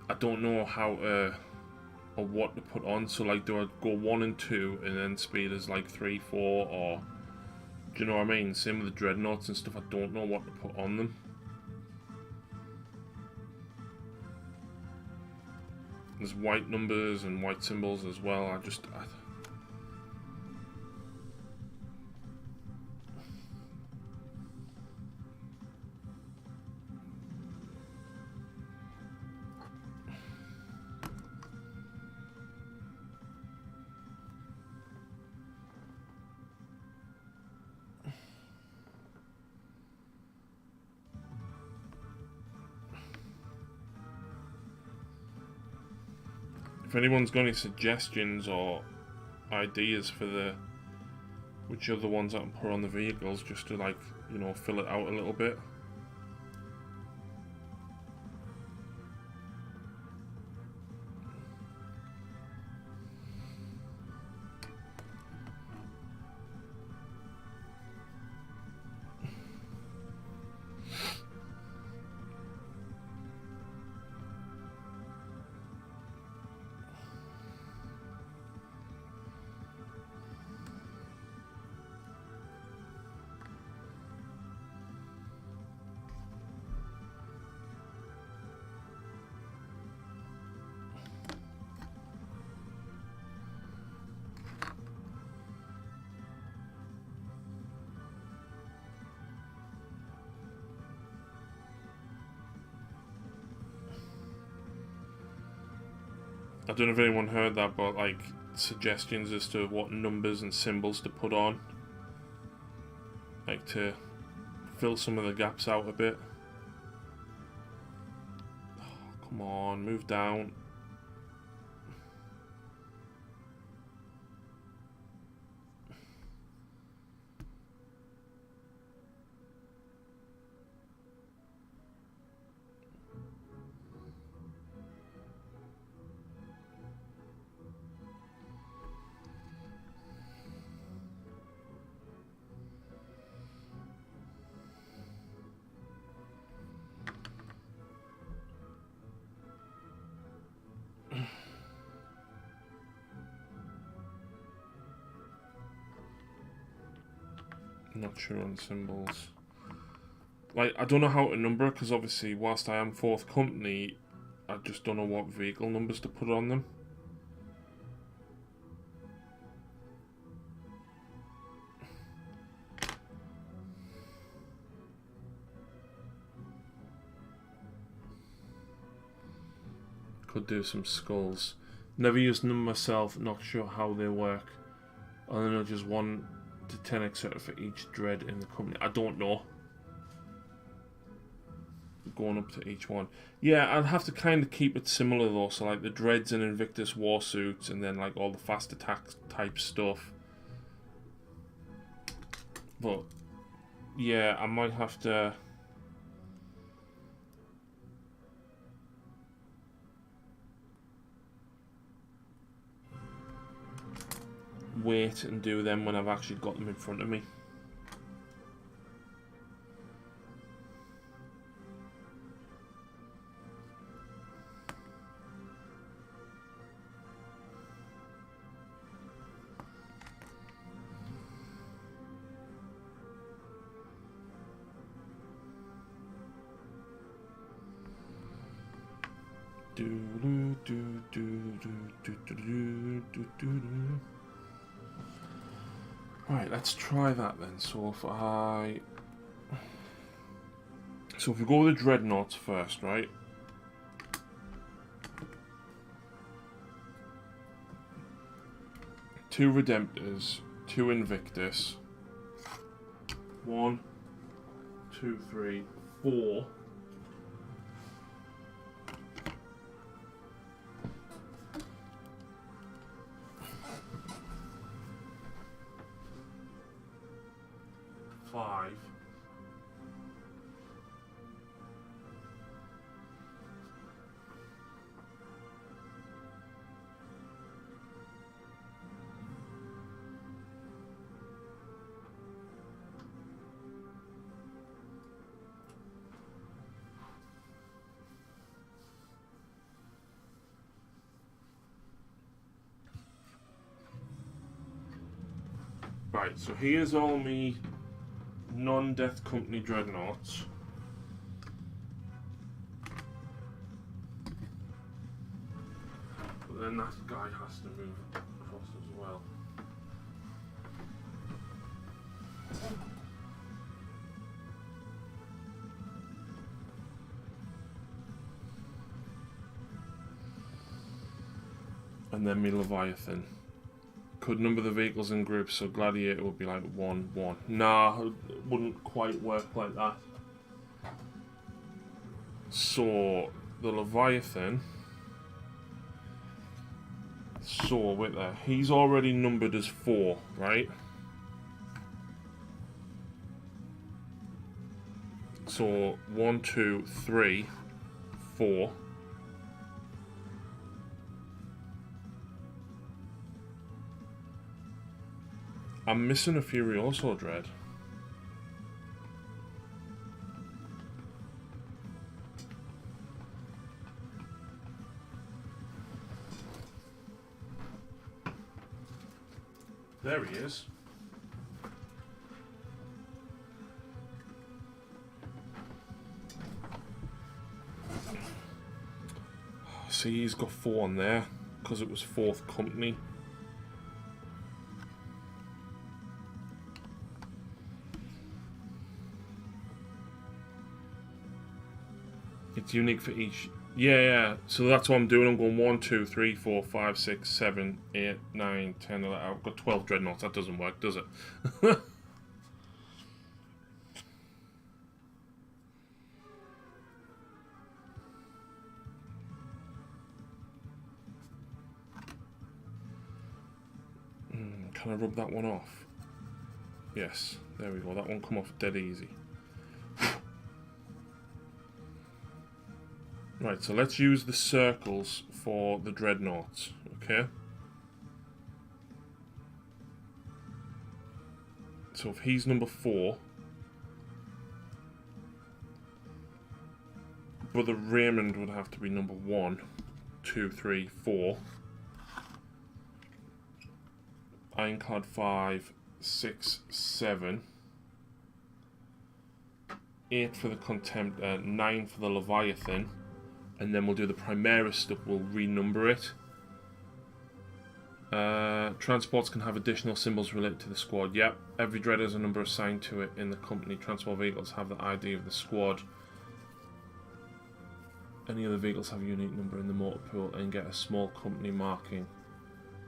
I don't know how to or what to put on, so like do I go 1 and 2 and then speed is like 3, 4, or do you know what I mean? Same with the dreadnoughts and stuff, I don't know what to put on them. There's white numbers and white symbols as well. I If anyone's got any suggestions or ideas for which other ones I can put on the vehicles, just to, like, you know, fill it out a little bit. I don't know if anyone heard that, but like suggestions as to what numbers and symbols to put on, like to fill some of the gaps out a bit. Oh, come on, move down. Not sure on symbols. Like, I don't know how to number it, because obviously, whilst I am fourth company, I just don't know what vehicle numbers to put on them. Could do some skulls. Never used them myself, not sure how they work. I don't know, just 1 to 10 etc. for each dread in the company. I don't know. Going up to each one. Yeah, I'd have to kind of keep it similar though. So like the dreads and Invictus war suits, and then like all the fast attack type stuff. But yeah, I might have to. Wait and do them when I've actually got them in front of me. Right, let's try that then. So if we go with the dreadnoughts first, right? Two Redemptors, 2 Invictus. 1, 2, 3, 4. Five. Right, so here's all me non-Death Company dreadnoughts. But then that guy has to move across as well. And then me Leviathan. Could number the vehicles in groups, so Gladiator would be like 1, 1. Nah, it wouldn't quite work like that. So, the Leviathan. So, wait there. He's already numbered as 4, right? So, 1, 2, 3, 4. I'm missing a Furioso Dread. There he is. See, he's got 4 on there because it was 4th company. It's unique for each Yeah. So that's what I'm doing. I'm going 1, 2, 3, 4, 5, 6, 7, 8, 9, 10, 11. I've got 12 dreadnoughts. That doesn't work, does it? Can I rub that one off? Yes. There we go. That one come off dead easy. Right, so let's use the circles for the dreadnoughts, okay? So if he's number 4, Brother Raymond would have to be number 1, 2, 3, 4. Ironclad 5, 6, 7. 8 for the Contemptor, 9 for the Leviathan. And then we'll do the Primaris stuff, we'll renumber it. Transports can have additional symbols related to the squad. Yep, every dread has a number assigned to it in the company. Transport vehicles have the ID of the squad. Any other vehicles have a unique number in the motor pool and get a small company marking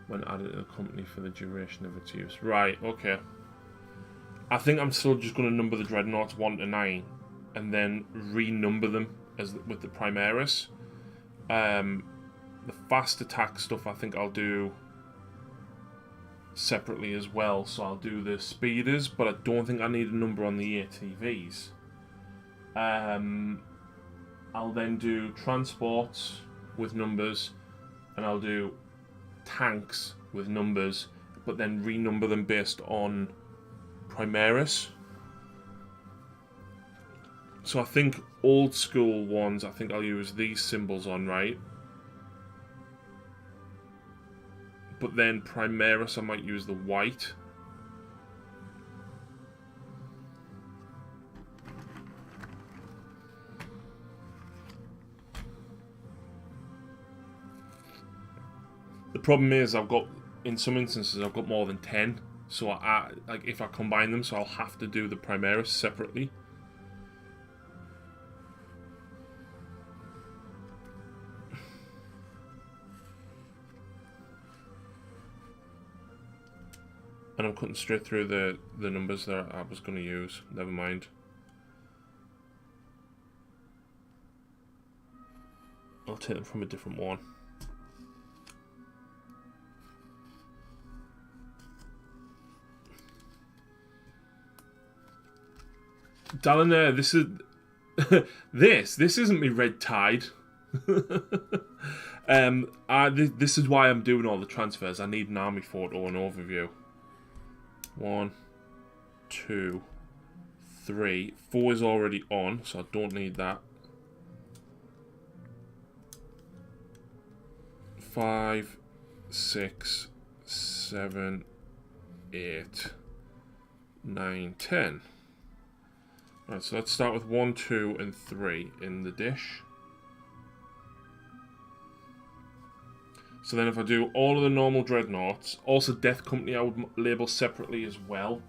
when added to the company for the duration of its use. Right, okay. I think I'm still just going to number the dreadnoughts 1 to 9 and then renumber them as with the Primaris. The fast attack stuff I think I'll do separately as well. So I'll do the speeders, but I don't think I need a number on the ATVs. I'll then do transports with numbers, and I'll do tanks with numbers, but then renumber them based on Primaris. So I think old school ones, I think I'll use these symbols on, right? But then Primaris, I might use the white. The problem is in some instances I've got more than 10. So like if I combine them, so I'll have to do the Primaris separately. And I'm cutting straight through the numbers that I was going to use. Never mind. I'll take them from a different one. Dallin, this is this isn't me red tide. This is why I'm doing all the transfers. I need an army photo and overview. 1, 2, 3, 4 is already on, so I don't need that. 5, 6, 7, 8, 9, 10. Right, so let's start with 1, 2, and 3 in the dish. So then if I do all of the normal dreadnoughts, also Death Company I would label separately as well.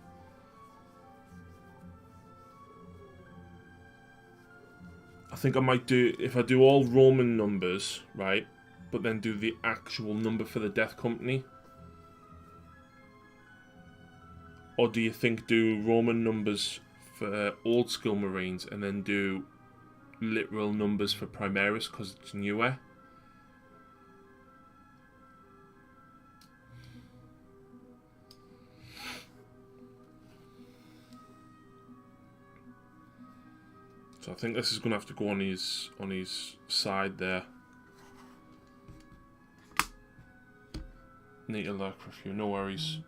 I think I might do, if I do all Roman numbers, right, but then do the actual number for the Death Company. Or do you think do Roman numbers for old school Marines and then do literal numbers for Primaris because it's newer? So I think this is going to have to go on his side there. Need to lurk for a few, no worries.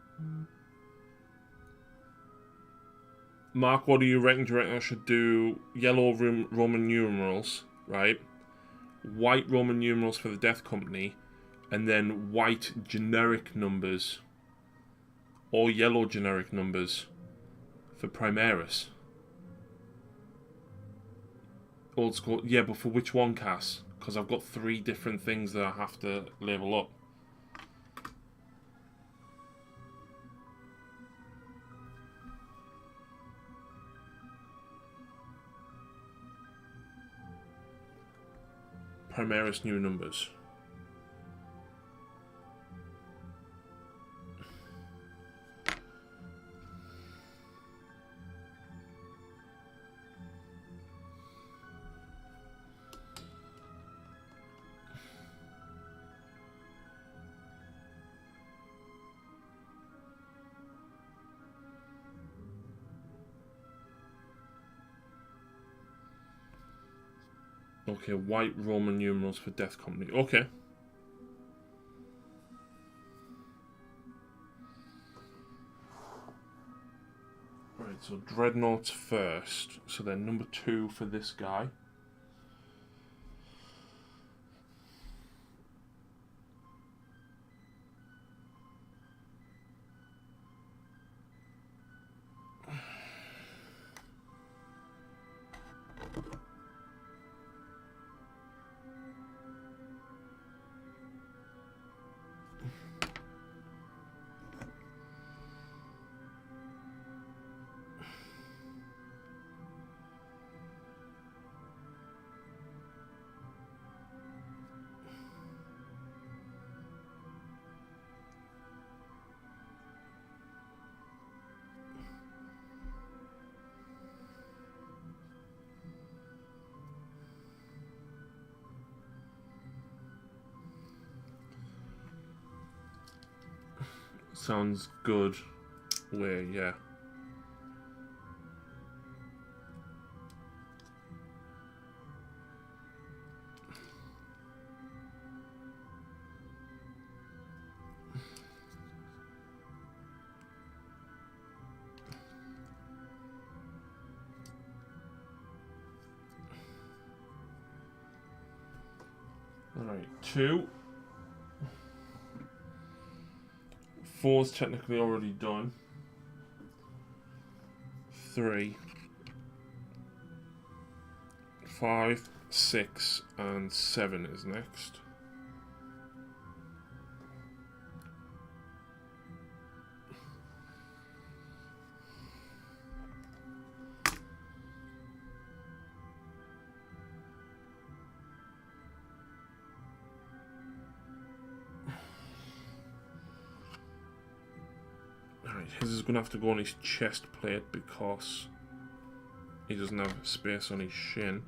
Mark, what do you reckon? Do you reckon I should do yellow Roman numerals, right? White Roman numerals for the Death Company, and then white generic numbers, or yellow generic numbers for Primaris? Old school, yeah, but for which one, Cass? Because I've got 3 different things that I have to label up. Primaris new numbers. Okay, white Roman numerals for Death Company. Okay. Right, so Dreadnoughts first. So then number 2 for this guy. Sounds good. Where, yeah. Alright, 2. 4's technically already done. 3. 5, 6, and 7 is next. His is going to have to go on his chest plate because he doesn't have space on his shin.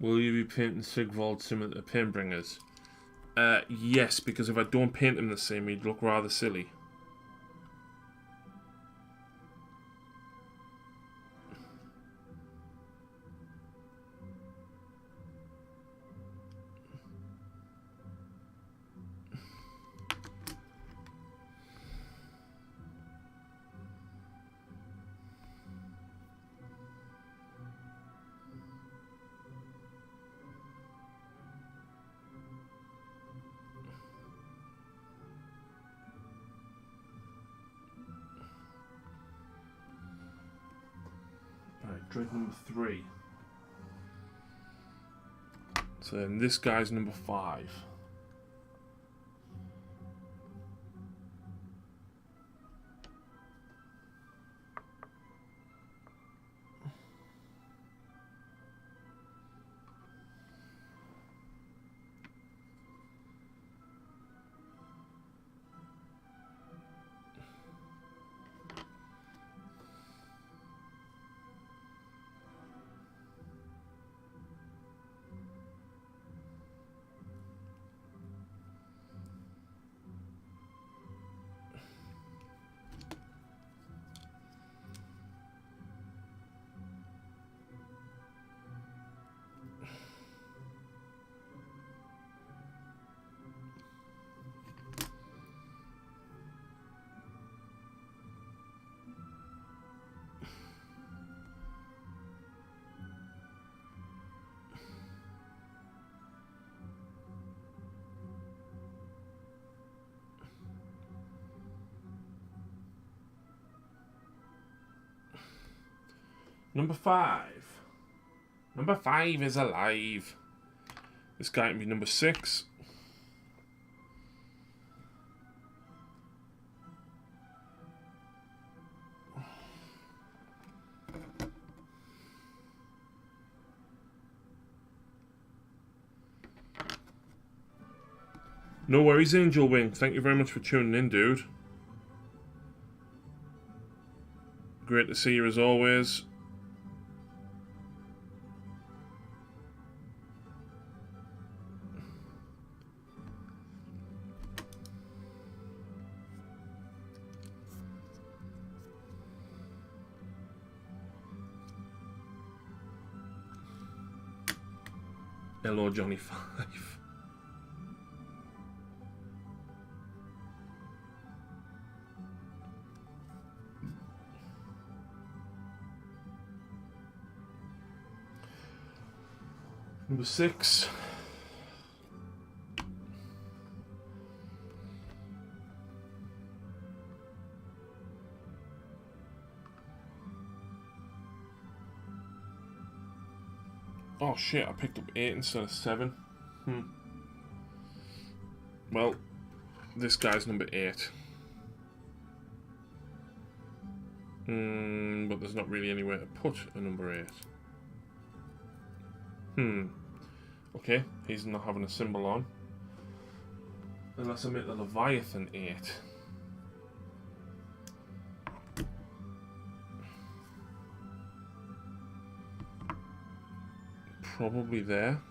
Will you be painting Sigvald similar to Painbringers? Yes, because if I don't paint him the same, he'd look rather silly. Dread number 3. So then this guy's number 5. Number 5. Number 5 is alive. This guy can be number 6. No worries, Angel Wing. Thank you very much for tuning in, dude. Great to see you as always. Hello, Johnny 5. Number 6. Oh shit, I picked up 8 instead of 7. Well, this guy's number 8. But there's not really anywhere to put a number 8. Okay, he's not having a symbol on. Unless I make the Leviathan 8. Probably there.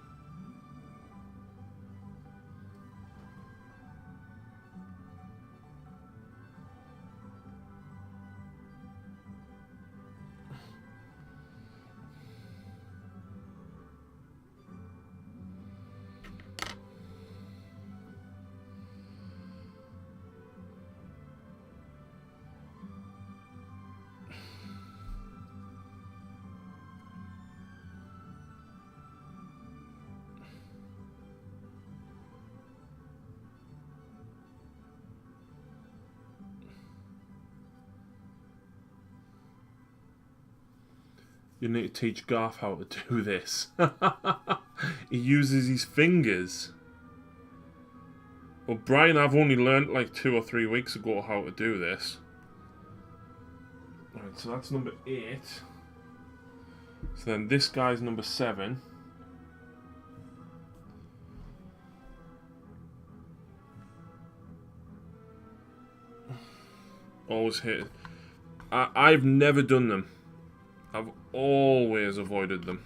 You need to teach Garth how to do this. He uses his fingers. Well, Brian, I've only learnt like 2 or 3 weeks ago how to do this. Right, so that's number 8. So then this guy's number 7. Always hit. I've never done them. I've always avoided them.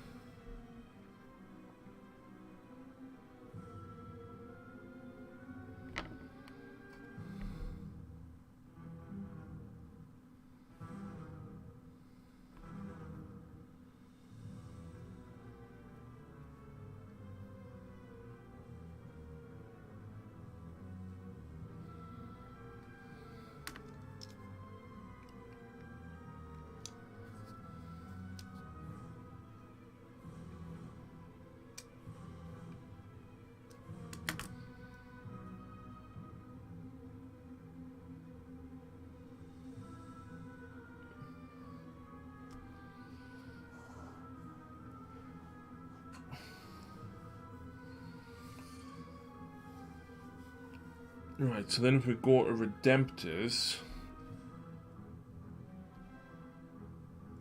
Right, so then if we go to Redemptors,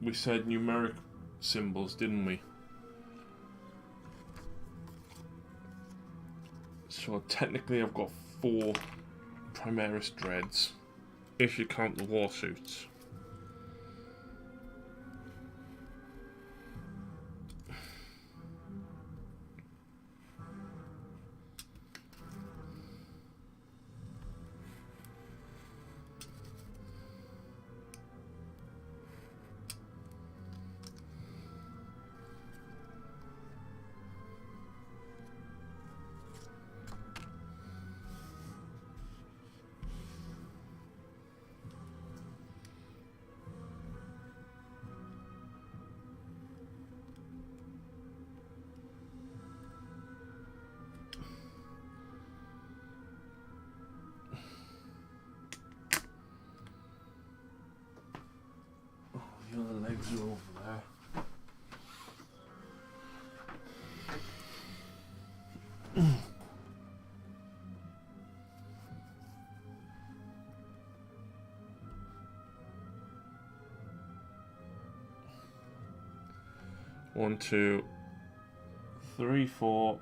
we said numeric symbols, didn't we? So technically I've got 4 Primaris Dreads, if you count the Warsuits. The other legs are over there. 1, 2, 3, 4.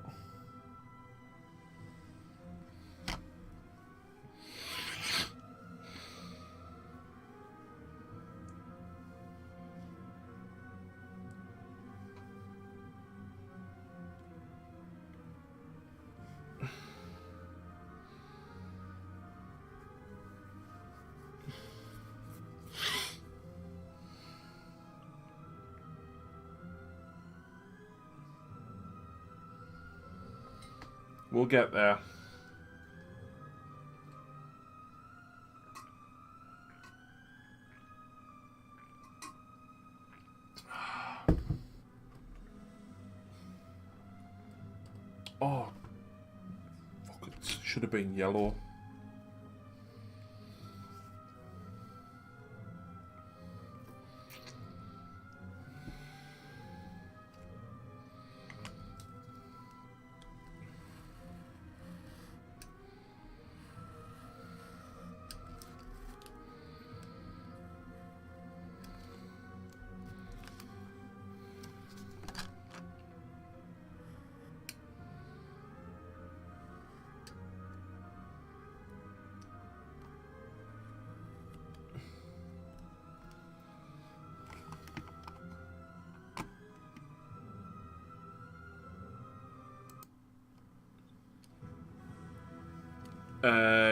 We'll get there. Oh, fuck, it should have been yellow.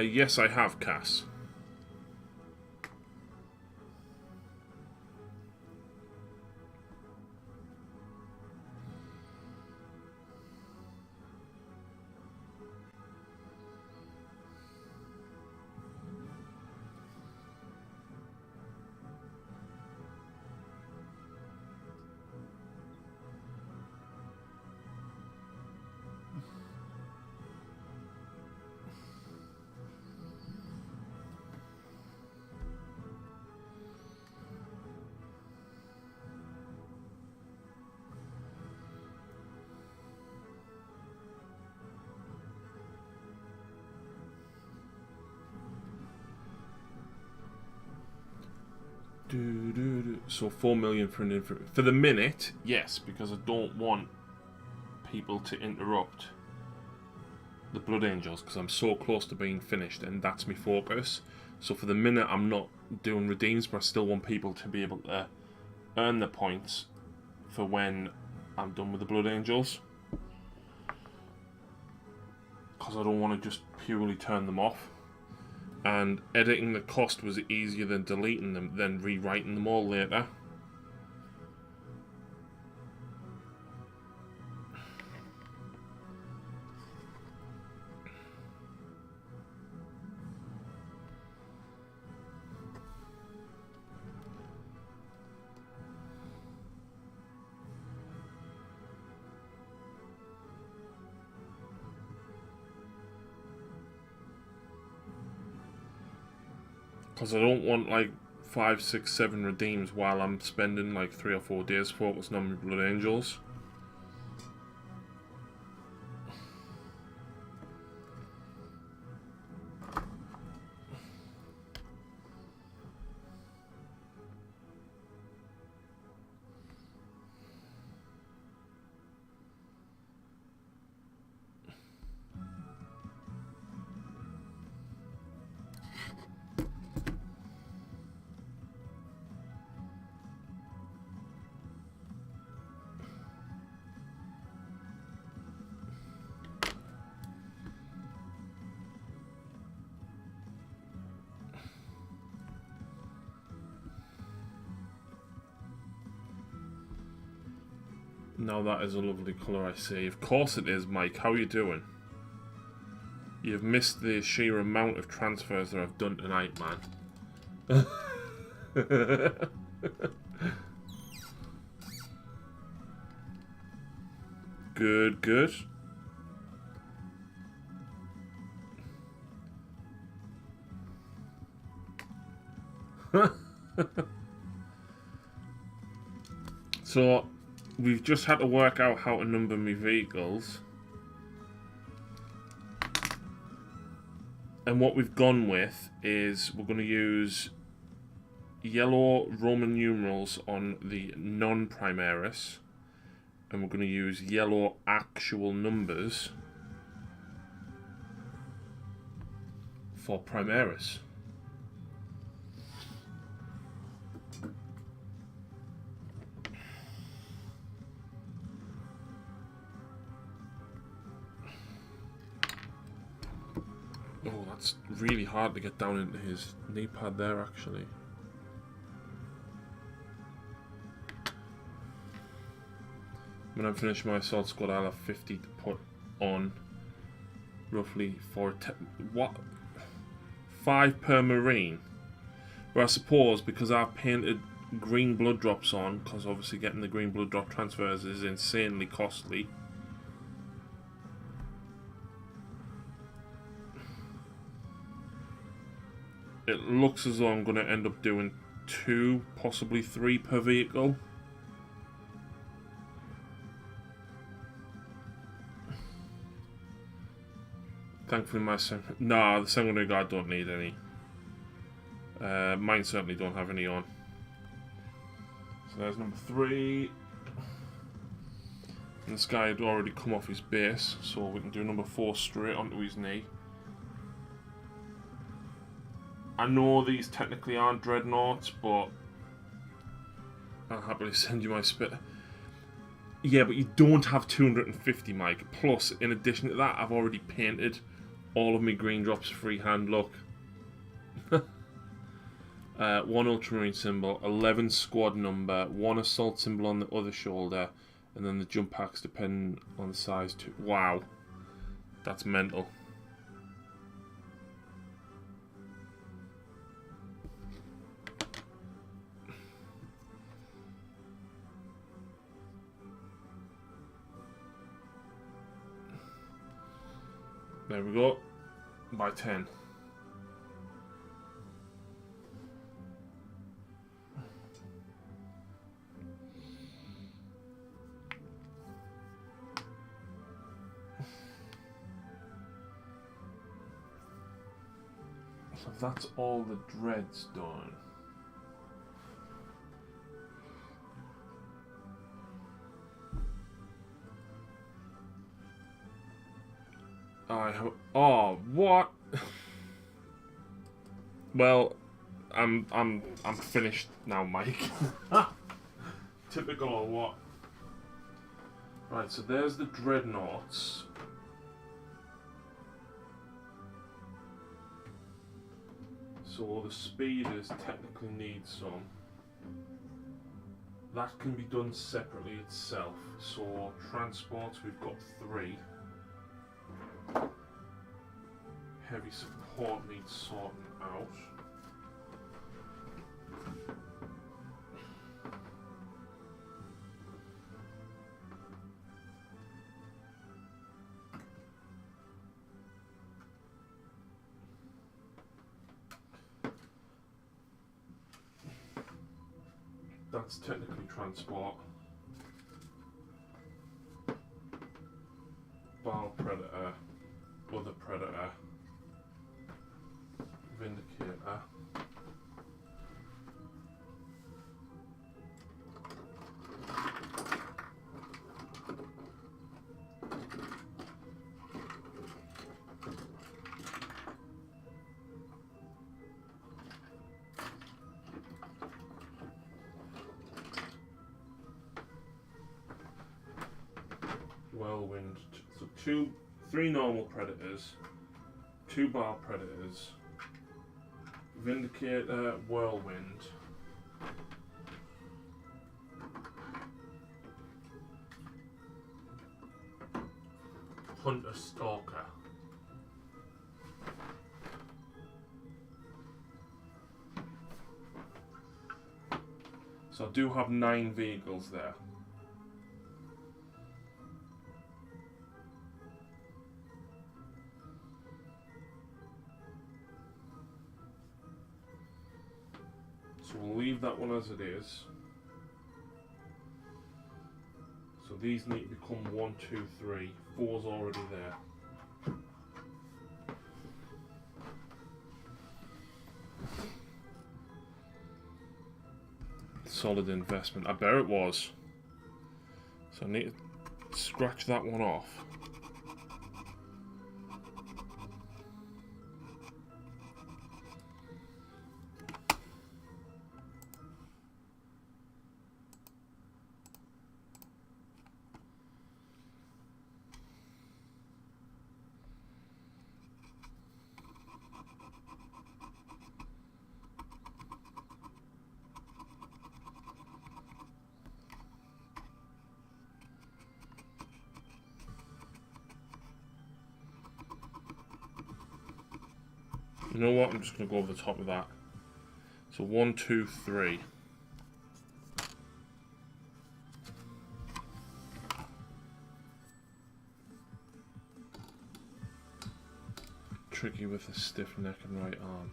Yes, I have, Cass. So 4 million for an infant. For the minute, yes, because I don't want people to interrupt the Blood Angels because I'm so close to being finished and that's my focus. So for the minute, I'm not doing redeems, but I still want people to be able to earn the points for when I'm done with the Blood Angels. Because I don't want to just purely turn them off. And editing the cost was easier than deleting them, than rewriting them all later. Because I don't want like 5, 6, 7 redeems while I'm spending like 3 or 4 days focusing on my Blood Angels. Now that is a lovely colour, I see. Of course it is, Mike. How are you doing? You've missed the sheer amount of transfers that I've done tonight, man. Good, good. So, we've just had to work out how to number my vehicles. And what we've gone with is we're going to use yellow Roman numerals on the non-Primaris. And we're going to use yellow actual numbers for Primaris. Oh, that's really hard to get down into his knee pad there, actually. When I'm finished my assault squad, I'll have 50 to put on roughly for what 5 per marine. But I suppose because I've painted green blood drops on, because obviously getting the green blood drop transfers is insanely costly. It looks as though I'm going to end up doing 2, possibly 3 per vehicle. Thankfully my the sanguinary guard don't need any. Mine certainly don't have any on. So there's number 3. And this guy had already come off his base, so we can do number 4 straight onto his knee. I know these technically aren't dreadnoughts, but I'll happily send you my spit. Yeah, but you don't have 250, Mike. Plus, in addition to that, I've already painted all of my green drops freehand, look. 1 ultramarine symbol, 11 squad number, 1 assault symbol on the other shoulder, and then the jump packs depending on the size too. Wow. That's mental. There we go. By 10. So that's all the dreads done. Oh, what? Well, I'm finished now, Mike. Typical or what? Right, so there's the dreadnoughts. So the speeders technically need some. That can be done separately itself. So transports, we've got 3. Heavy support needs sorting out. That's technically transport. Bile Predator, other Predator, Vindicator. Whirlwind. So 3 normal Predators, 2 Bile Predators, Vindicator, Whirlwind, Hunter, Stalker. So I do have 9 vehicles there. So we'll leave that one as it is. So these need to become 1, 2, 3. 4's already there. Solid investment. I bet it was. So I need to scratch that one off. You know what? I'm just going to go over the top of that. So 1, 2, 3. Tricky with a stiff neck and right arm.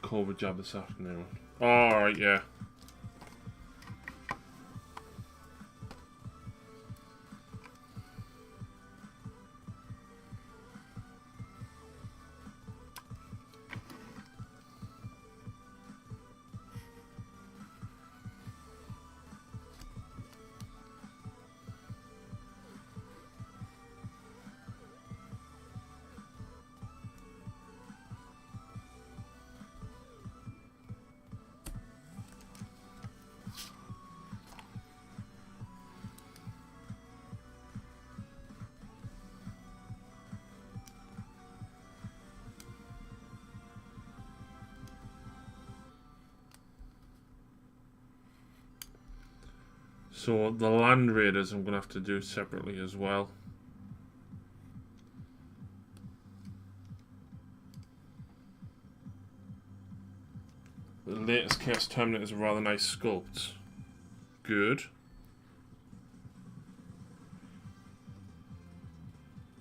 Cobra jab this afternoon. Alright, yeah. So the Land Raiders I'm going to have to do separately as well. The latest Chaos Terminators are rather nice sculpts. Good.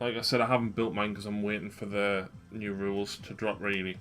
Like I said, I haven't built mine because I'm waiting for the new rules to drop, really.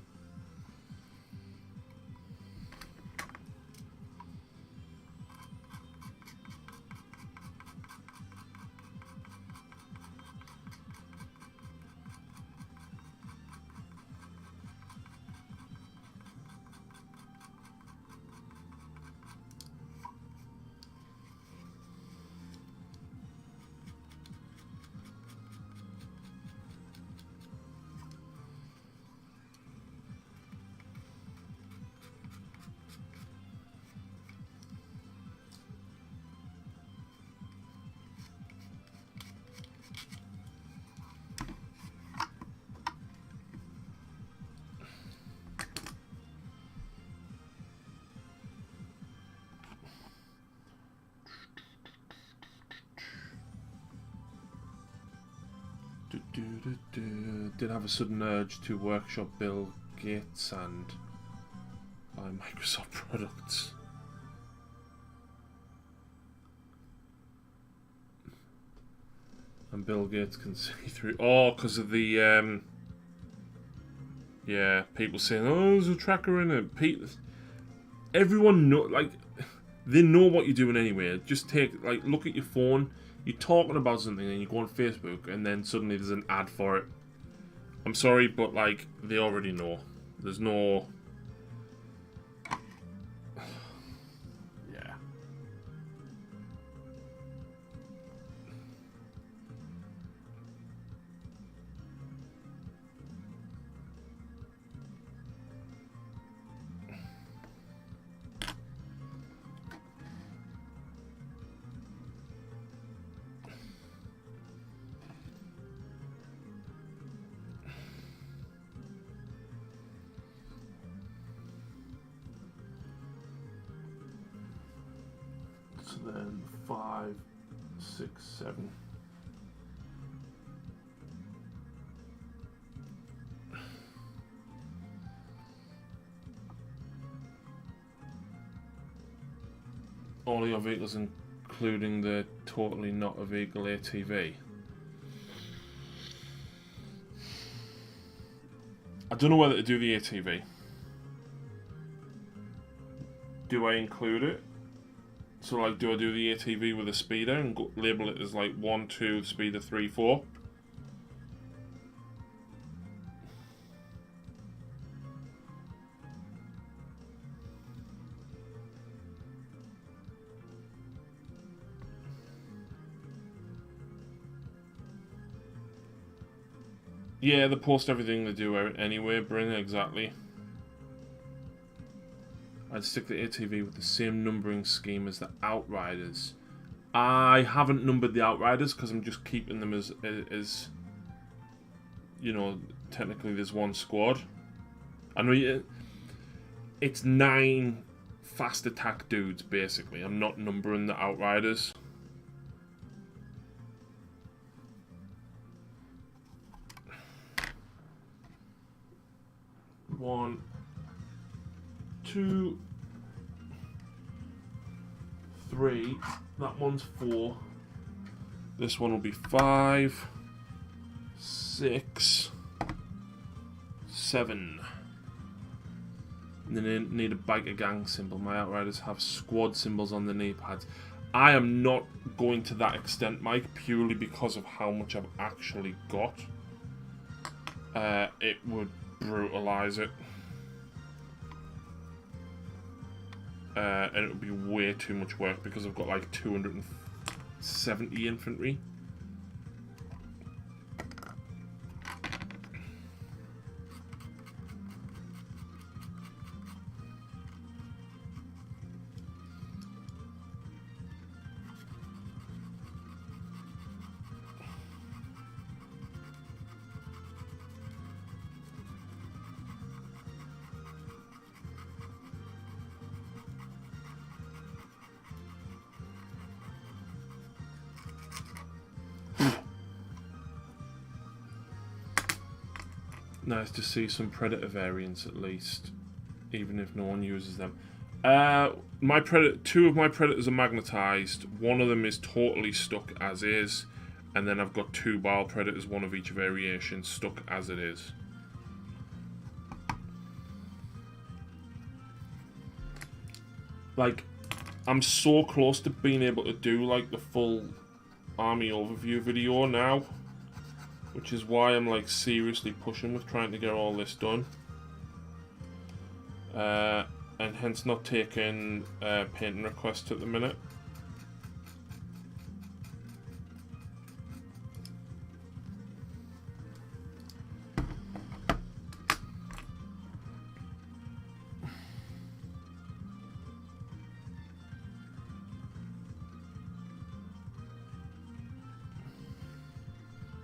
Did have a sudden urge to workshop Bill Gates and buy Microsoft products. And Bill Gates can see through. Oh, because of the yeah, people saying, "Oh, there's a tracker in it." Everyone know, like, they know what you're doing anyway. Just look at your phone. You're talking about something and you go on Facebook and then suddenly there's an ad for it. I'm sorry, but like, they already know. There's no... yeah. So then 5, 6, 7. All your vehicles, including the totally not a vehicle ATV. I don't know whether to do the ATV. Do I include it? So, like, do I do the ATV with a speeder and label it as like 1, 2, speeder 3, 4? Yeah, they post everything they do anyway, Bryn, exactly. I'd stick the ATV with the same numbering scheme as the Outriders. I haven't numbered the Outriders because I'm just keeping them as, you know, technically there's one squad. I know it's 9 fast attack dudes, basically. I'm not numbering the Outriders. 1, 2, 3. That one's 4. This one will be 5, 6, 7. And then they need a biker gang symbol. My Outriders have squad symbols on the knee pads. I am not going to that extent, Mike, purely because of how much I've actually got. It would brutalise it. And it would be way too much work because I've got like 270 infantry. Nice to see some Predator variants at least, even if no one uses them. My Predator, 2 of my Predators are magnetised. One of them is totally stuck as is, and then I've got 2 Bile Predators, one of each variation, stuck as it is. Like, I'm so close to being able to do like the full army overview video now, which is why I'm like seriously pushing with trying to get all this done, and hence not taking painting requests at the minute.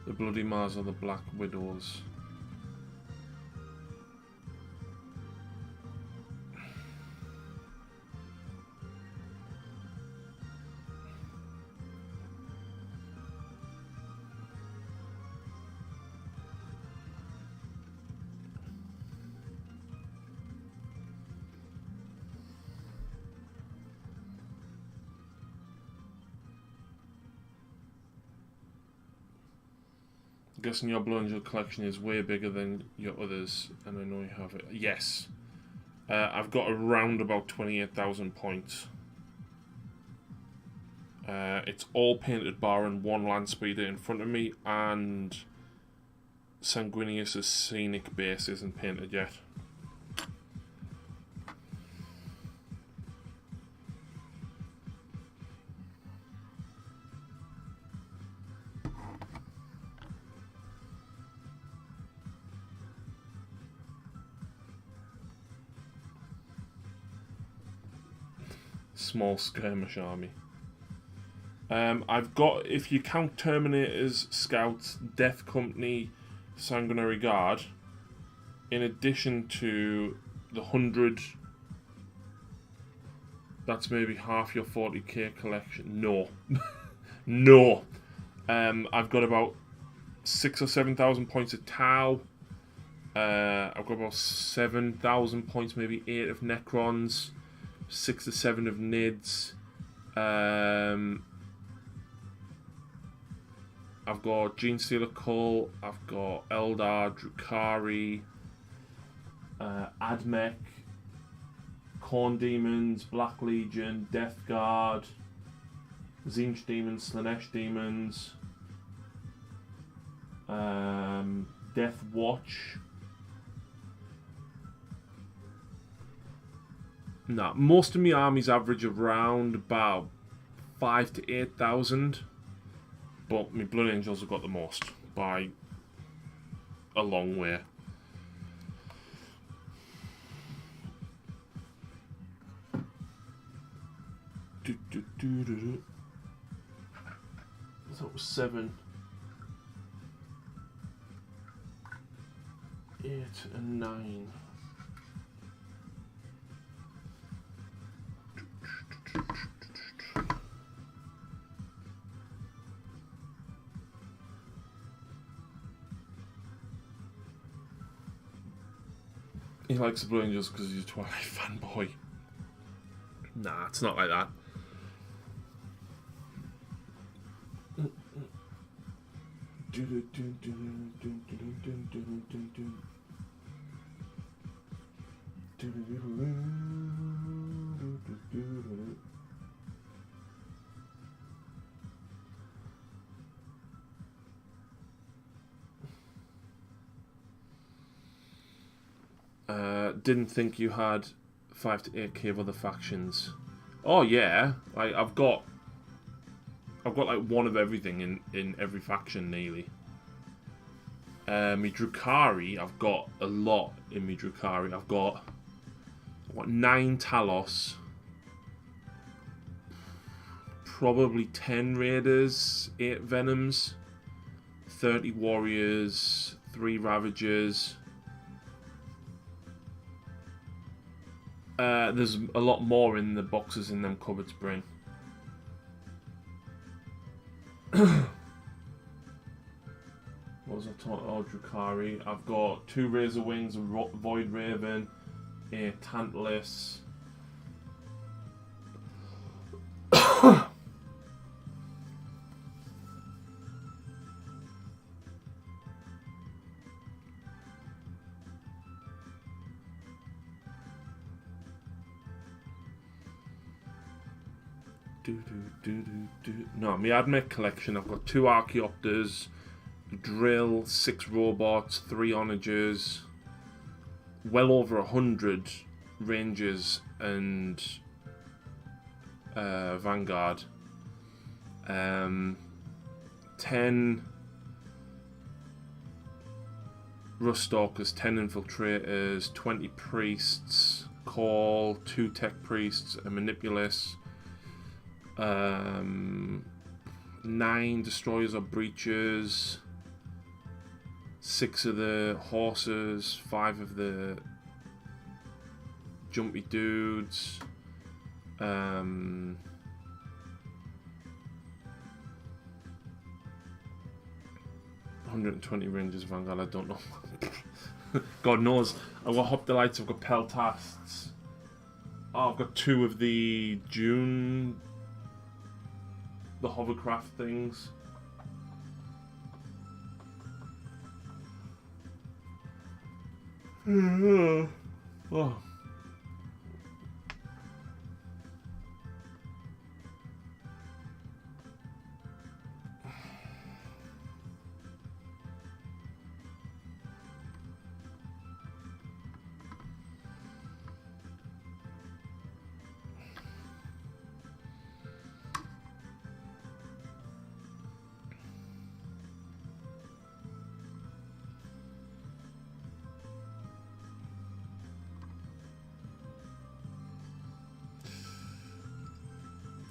The Bloody Mars are the Black Widows. I'm guessing your Blue Angel collection is way bigger than your others, and I know you have it. Yes. I've got around about 28,000 points. It's all painted barring 1 land speeder in front of me, and Sanguinius' scenic base isn't painted yet. Small skirmish army. I've got, if you count Terminators, Scouts, Death Company, Sanguinary Guard, in addition to the 100, that's maybe half your 40k collection. No. No. I've got about 6,000 or 7,000 points of Tau. I've got about 7,000 points, maybe 8 of Necrons, 6 or 7 of Nids. I've got Genestealer Cull, I've got Eldar, Drukhari, Admech, Khorne Demons, Black Legion, Death Guard, Tzeentch Demons, Slanesh Demons, Death Watch. Nah, most of my armies average around about 5,000 to 8,000, but my Blood Angels have got the most by a long way. That was 7, 8, and 9. He likes the Blue Angels because he's a Twilight fanboy. Nah, it's not like that. Didn't think you had 5 to 8k of other factions. Oh yeah, I've got like one of everything in every faction nearly. My Drukhari, I've got a lot in my Drukhari. I've got 9 Talos, probably 10 Raiders, 8 Venoms, 30 Warriors, 3 Ravagers. There's a lot more in the boxes in them cupboards, Bryn. What was I talking about? Oh, Drukhari. I've got 2 Razor Wings, a Void Raven, a Tantalus. No, my Admech collection, I've got 2 Archaeopters, Drill, 6 Robots, 3 Onagers, well over 100 Rangers and Vanguard, 10 Ruststalkers, 10 Infiltrators, 20 Priests, Call, 2 Tech Priests, a Manipulus, 9 Destroyers or Breachers, 6 of the Horses, 5 of the Jumpy Dudes, 120 Rangers Vanguard, I don't know. God knows. I've got Hoplites, I've got Peltasts. Oh, I've got 2 of the June, the hovercraft things. Oh.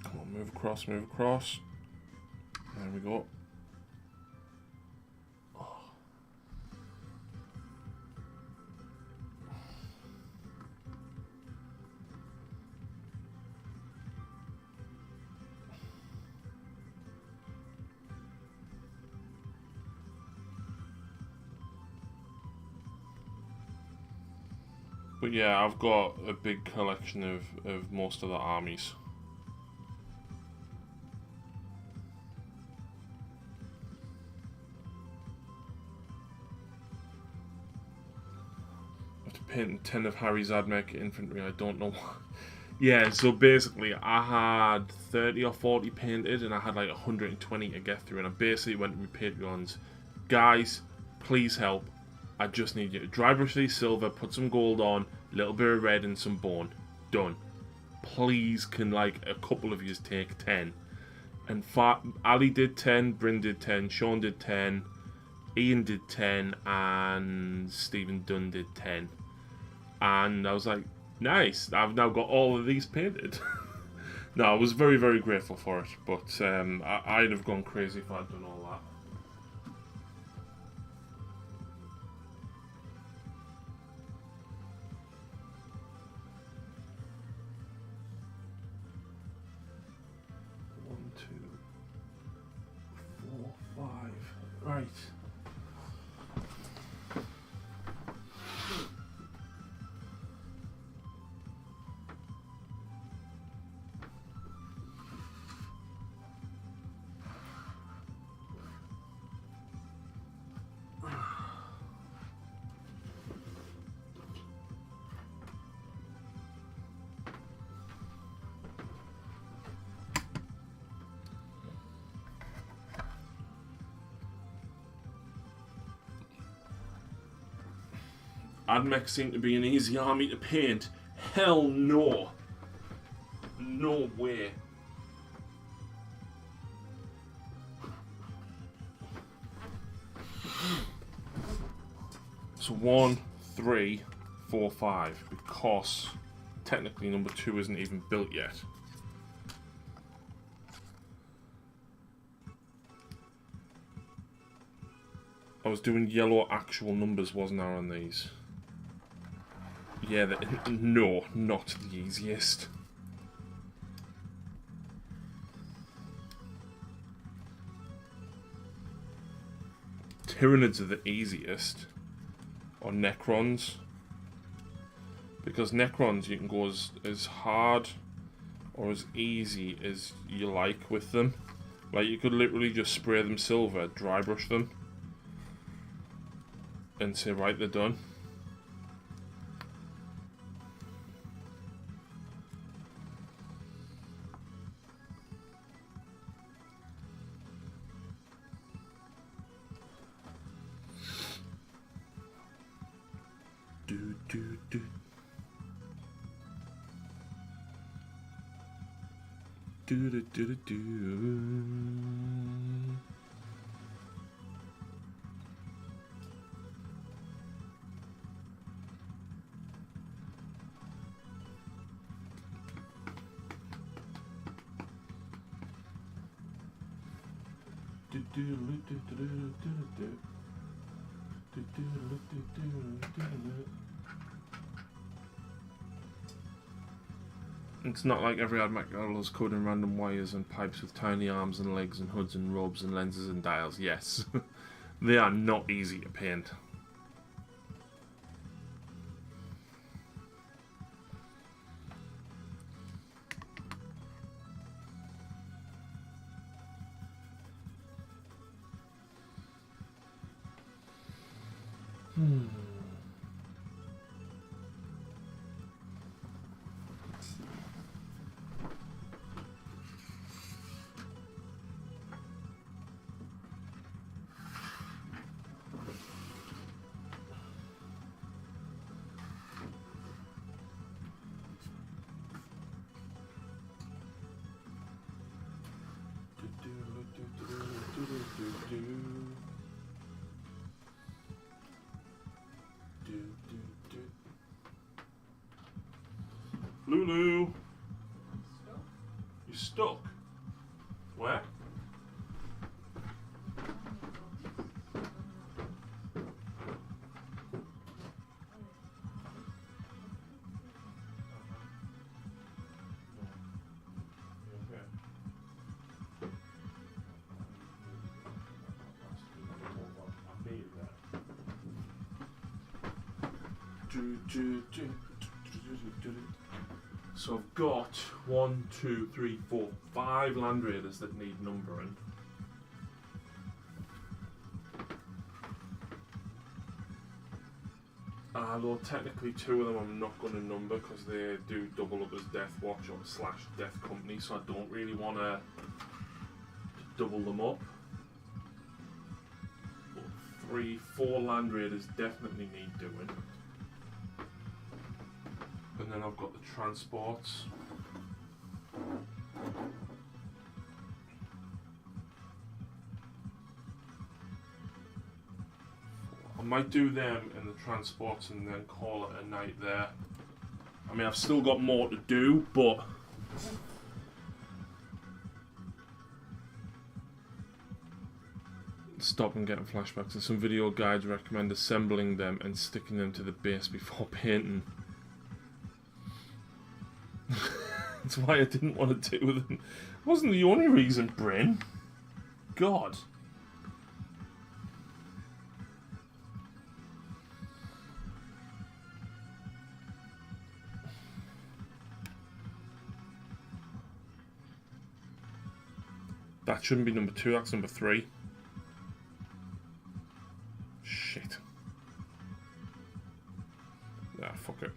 Come on, move across, move across. There we go. But yeah, I've got a big collection of most of the armies. I have to paint 10 of Harry's Admech infantry, I don't know. Yeah, so basically I had 30 or 40 painted and I had like 120 to get through, and I basically went to my Patreons. Guys, please help. I just need you to dry brush these silver, put some gold on, a little bit of red and some bone. Done. Please, can like a couple of you take 10? And Ali did 10, Bryn did 10, Sean did 10, Ian did 10, and Stephen Dunn did 10. And I was like, nice, I've now got all of these painted. No, I was very, very grateful for it, but I'd have gone crazy if I'd done all that. Right. Admech seem to be an easy army to paint. Hell no. No way. So 1, 3, 4, 5, because technically number 2 isn't even built yet. I was doing yellow actual numbers, wasn't I, on these? Yeah, no, not the easiest. Tyranids are the easiest. Or Necrons. Because Necrons, you can go as hard or as easy as you like with them. Like, you could literally just spray them silver, dry brush them, and say, right, they're done. Do, do, do. Do, do, do, do, do. It's not like every AdMac model is covered in random wires and pipes with tiny arms and legs and hoods and robes and lenses and dials. Yes, they are not easy to paint. Lulu, you stuck? Where? So I've got 1, 2, 3, 4, 5 Land Raiders that need numbering. Although technically 2 of them I'm not going to number because they do double up as Death Watch or / Death Company, so I don't really want to double them up. But 3, 4 Land Raiders definitely need doing. And then I've got the transports. I might do them and the transports and then call it a night there. I mean, I've still got more to do, but stop and getting flashbacks. And some video guides recommend assembling them and sticking them to the base before painting. That's why I didn't want to do them. It wasn't the only reason, Bryn. God. That shouldn't be number 2, that's number 3. Shit. Ah, fuck it.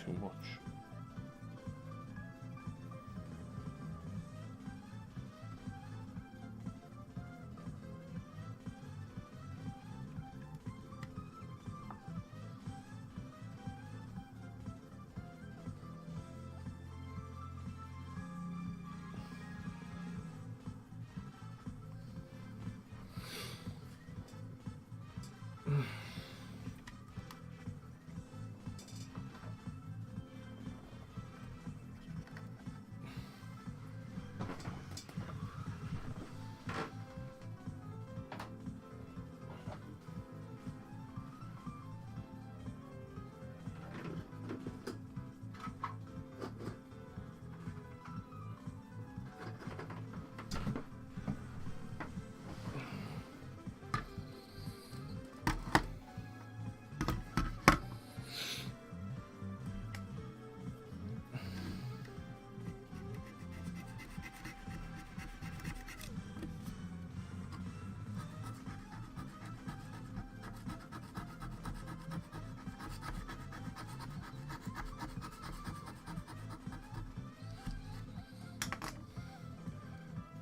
too much.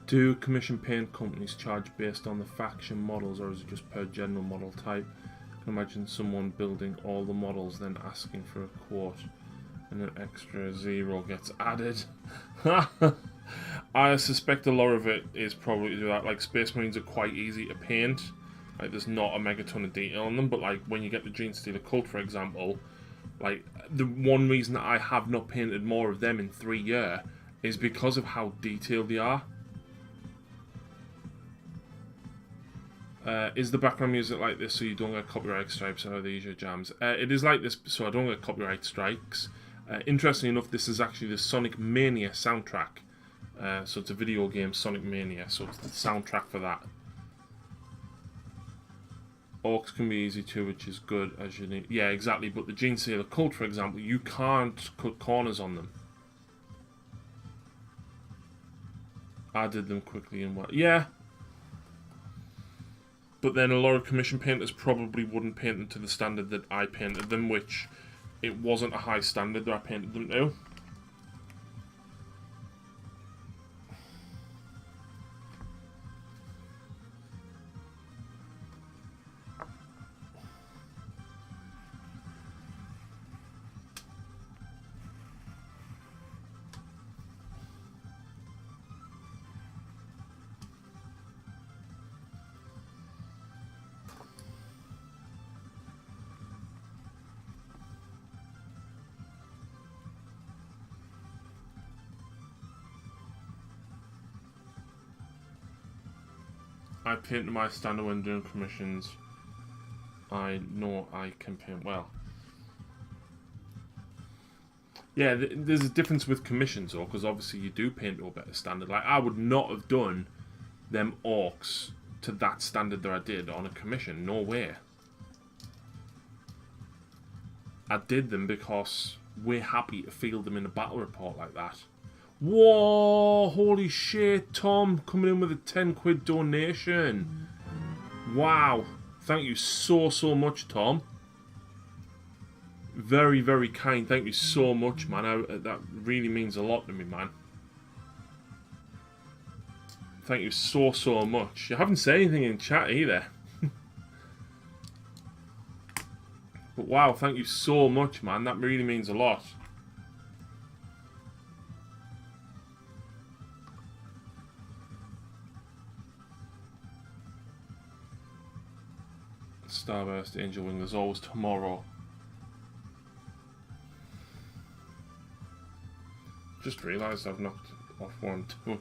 Do commission paint companies charge based on the faction models, or is it just per general model type? I can imagine someone building all the models then asking for a quote and an extra 0 gets added. I suspect a lot of it is probably that. Like, Space Marines are quite easy to paint. Like, there's not a megaton of detail on them, but like when you get the Genestealer Cult, for example, like the one reason that I have not painted more of them in 3 years is because of how detailed they are. Is the background music like this so you don't get copyright strikes, or are these your jams? It is like this so I don't get copyright strikes. Interestingly enough, this is actually the Sonic Mania soundtrack. So it's a video game, Sonic Mania, so it's the soundtrack for that. Orcs can be easy too, which is good as you need. Yeah, exactly, but the Genestealer Cult, for example, you can't cut corners on them. I did them quickly and well. Yeah. But then a lot of commission painters probably wouldn't paint them to the standard that I painted them, which it wasn't a high standard that I painted them to. I paint my standard when doing commissions. I know I can paint well. Yeah, there's a difference with commissions though, because obviously you do paint to a better standard. Like, I would not have done them orcs to that standard that I did on a commission. No way. I did them because we're happy to field them in a battle report like that. Whoa, holy shit, Tom, coming in with a 10 quid donation. Wow, thank you so much, Tom. Very, very kind, thank you so much, man. That really means a lot to me, man. Thank you so much. You haven't said anything in chat either. But wow, thank you so much, man. That really means a lot. Starburst, Angel Wing, there's always tomorrow. Just realised I've knocked off one too.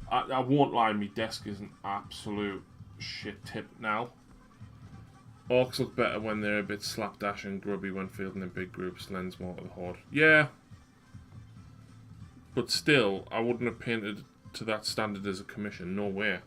I won't lie, my desk is an absolute shit tip now. Orcs look better when they're a bit slapdash and grubby when fielding in big groups, lends more to the horde. Yeah. But still, I wouldn't have painted to that standard as a commission, no way.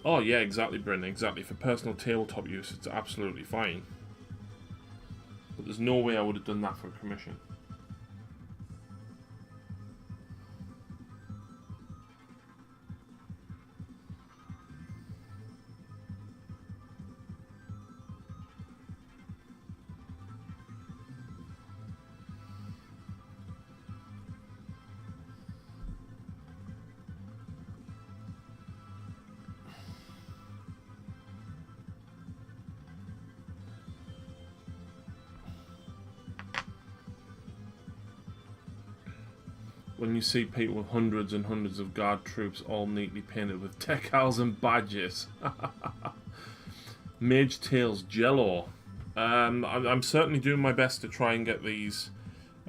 Oh yeah, exactly, Bryn. Exactly. For personal tabletop use, it's absolutely fine. But there's no way I would have done that for a commission. When you see people with hundreds and hundreds of guard troops all neatly painted with decals and badges. Mage Tails Jello. I'm certainly doing my best to try and get these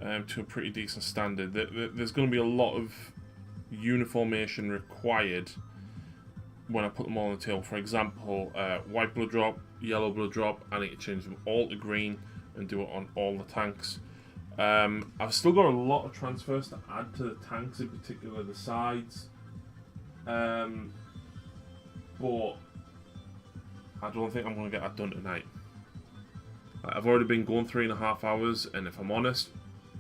to a pretty decent standard. There's going to be a lot of uniformation required when I put them all on the table. For example, white blood drop, yellow blood drop, I need to change them all to green and do it on all the tanks. I've still got a lot of transfers to add to the tanks, in particular the sides. But I don't think I'm going to get that done tonight. I've already been going 3.5 hours, and if I'm honest,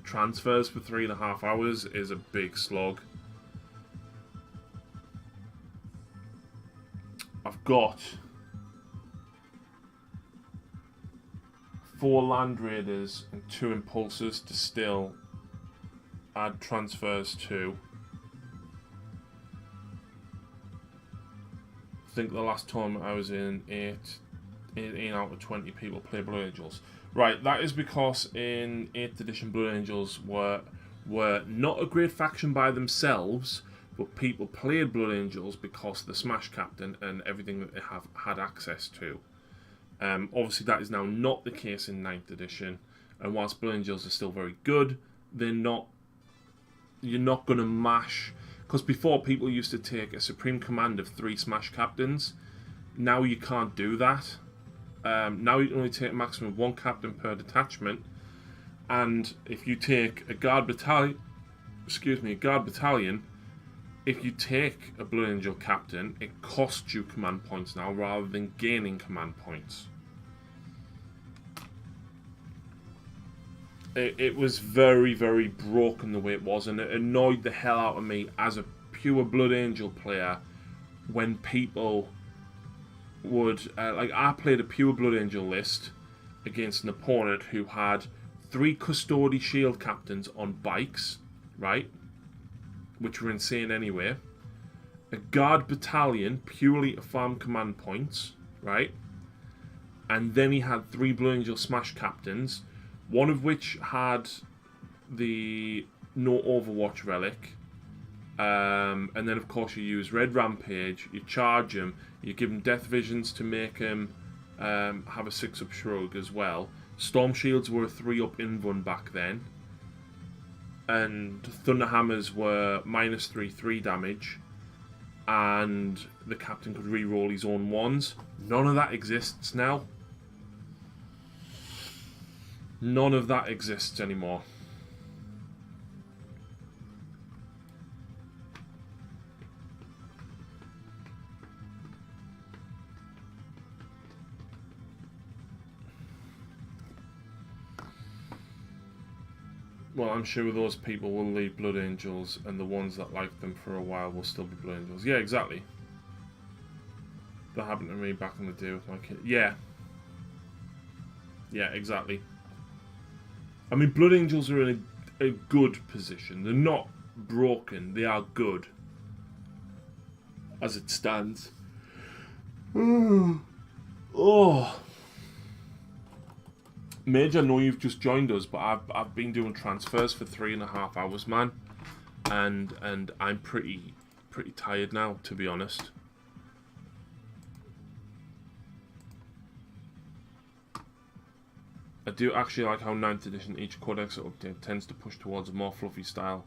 transfers for 3.5 hours is a big slog. I've got 4 Land Raiders and 2 Impulsors to still add transfers to. I think the last tournament I was in, 18 out of 20 people play Blue Angels. Right, that is because in 8th edition Blue Angels were not a great faction by themselves, but people played Blood Angels because the Smash Captain and everything that they have had access to. Obviously that is now not the case in 9th edition, and whilst Blood Angels are still very good, you're not going to mash, because before people used to take a supreme command of 3 Smash Captains. Now you can't do that. Now you can only take a maximum of 1 captain per detachment, and if you take a guard battalion, if you take a Blood Angel captain, it costs you command points now rather than gaining command points. It was very, very broken the way it was, and it annoyed the hell out of me as a pure Blood Angel player when people would... I played a pure Blood Angel list against an opponent who had 3 Custody Shield captains on bikes, right? Which were insane anyway. A guard battalion purely to farm command points, right? And then he had 3 Blue Angel Smash captains, one of which had the no Overwatch relic. And then of course you use Red Rampage, you charge him, you give him Death Visions to make him have a 6-up shrug as well. Storm Shields were a 3-up invuln back then. And Thunderhammers were -3/3 damage, and the captain could re-roll his own ones. None of that exists now. None of that exists anymore. Well, I'm sure those people will leave Blood Angels, and the ones that like them for a while will still be Blood Angels. Yeah, exactly. That happened to me back in the day with my kid. Yeah. Yeah, exactly. I mean, Blood Angels are in a good position. They're not broken. They are good. As it stands. Oh. Mage, I know you've just joined us, but I've been doing transfers for 3.5 hours, man, and I'm pretty tired now, to be honest. I do actually like how 9th edition each codex update tends to push towards a more fluffy style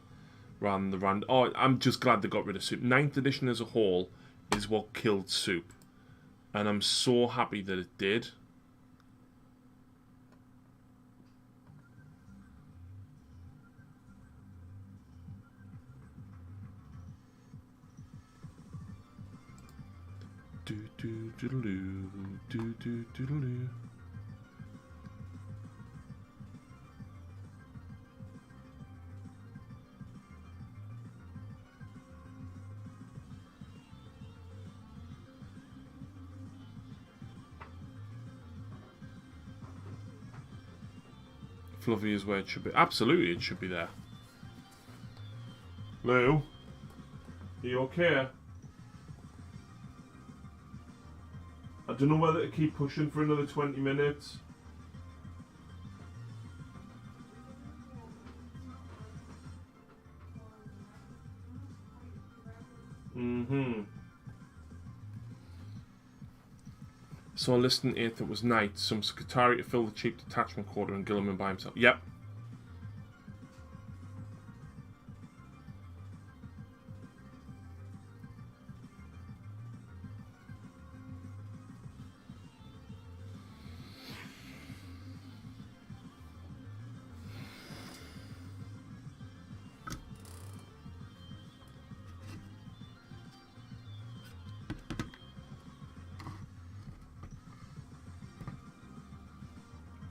rather than the random. Oh, I'm just glad they got rid of Super. 9th edition as a whole is what killed Soup. And I'm so happy that it did. Do do doodaloo, do do doodaloo. Fluffy is where it should be. Absolutely, it should be there. Lou, are you okay? I don't know whether to keep pushing for another 20 minutes. So I listened 8th, it was night. Some Skitari to fill the cheap detachment quarter and Gilliman by himself. Yep.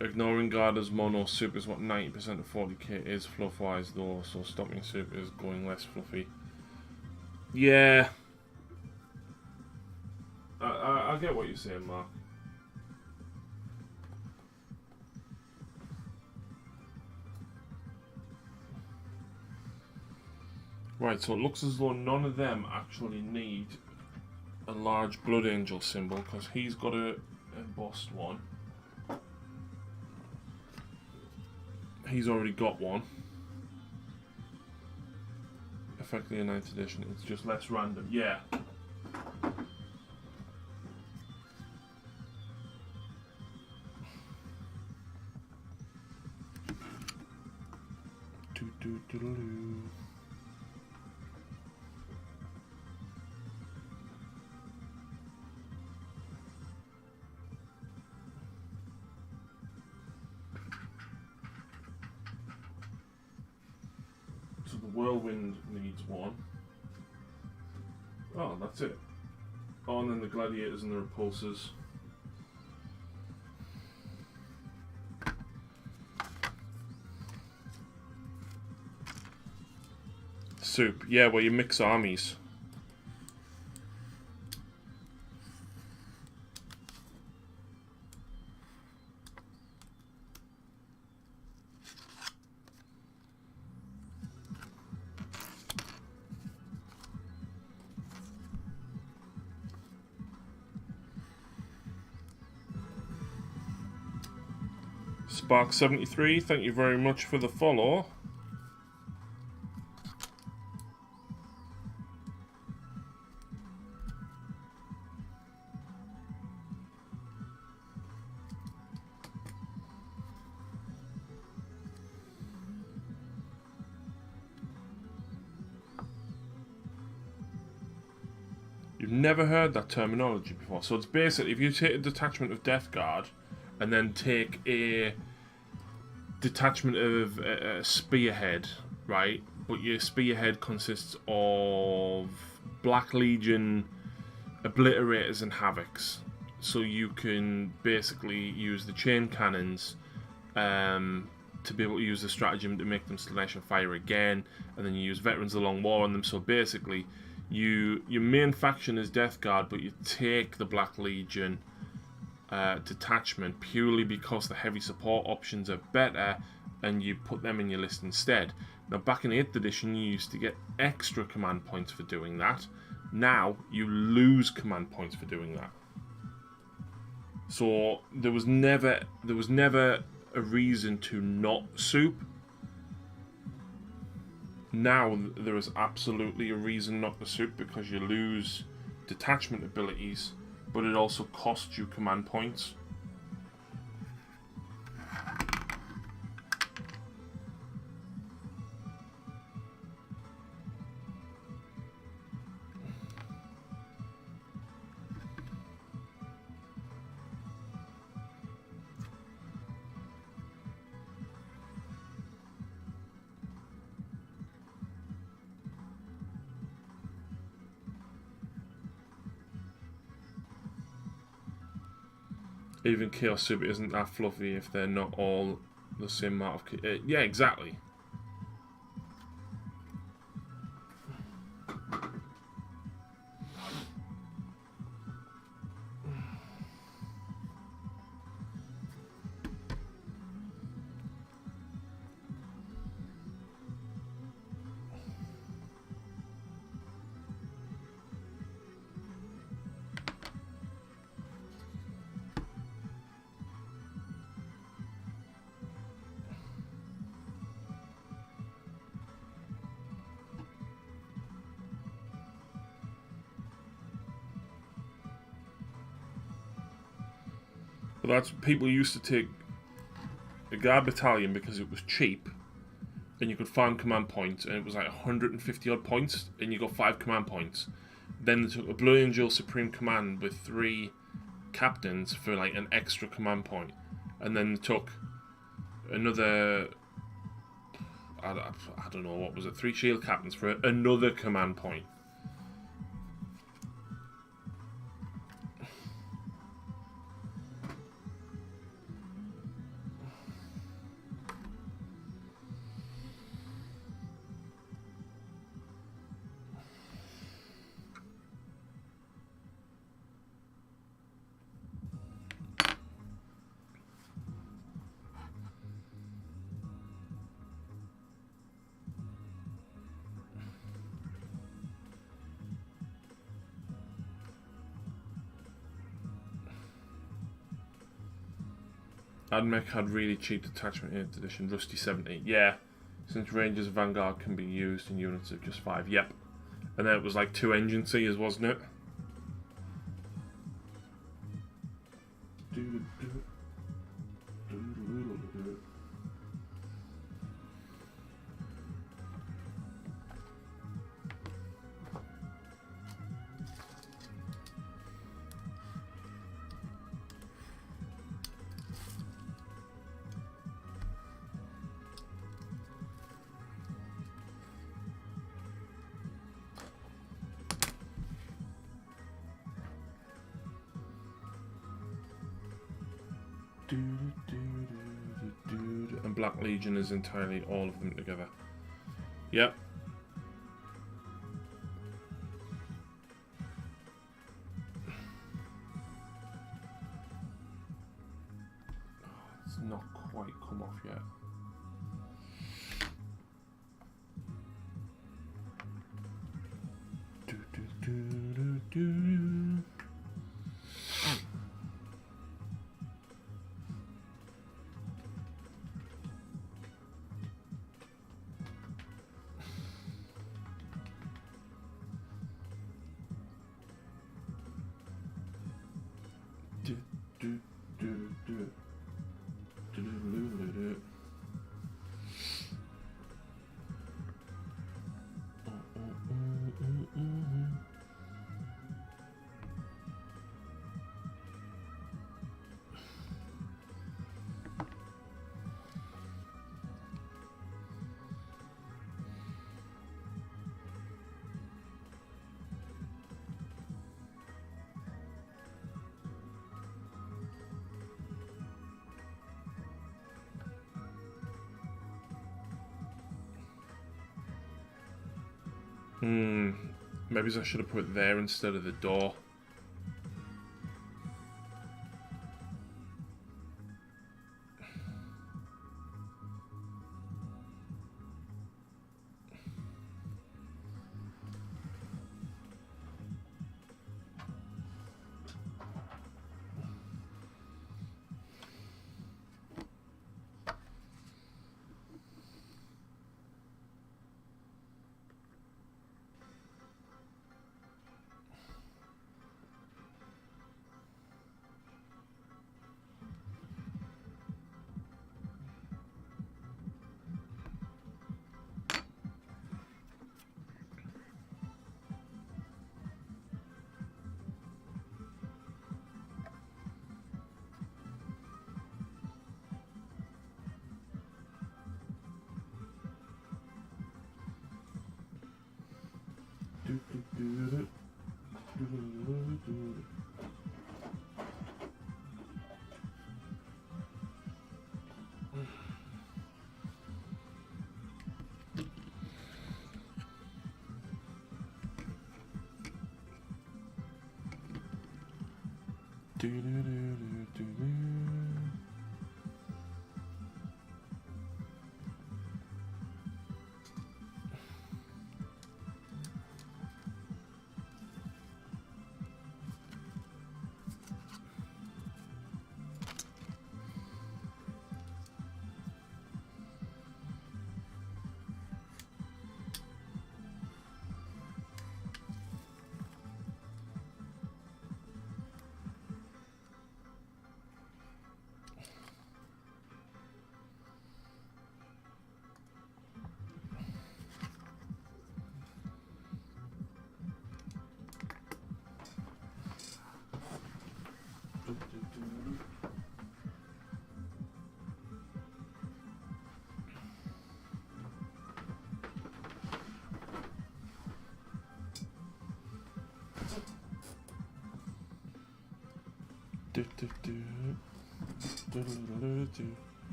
Ignoring guard as mono, Soup is what 90% of 40k is fluff wise though, so stopping Soup is going less fluffy. Yeah. I get what you're saying, Mark. Right, so it looks as though none of them actually need a large Blood Angel symbol, because he's got a embossed one. He's already got one. Effectively a 9th edition, it's just less random. Yeah. Do-do-do-do-do. So the Whirlwind needs one. Oh, that's it. Oh, and then the Gladiators and the Repulsors. Soup. Yeah, where you mix armies. Spark73, thank you very much for the follow. You've never heard that terminology before. So it's basically, if you take a detachment of Death Guard and then take a detachment of a Spearhead, right? But your Spearhead consists of Black Legion, Obliterators and Havocs. So you can basically use the chain cannons to be able to use the stratagem to make them slash and fire again, and then you use Veterans of the Long War on them. So basically, your main faction is Death Guard, but you take the Black Legion detachment purely because the heavy support options are better, and you put them in your list instead. Now, back in 8th edition, you used to get extra command points for doing that. Now you lose command points for doing that. So there was never a reason to not Soup. Now there is absolutely a reason not to Soup, because you lose detachment abilities, but it also costs you command points. Even Chaos Super isn't that fluffy if they're not all the same amount of... yeah, exactly. But that's people used to take a guard battalion because it was cheap, and you could farm command points, and it was like 150 odd points, and you got 5 command points. Then they took a Blue Angel Supreme Command with 3 captains for like an extra command point, and then they took another. I don't know, what was it? 3 shield captains for another command point. Admech had really cheap detachment in 8th edition, Rusty 70. Yeah, since Rangers of Vanguard can be used in units of just 5. Yep. And then it was like 2 engine seers, wasn't it? And Black Legion is entirely all of them together. Yep. It's not quite come off yet. Maybe I should have put it there instead of the door.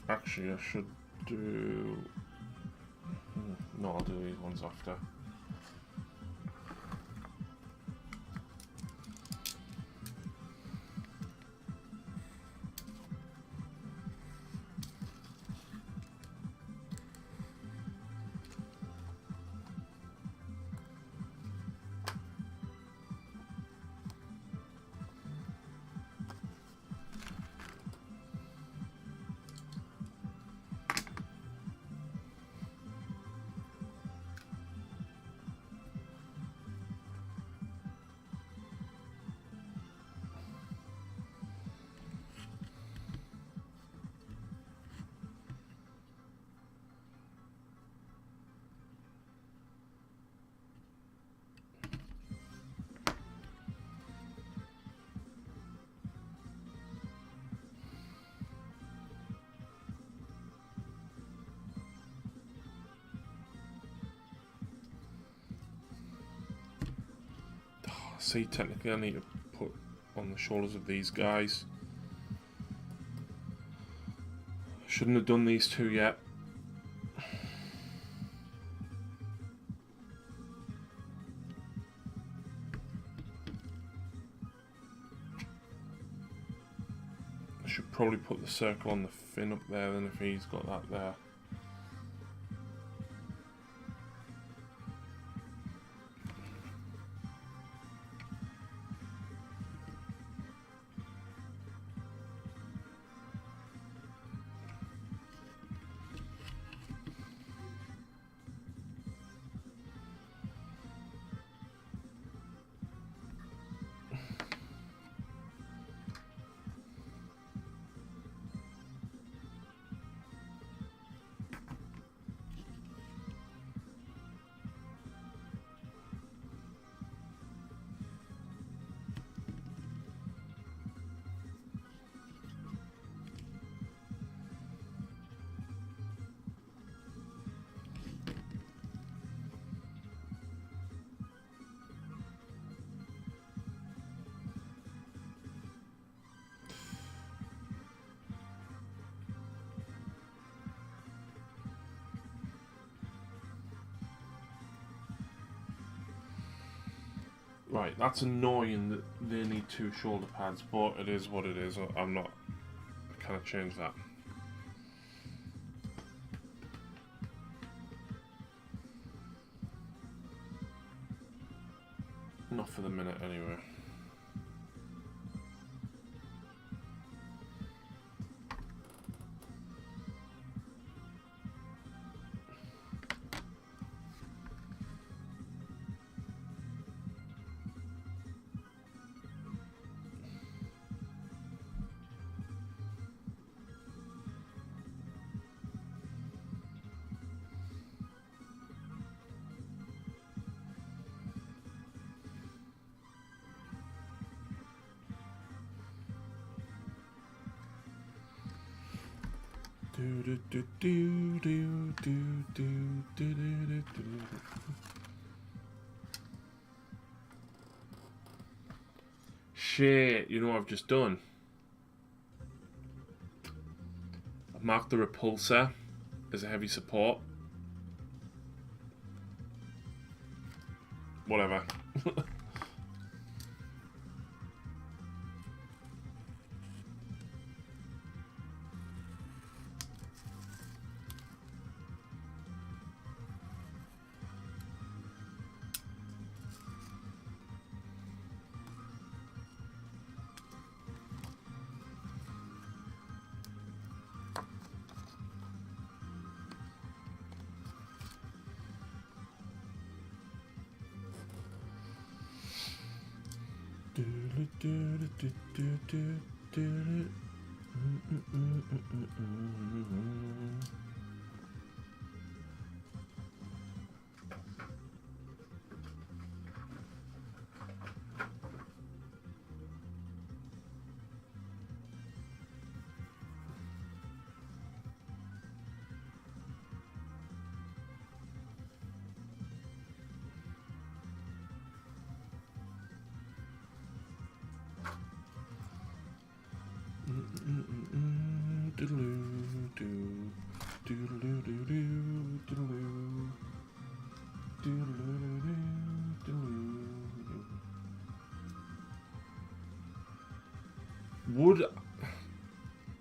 Actually, I should do. No, I'll do these ones after. See, technically I need to put on the shoulders of these guys. Shouldn't have done these two yet. I should probably put the circle on the fin up there then if he's got that there. Right, that's annoying that they need two shoulder pads, but it is what it is. I'm not. I can't change that. Not for the minute, anyway. Shit, you know what I've just done? I've marked the repulsor as a heavy support. Whatever.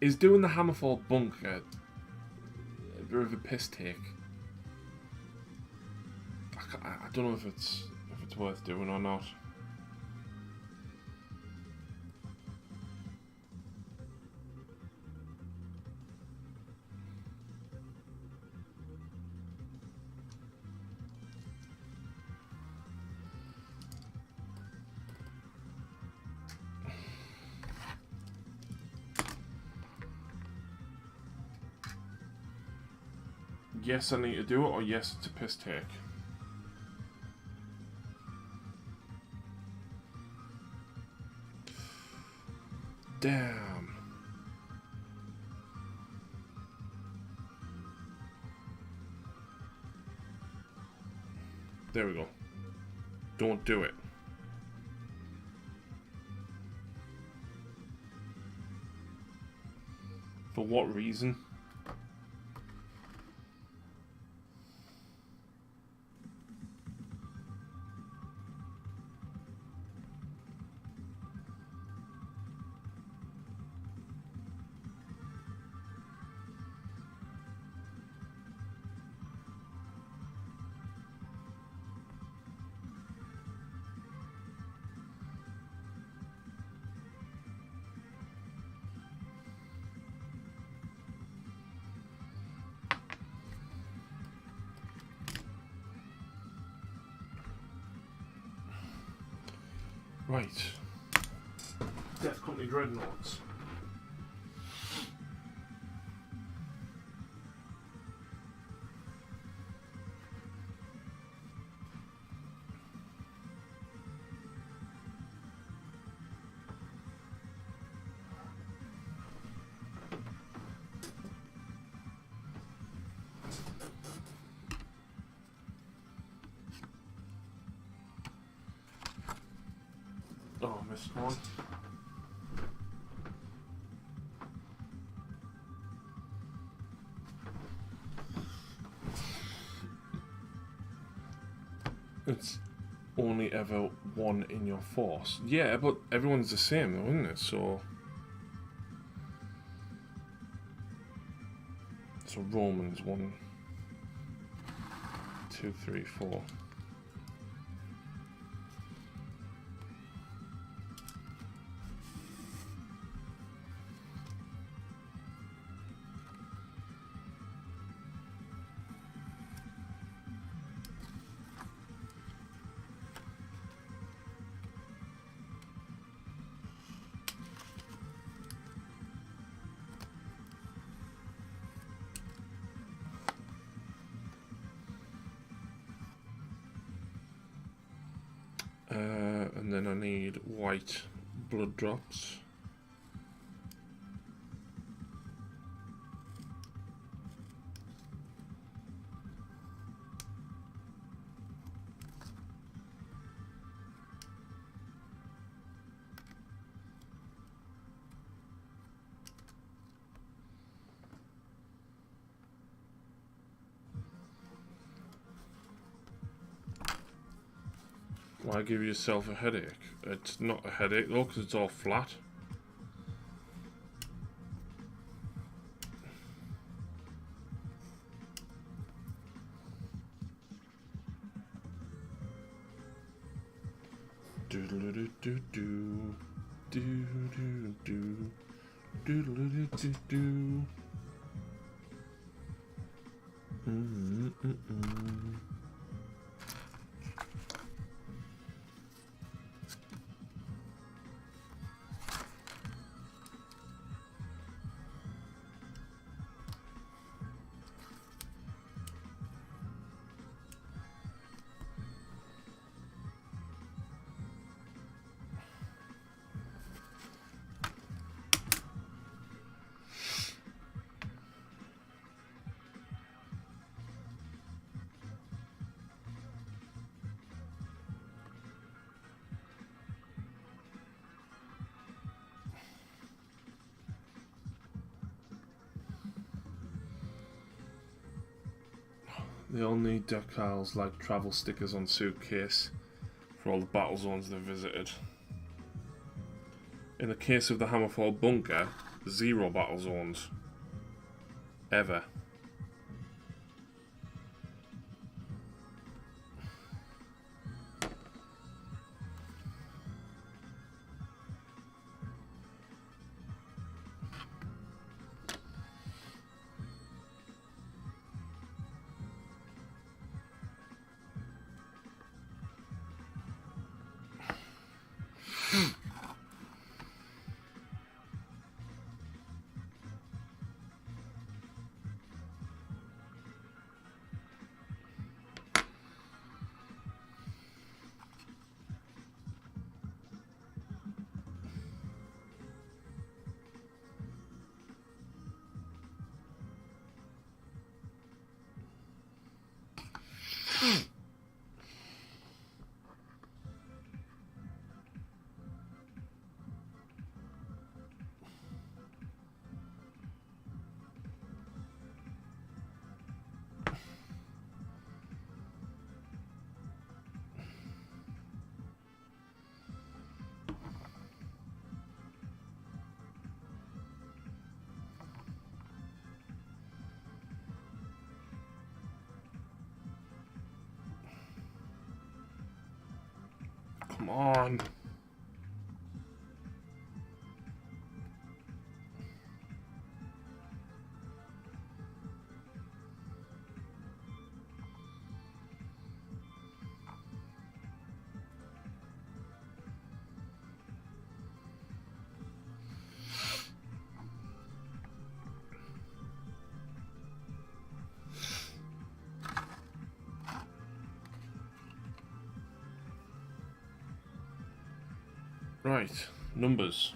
Is doing the Hammerfall bunk a bit of a piss take? I don't know if it's worth doing or not. Yes, I need to do it, or yes, it's a piss take. Damn. There we go. Don't do it. For what reason? Right. Death Company Dreadnoughts. Oh, I missed one. It's only ever one in your force. Yeah, but everyone's the same though, isn't it? So Romans 1, 2, 3, 4. And then I need white blood drops. Why give yourself a headache? It's not a headache though, because it's all flat. Doodle doo doo doo doo doo doo doodle doo doo doo. They all need decals like travel stickers on suitcase for all the battle zones they've visited. In the case of the Hammerfall bunker, 0 battle zones. Ever. Come on. Right, numbers.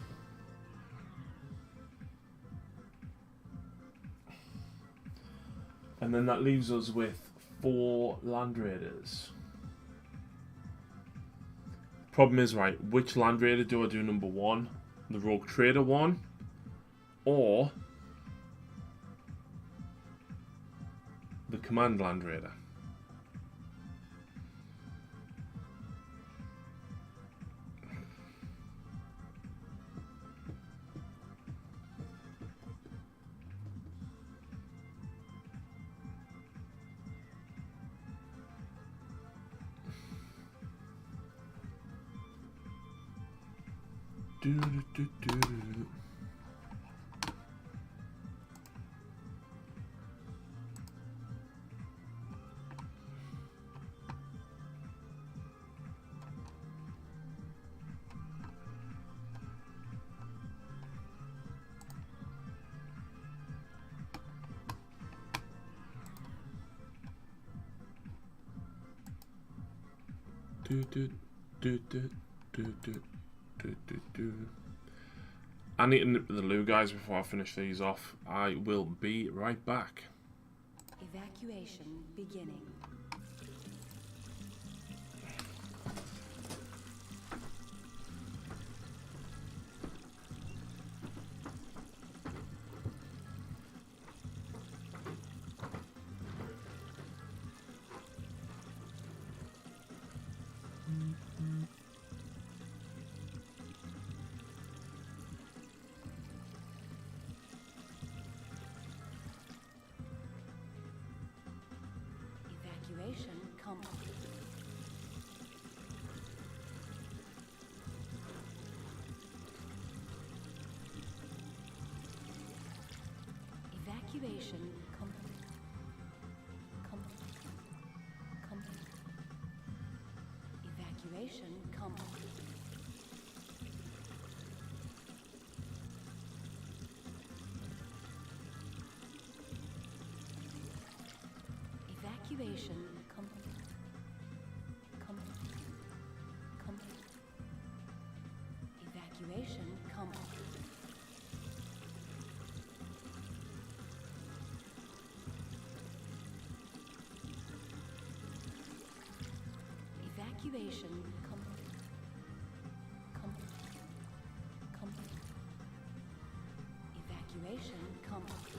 And then that leaves us with 4 Land Raiders. Problem is, right, which Land Raider do I do number 1? The Rogue Trader one? Or the Command Land Raider? Do, do, do, do, do. Do, do, do, do, do, do. I need to nip to the loo, guys, before I finish these off. I will be right back. Evacuation beginning. Evacuation complete. Evacuation complete. Complete. Evacuation complete. Evacuation complete. Complete. Evacuation complete. Evacuation complete. Complete. Evacuation complete.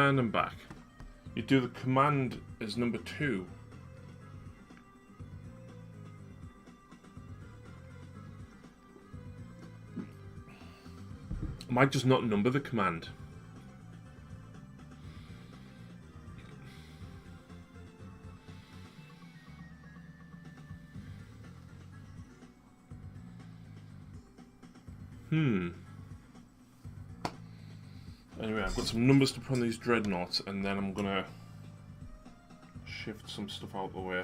command and back. You do the command as number 2. I might just not number the command. Anyway, I've got some numbers to put on these dreadnoughts, and then I'm gonna shift some stuff out of the way.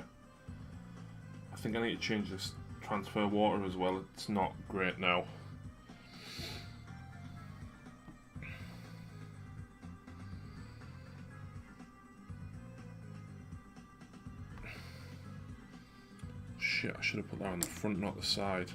I think I need to change this transfer water as well. It's not great now. Shit, I should have put that on the front, not the side.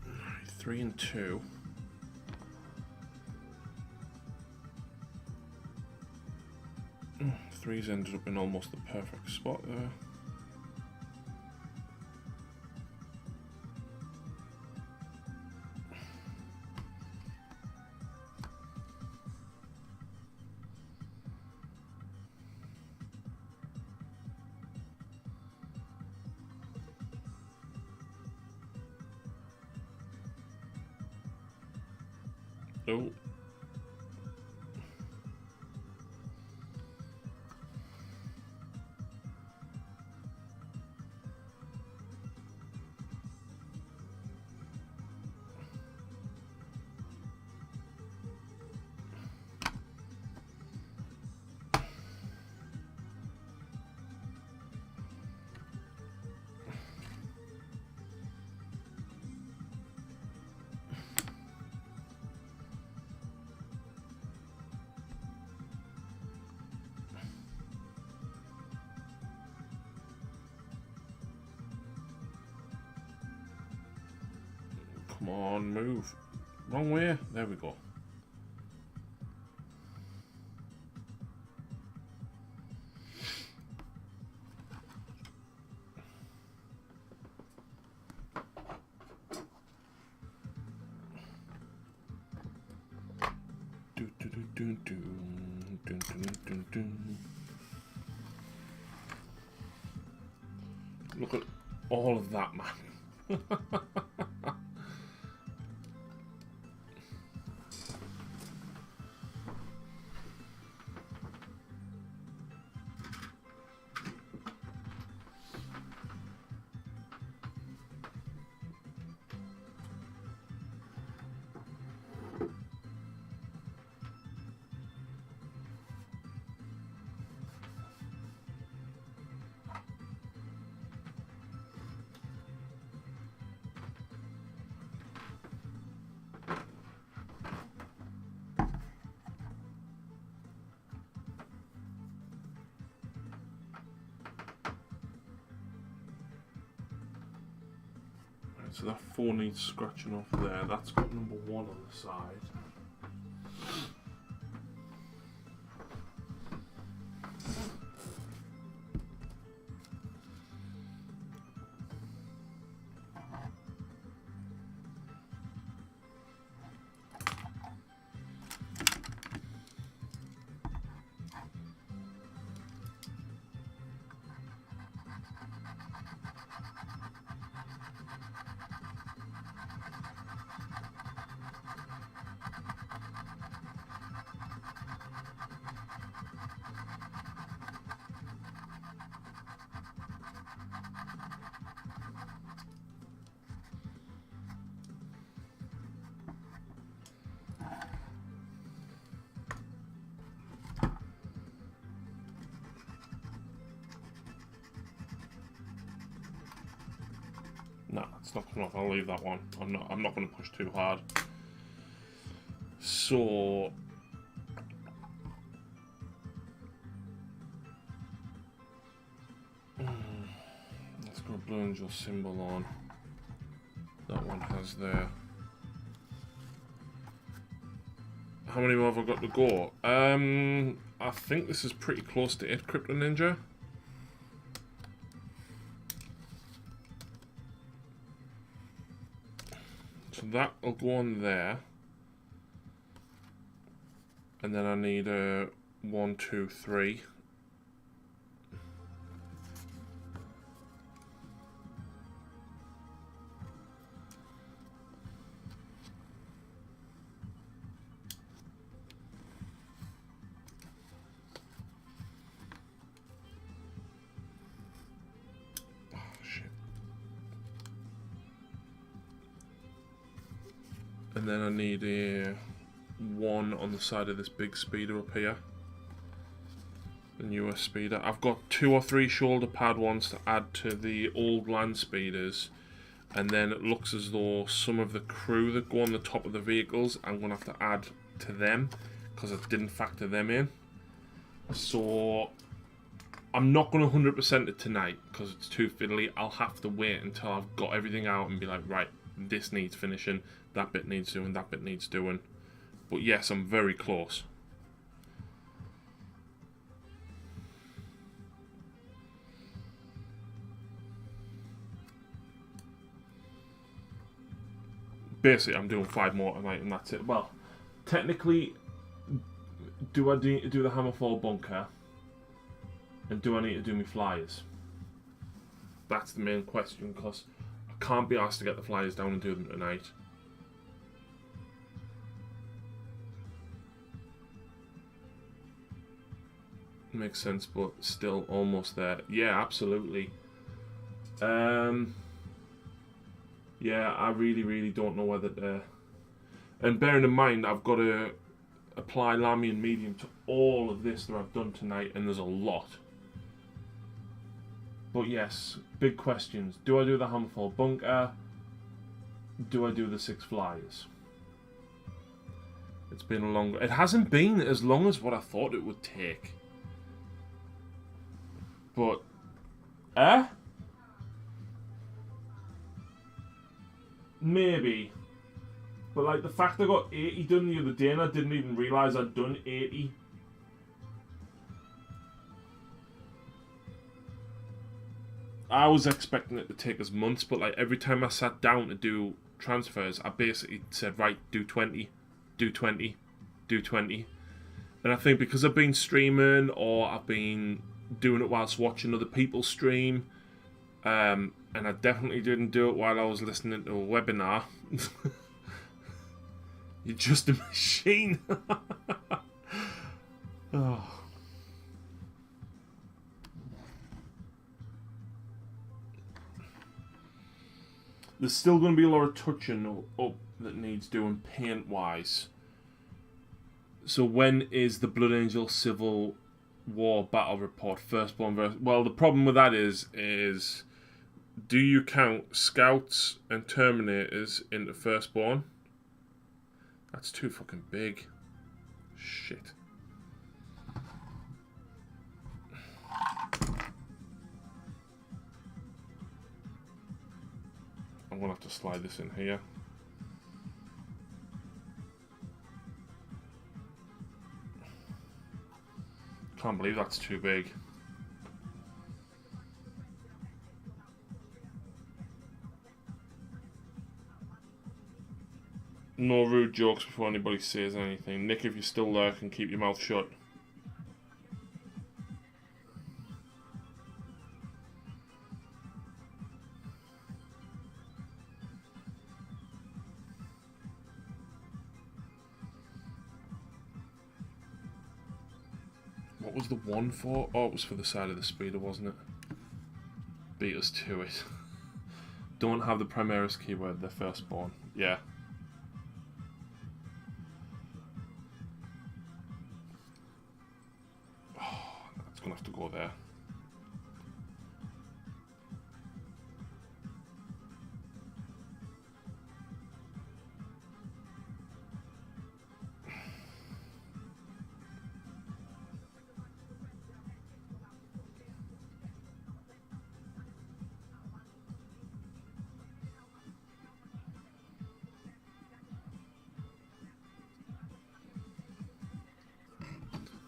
Right, 3 and 2. Three's ended up in almost the perfect spot there. Oh. Come on, move. Wrong way. There we go. Do, do, do, do, do. Dun, dun, dun, dun, dun. Look at all of that, man. So that 4 needs scratching off there. That's got number 1 on the side. It's not coming off. I'll leave that one. I'm not going to push too hard. So let's go blue angel symbol on. That one has there. How many more have I got to go? I think this is pretty close to it, Crypto Ninja. So that will go on there. And then I need a 1, 2, 3. And then I need a 1 on the side of this big speeder up here. The newer speeder. I've got 2 or 3 shoulder pad ones to add to the old land speeders. And then it looks as though some of the crew that go on the top of the vehicles, I'm going to have to add to them. Because I didn't factor them in. So I'm not going to 100% it tonight. Because it's too fiddly. I'll have to wait until I've got everything out and be like, right, this needs finishing. That bit needs doing, that bit needs doing. But yes, I'm very close. Basically, I'm doing 5 more tonight and that's it. Well, technically, do I need to do the Hammerfall bunker? And do I need to do my flyers? That's the main question, because I can't be asked to get the flyers down and do them tonight. Makes sense, but still almost there. Yeah, absolutely. Yeah, I really don't know whether to... And bearing in mind, I've got to apply Lamian medium to all of this that I've done tonight, and there's a lot. But yes, big questions. Do I do the Hammerfall bunker? Do I do the 6 flyers? It's been a long... It hasn't been as long as what I thought it would take. But, maybe. But like the fact I got 80 done the other day and I didn't even realise I'd done 80. I was expecting it to take us months, but like every time I sat down to do transfers, I basically said, right, do 20, do 20, do 20. And I think because I've been streaming or I've been doing it whilst watching other people stream, and I definitely didn't do it while I was listening to a webinar. You're just a machine. Oh. There's still going to be a lot of touching up that needs doing paint wise. So when is the Blood Angel Civil War battle report firstborn versus... Well, the problem with that is do you count scouts and terminators into firstborn? That's too fucking big. Shit. I'm gonna have to slide this in here. Can't believe that's too big. No rude jokes before anybody says anything. Nick, if you're still there, can keep your mouth shut. What was the 1 for? Oh, it was for the side of the speeder, wasn't it? Beat us to it. Don't have the Primaris keyword, they're firstborn. Yeah. Oh, that's gonna have to go there.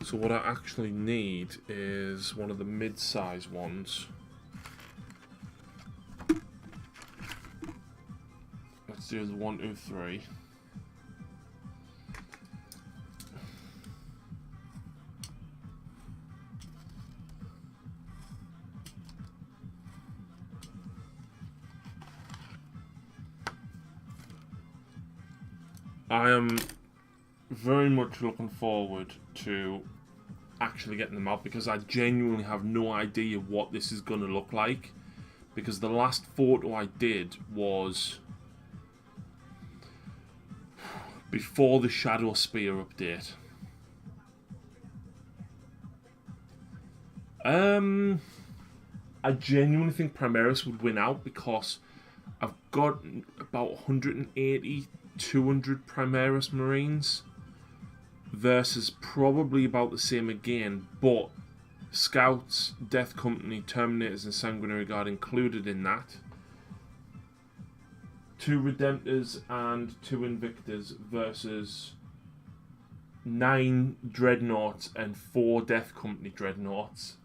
So what I actually need is one of the mid-size ones. Let's do the 1, 2, 3. I am very much looking forward to actually getting them out because I genuinely have no idea what this is going to look like, because the last photo I did was before the Shadow Spear update. I genuinely think Primaris would win out because I've got about 180, 200 Primaris Marines versus probably about the same again, but Scouts, Death Company, Terminators and Sanguinary Guard included in that. 2 Redemptors and 2 Invictors versus 9 Dreadnoughts and 4 Death Company Dreadnoughts.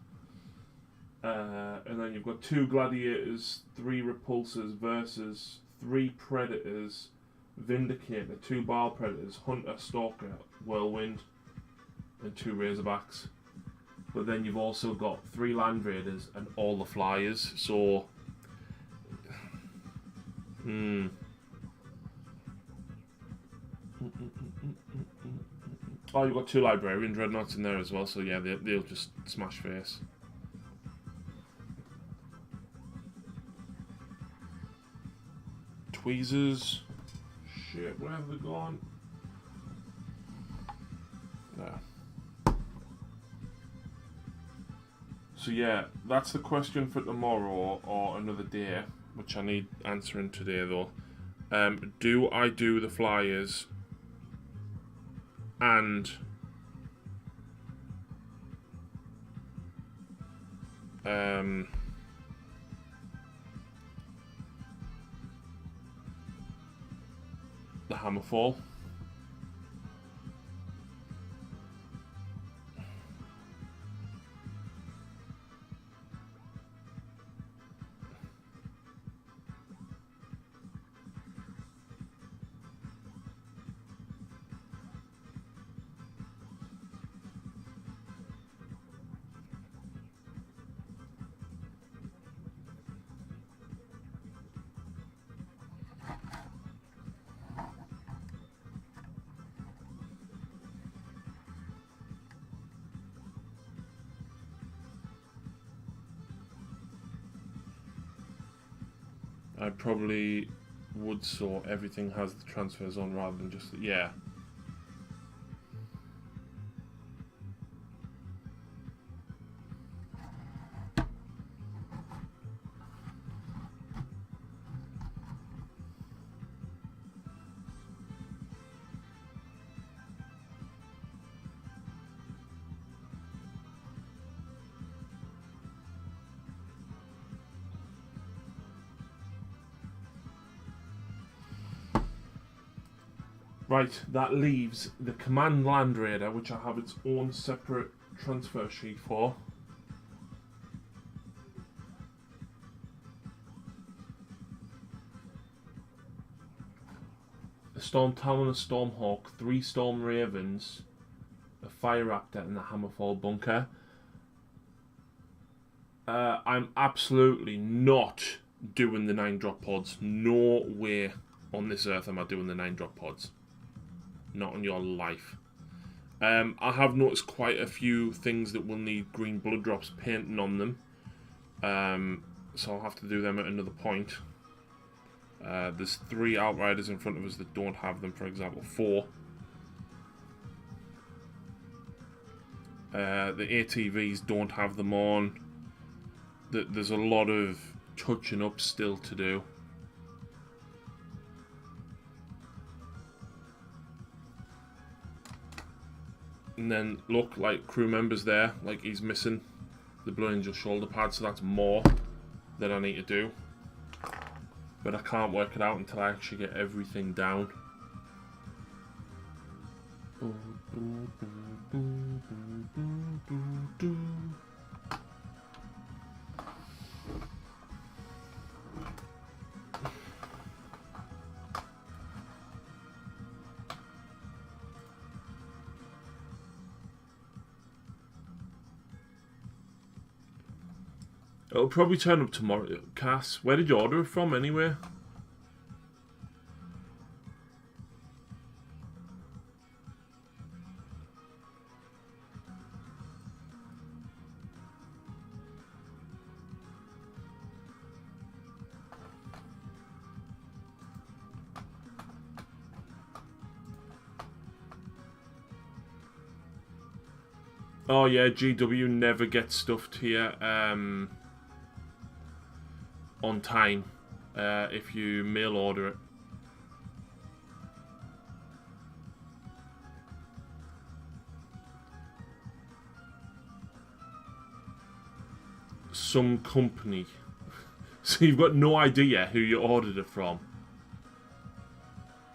And then you've got 2 Gladiators, 3 Repulsors versus 3 Predators, Vindicator, 2 Baal Predators, Hunter, Stalker, Whirlwind, and 2 Razorbacks. But then you've also got 3 Land Raiders and all the Flyers, so... Oh, you've got 2 Librarian Dreadnoughts in there as well, so yeah, they'll just smash face. Tweezers. Shit, where have they gone? There. So yeah, that's the question for tomorrow or another day, which I need answering today though. Do I do the Flyers and the Hammerfall? I probably would, so everything has the transfers on rather than just, yeah. Right, that leaves the Command Land Raider, which I have its own separate transfer sheet for. A Storm Talon, a Stormhawk, 3 Storm Ravens, a Fire Raptor and the Hammerfall Bunker. I'm absolutely not doing the 9-drop pods. No way on this earth am I doing the 9-drop pods. Not on your life. I have noticed quite a few things that will need green blood drops painting on them. So I'll have to do them at another point. There's 3 Outriders in front of us that don't have them, for example, 4. The ATVs don't have them on. There's a lot of touching up still to do. And then look, like crew members there, like he's missing the Blue Angel shoulder pad, so that's more that I need to do. But I can't work it out until I actually get everything down. It'll probably turn up tomorrow. Cass, where did you order it from anyway? Oh yeah, GW never gets stuffed here on time if you mail order it. Some company. So you've got no idea who you ordered it from.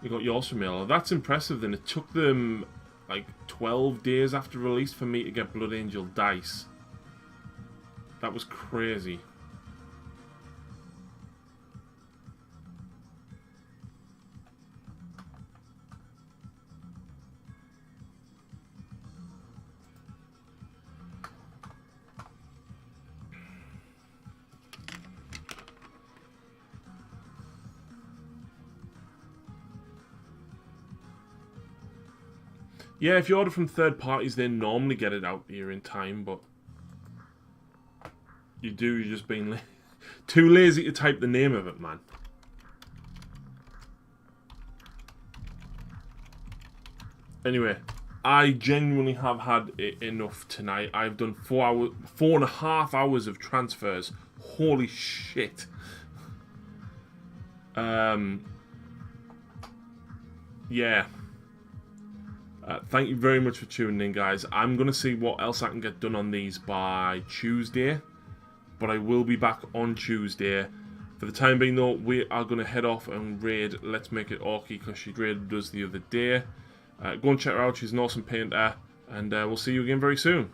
You got yours from mail. That's impressive then. It took them like 12 days after release for me to get Blood Angel dice. That was crazy. Yeah, if you order from third parties, they normally get it out here in time, but you're just being too lazy to type the name of it, man. Anyway, I genuinely have had enough tonight. I've done 4.5 hours of transfers. Holy shit. Yeah. Thank you very much for tuning in, guys. I'm going to see what else I can get done on these by Tuesday. But I will be back on Tuesday. For the time being, though, we are going to head off and raid Let's Make It Orky, because she raided us the other day. Go and check her out. She's an awesome painter. And we'll see you again very soon.